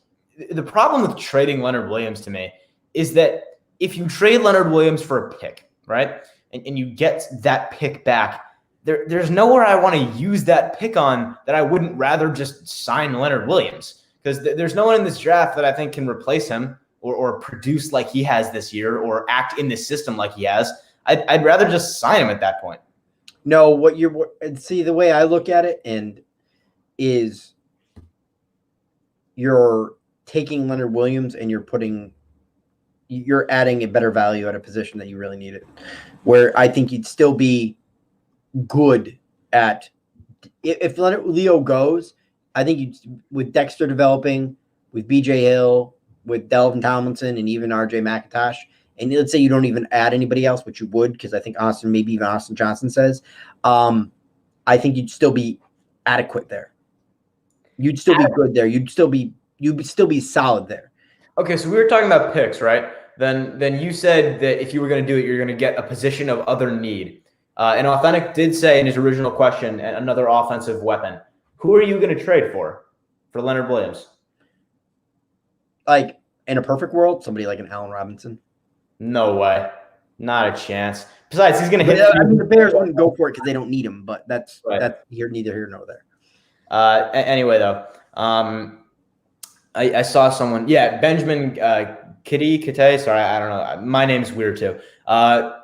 the problem with trading Leonard Williams to me is that if you trade Leonard Williams for a pick, right, and you get that pick back, there's nowhere I want to use that pick on that I wouldn't rather just sign Leonard Williams, because there's no one in this draft that I think can replace him or produce like he has this year or act in this system like he has. I'd rather just sign him at that point. No, the way I look at it is you're taking Leonard Williams and you're adding a better value at a position that you really need it. Where I think you'd still be good at if Leo goes, I think with Dexter developing, with BJ Hill, with Delvin Tomlinson, and even RJ McIntosh. And let's say you don't even add anybody else, which you would, because I think maybe even Austin Johnson says, I think you'd still be adequate there. You'd still be good there. You'd still be solid there. Okay, so we were talking about picks, right? Then you said that if you were going to do it, you're going to get a position of other need. And Authentic did say in his original question, another offensive weapon. Who are you going to trade for Leonard Williams? Like, in a perfect world, somebody like an Allen Robinson. No way. Not a chance. Besides, he's going to hit. I mean, the Bears wouldn't go for it because they don't need him, but that's neither here nor there. Anyway, though, I saw someone. Yeah, Benjamin Kate. Sorry, I don't know. My name's weird too.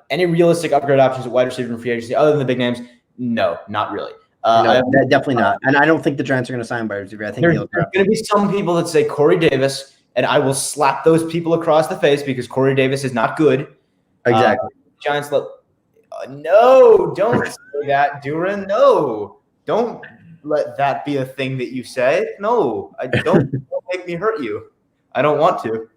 Any realistic upgrade options at wide receiver and free agency other than the big names? No, not really. No, definitely not. And I don't think the Giants are going to sign wide receiver. I think there's going to be some people that say Corey Davis, and I will slap those people across the face because Corey Davis is not good. Exactly. Giants no, don't say that, Duran. No, don't let that be a thing that you say. No, don't make me hurt you. I don't want to.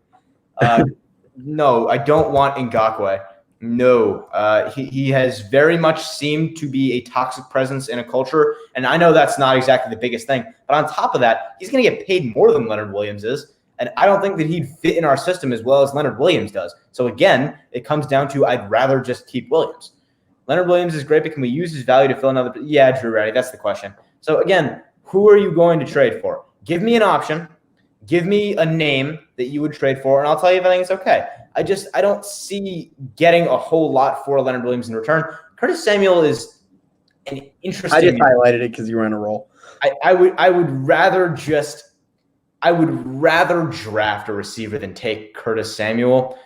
No, I don't want Ngakoue. No, he has very much seemed to be a toxic presence in a culture, and I know that's not exactly the biggest thing. But on top of that, he's going to get paid more than Leonard Williams is, and I don't think that he'd fit in our system as well as Leonard Williams does. So again, it comes down to I'd rather just keep Williams. Leonard Williams is great, but can we use his value to fill another? Yeah, Drew Reddy, that's the question. So again, who are you going to trade for? Give me an option. Give me a name that you would trade for, and I'll tell you if I think it's okay. I don't see getting a whole lot for Leonard Williams in return. Curtis Samuel is an interesting. I just highlighted it because you were on a roll. I would rather draft a receiver than take Curtis Samuel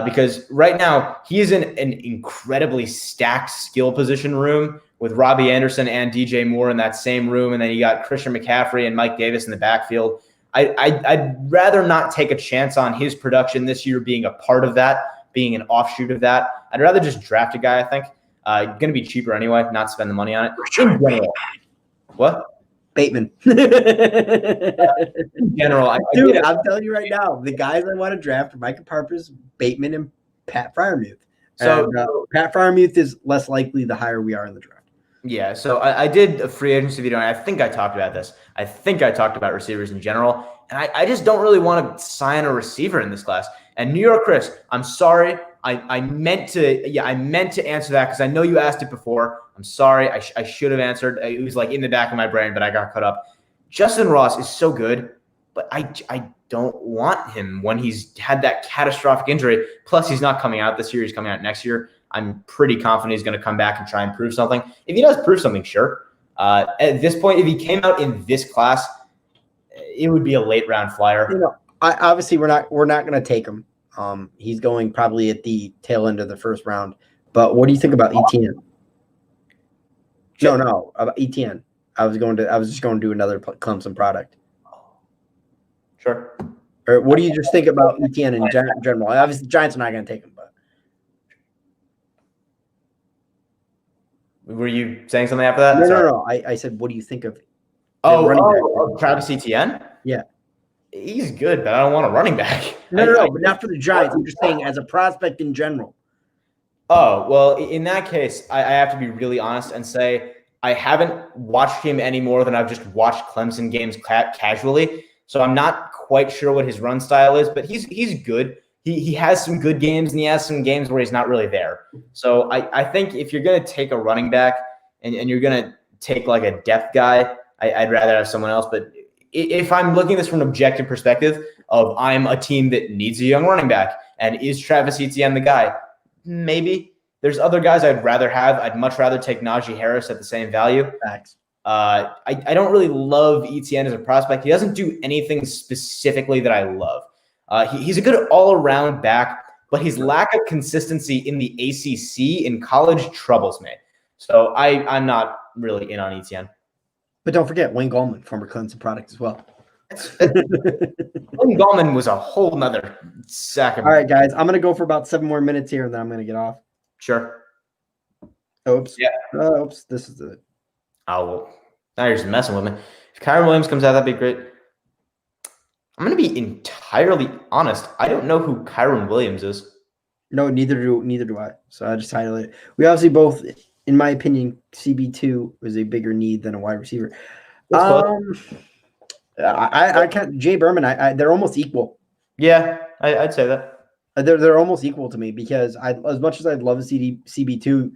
because right now he is in an incredibly stacked skill position room with Robbie Anderson and DJ Moore in that same room, and then you got Christian McCaffrey and Mike Davis in the backfield. I'd rather not take a chance on his production this year being a part of that, being an offshoot of that. I'd rather just draft a guy, I think. Going to be cheaper anyway, not spend the money on it. In general. What? Bateman. In general. Dude, I'm telling you right now, the guys I want to draft are Micah Parsons, Bateman, and Pat Freiermuth. So Pat Freiermuth is less likely the higher we are in the draft. Yeah, so I did a free agency video, and I think I talked about this. I think I talked about receivers in general, and I just don't really want to sign a receiver in this class. And New York Chris, I'm sorry. I meant to answer that because I know you asked it before. I'm sorry. I should have answered. It was like in the back of my brain, but I got caught up. Justin Ross is so good, but I don't want him when he's had that catastrophic injury. Plus, he's not coming out this year. He's coming out next year. I'm pretty confident he's going to come back and try and prove something. If he does prove something, sure. At this point, if he came out in this class, it would be a late round flyer. You know, obviously we're not going to take him. He's going probably at the tail end of the first round. But what do you think about ETN? No, about ETN. I was just going to do another Clemson product. Sure. Or what do you just think about ETN in general? Obviously, the Giants are not going to take him, but. Were you saying something after that? No. I said, what do you think of? Travis Etienne? Yeah, he's good, but I don't want a running back. No, but not for the Giants. I'm just saying as a prospect in general. Oh well, in that case, I have to be really honest and say I haven't watched him any more than I've just watched Clemson games casually. So I'm not quite sure what his run style is, but he's good. He has some good games, and he has some games where he's not really there. So I think if you're going to take a running back and you're going to take like a depth guy, I'd rather have someone else. But if I'm looking at this from an objective perspective of I'm a team that needs a young running back, and is Travis Etienne the guy? Maybe. There's other guys I'd rather have. I'd much rather take Najee Harris at the same value. Facts. I don't really love Etienne as a prospect. He doesn't do anything specifically that I love. He's a good all-around back, but his lack of consistency in the ACC in college troubles me. So I'm not really in on Etienne. But don't forget Wayne Gallman, former Clemson product as well. Wayne Gallman was a whole nother sack of. All right, guys, I'm going to go for about 7 more minutes here, and then I'm going to get off. Sure. Oops. Yeah. Oops. This is it. Oh, well, now you're just messing with me. If Kyren Williams comes out, that'd be great. I'm going to be entirely honest. I don't know who Kyren Williams is. No, neither do I. So I just titled it. We obviously both, in my opinion, CB2 was a bigger need than a wide receiver. I can't. Jay Berman. They're almost equal. Yeah, I'd say that. They're almost equal to me because as much as I'd love a CB2,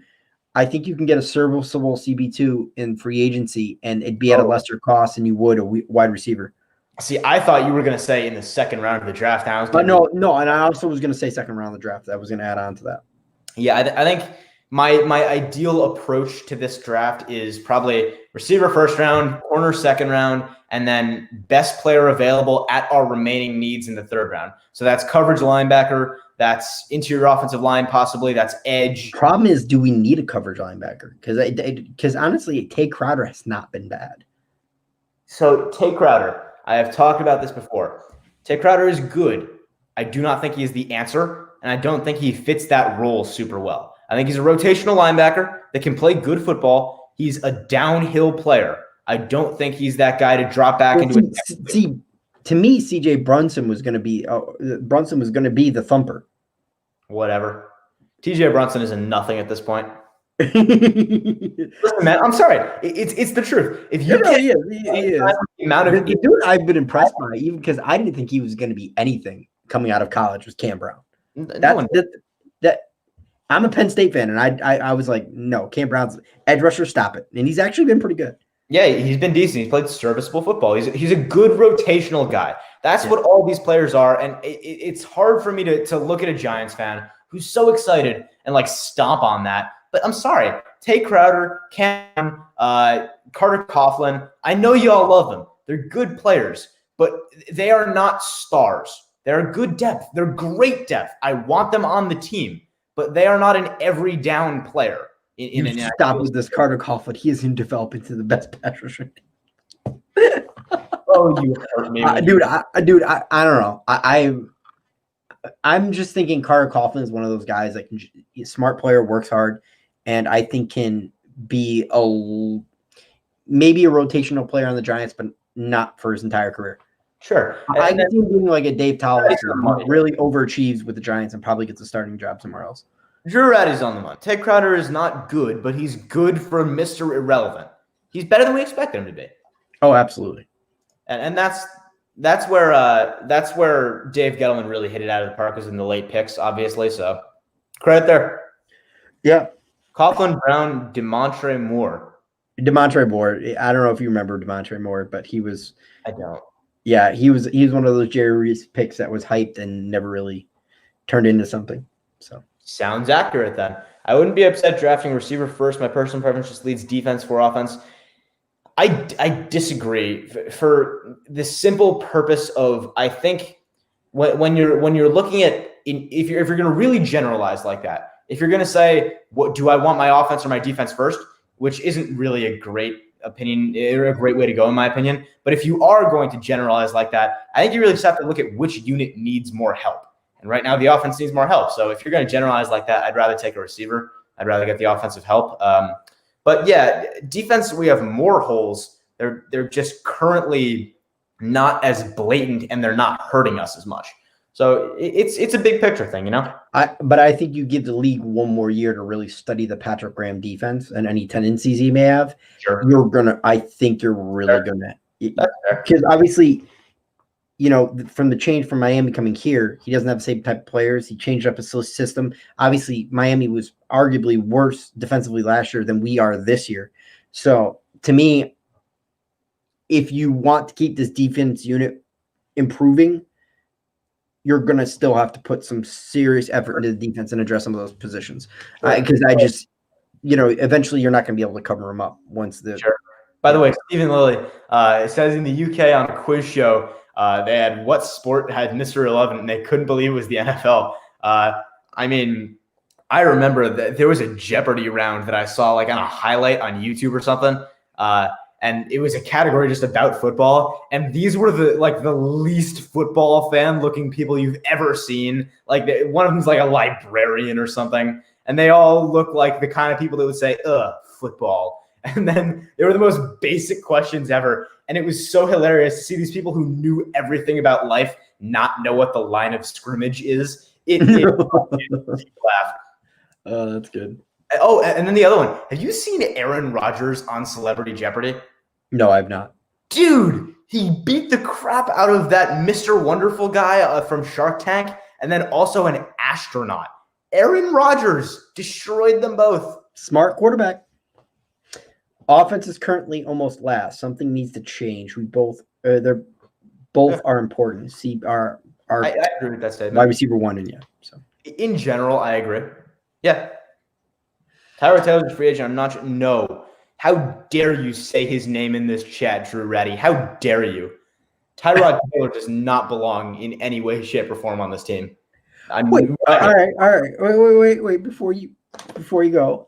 I think you can get a serviceable CB2 in free agency, and it'd be at a lesser cost than you would a wide receiver. See, I thought you were going to say in the second round of the draft. No, and I also was going to say second round of the draft. I was going to add on to that. Yeah, I think my ideal approach to this draft is probably receiver first round, corner second round, and then best player available at our remaining needs in the third round. So that's coverage linebacker, that's interior offensive line, possibly that's edge. Problem is, do we need a coverage linebacker? Because honestly, Tay Crowder has not been bad. So Tay Crowder, I have talked about this before. Tay Crowder is good. I do not think he is the answer, and I don't think he fits that role super well. I think he's a rotational linebacker that can play good football. He's a downhill player. I don't think he's that guy to drop back into it. See, to me, CJ Brunson was going to be the thumper. Whatever. TJ Brunson is a nothing at this point. Listen, man, I'm sorry. It's the truth. If you dude, I've been impressed by, even because I didn't think he was going to be anything coming out of college, was Cam Brown. I'm a Penn State fan, and I was like, no, Cam Brown's edge rusher, stop it. And he's actually been pretty good. Yeah, he's been decent. He's played serviceable football. He's a good rotational guy. That's what all these players are. And it's hard for me to look at a Giants fan who's so excited and like stomp on that. But I'm sorry, Tay Crowder, Cam, Carter Coughlin, I know you all love them. They're good players, but they are not stars. They're a good depth. They're great depth. I want them on the team, but they are not an every down player. Stop with this Carter Coughlin. He isn't developing to the best pass rusher. Oh, you hurt me, dude! I don't know. I'm just thinking Carter Coughlin is one of those guys that a smart player, works hard, and I think can be maybe a rotational player on the Giants, but not for his entire career. Sure, I can see him being like a Dave Tolliver who really overachieves with the Giants and probably gets a starting job somewhere else. Drew Ratty's on the month. Tay Crowder is not good, but he's good for Mr. Irrelevant. He's better than we expected him to be. Oh, absolutely. And that's where Dave Gettleman really hit it out of the park, was in the late picks, obviously. So credit there. Yeah. Coughlin, Brown, Demontre Moore. Demontre Moore. I don't know if you remember Demontre Moore, but he was. I don't. Yeah, he was one of those Jerry Reese picks that was hyped and never really turned into something. So. Sounds accurate then. I wouldn't be upset drafting receiver first. My personal preference just leads defense for offense. I disagree for the simple purpose of, I think when you're looking at, if you're going to really generalize like that, if you're going to say, what do I want, my offense or my defense first, which isn't really a great opinion or a great way to go in my opinion. But if you are going to generalize like that, I think you really just have to look at which unit needs more help. And right now, the offense needs more help. So if you're going to generalize like that, I'd rather take a receiver. I'd rather get the offensive help. But yeah, defense, we have more holes. They're just currently not as blatant, and they're not hurting us as much. So it's a big picture thing, you know. But I think you give the league one more year to really study the Patrick Graham defense and any tendencies he may have. Sure. I think you're really gonna, because obviously, you know, from the change from Miami coming here, he doesn't have the same type of players. He changed up his system. Obviously, Miami was arguably worse defensively last year than we are this year. So to me, if you want to keep this defense unit improving, you're going to still have to put some serious effort into the defense and address some of those positions. Because I just, you know, eventually you're not going to be able to cover them up once the. Sure. By the way, Stephen Lilly, it says in the UK on a quiz show, they had what sport had Mr. Irrelevant, and they couldn't believe it was the NFL. I mean, I remember that there was a Jeopardy round that I saw like on a highlight on YouTube or something. And it was a category just about football. And these were the least football fan looking people you've ever seen. Like one of them's like a librarian or something. And they all look like the kind of people that would say, football. And then they were the most basic questions ever. And it was so hilarious to see these people who knew everything about life not know what the line of scrimmage is. It laugh. Oh, that's good. Oh, and then the other one. Have you seen Aaron Rodgers on Celebrity Jeopardy? No, I've not. Dude, he beat the crap out of that Mr. Wonderful guy from Shark Tank, and then also an astronaut. Aaron Rodgers destroyed them both. Smart quarterback. Offense is currently almost last. Something needs to change. We both they're both are important. See I agree with that statement. Wide receiver one and so in general, I agree. Yeah. Tyler Taylor's a free agent. I'm not sure. No. How dare you say his name in this chat, Drew Reddy? How dare you? Tyrod Taylor does not belong in any way, shape, or form on this team. All right. Wait. Before you go,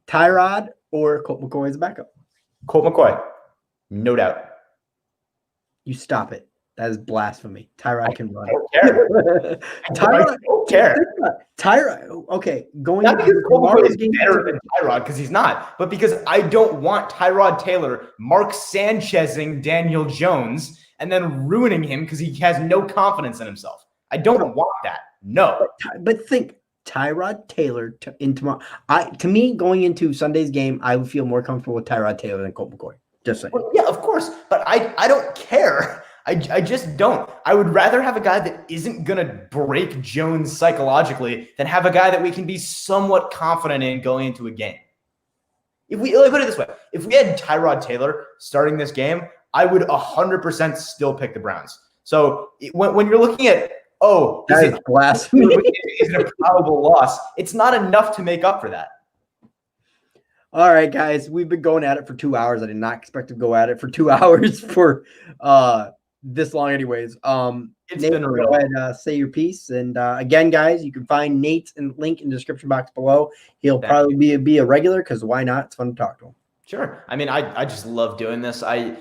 Tyrod or Colt McCoy is backup? Colt McCoy, no doubt. You stop it. That is blasphemy. Tyrod can run. I don't care. Tyrod, I don't care. Tyrod. Okay, going not because Colt McCoy is better game, than Tyrod, because he's not, but because I don't want Tyrod Taylor, Mark Sanchezing Daniel Jones, and then ruining him because he has no confidence in himself. I don't want that. No. But think, Tyrod Taylor in tomorrow. To me, going into Sunday's game, I would feel more comfortable with Tyrod Taylor than Colt McCoy. Just saying. Well, yeah, of course, but I don't care. I just don't. I would rather have a guy that isn't going to break Jones psychologically than have a guy that we can be somewhat confident in going into a game. Let me put it this way. If we had Tyrod Taylor starting this game, I would 100% still pick the Browns. So when you're looking at, that is blasphemy. Is it a probable loss? It's not enough to make up for that. All right, guys, we've been going at it for 2 hours. I did not expect to go at it for 2 hours for this long anyways. It's Nate, been real. Go ahead, say your piece. And again, guys, you can find Nate's link in the description box below. He'll probably be a regular because why not? It's fun to talk to him. Sure. I mean, I just love doing this. I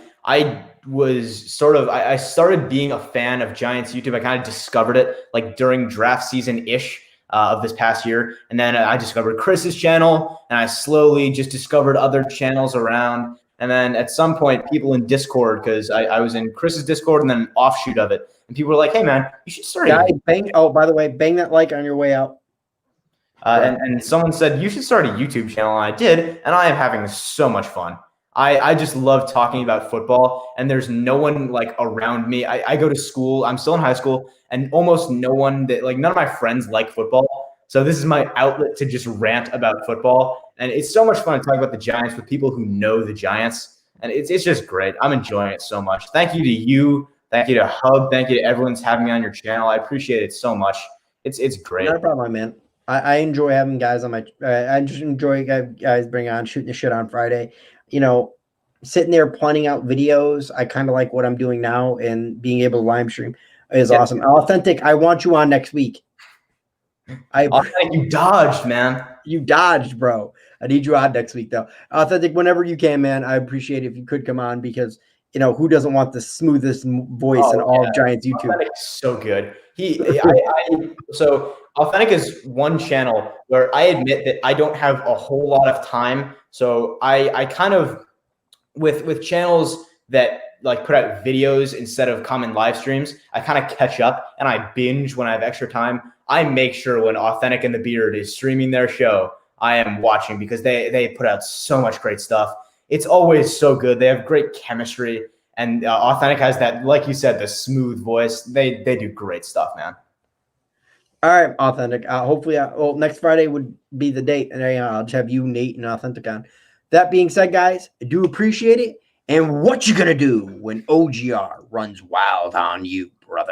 was I started being a fan of Giants YouTube. I kind of discovered it like during draft season-ish of this past year. And then I discovered Chris's channel, and I slowly just discovered other channels around. And then at some point, people in Discord, because I was in Chris's Discord and then an offshoot of it. And people were like, hey, man, you should start. By the way, bang that like on your way out. And someone said, you should start a YouTube channel. And I did. And I am having so much fun. I just love talking about football. And there's no one like around me. I go to school. I'm still in high school. And almost no one none of my friends like football. So this is my outlet to just rant about football. And it's so much fun to talk about the Giants with people who know the Giants. And it's just great. I'm enjoying it so much. Thank you to you. Thank you to Hub. Thank you to everyone who's having me on your channel. I appreciate it so much. It's great. Not a problem, man. I enjoy having guys on my I just enjoy guys bring on shooting the shit on Friday. Sitting there planning out videos. I kind of like what I'm doing now, and being able to live stream is awesome. Authentic, I want you on next week. You dodged, man. You dodged, bro. I need you on next week, though. Authentic, whenever you can, man. I appreciate it if you could come on because, who doesn't want the smoothest voice in all of Giants YouTube? Authentic is so good. So Authentic is one channel where I admit that I don't have a whole lot of time. So I kind of, with channels that like put out videos instead of common live streams, I kind of catch up and I binge when I have extra time. I make sure when Authentic and the Beard is streaming their show, I am watching because they put out so much great stuff. It's always so good. They have great chemistry, and Authentic has that, like you said, the smooth voice. They do great stuff, man. All right, Authentic. Hopefully, next Friday would be the date, and I'll just have you, Nate, and Authentic on. That being said, guys, I do appreciate it. And what you gonna do when OGR runs wild on you?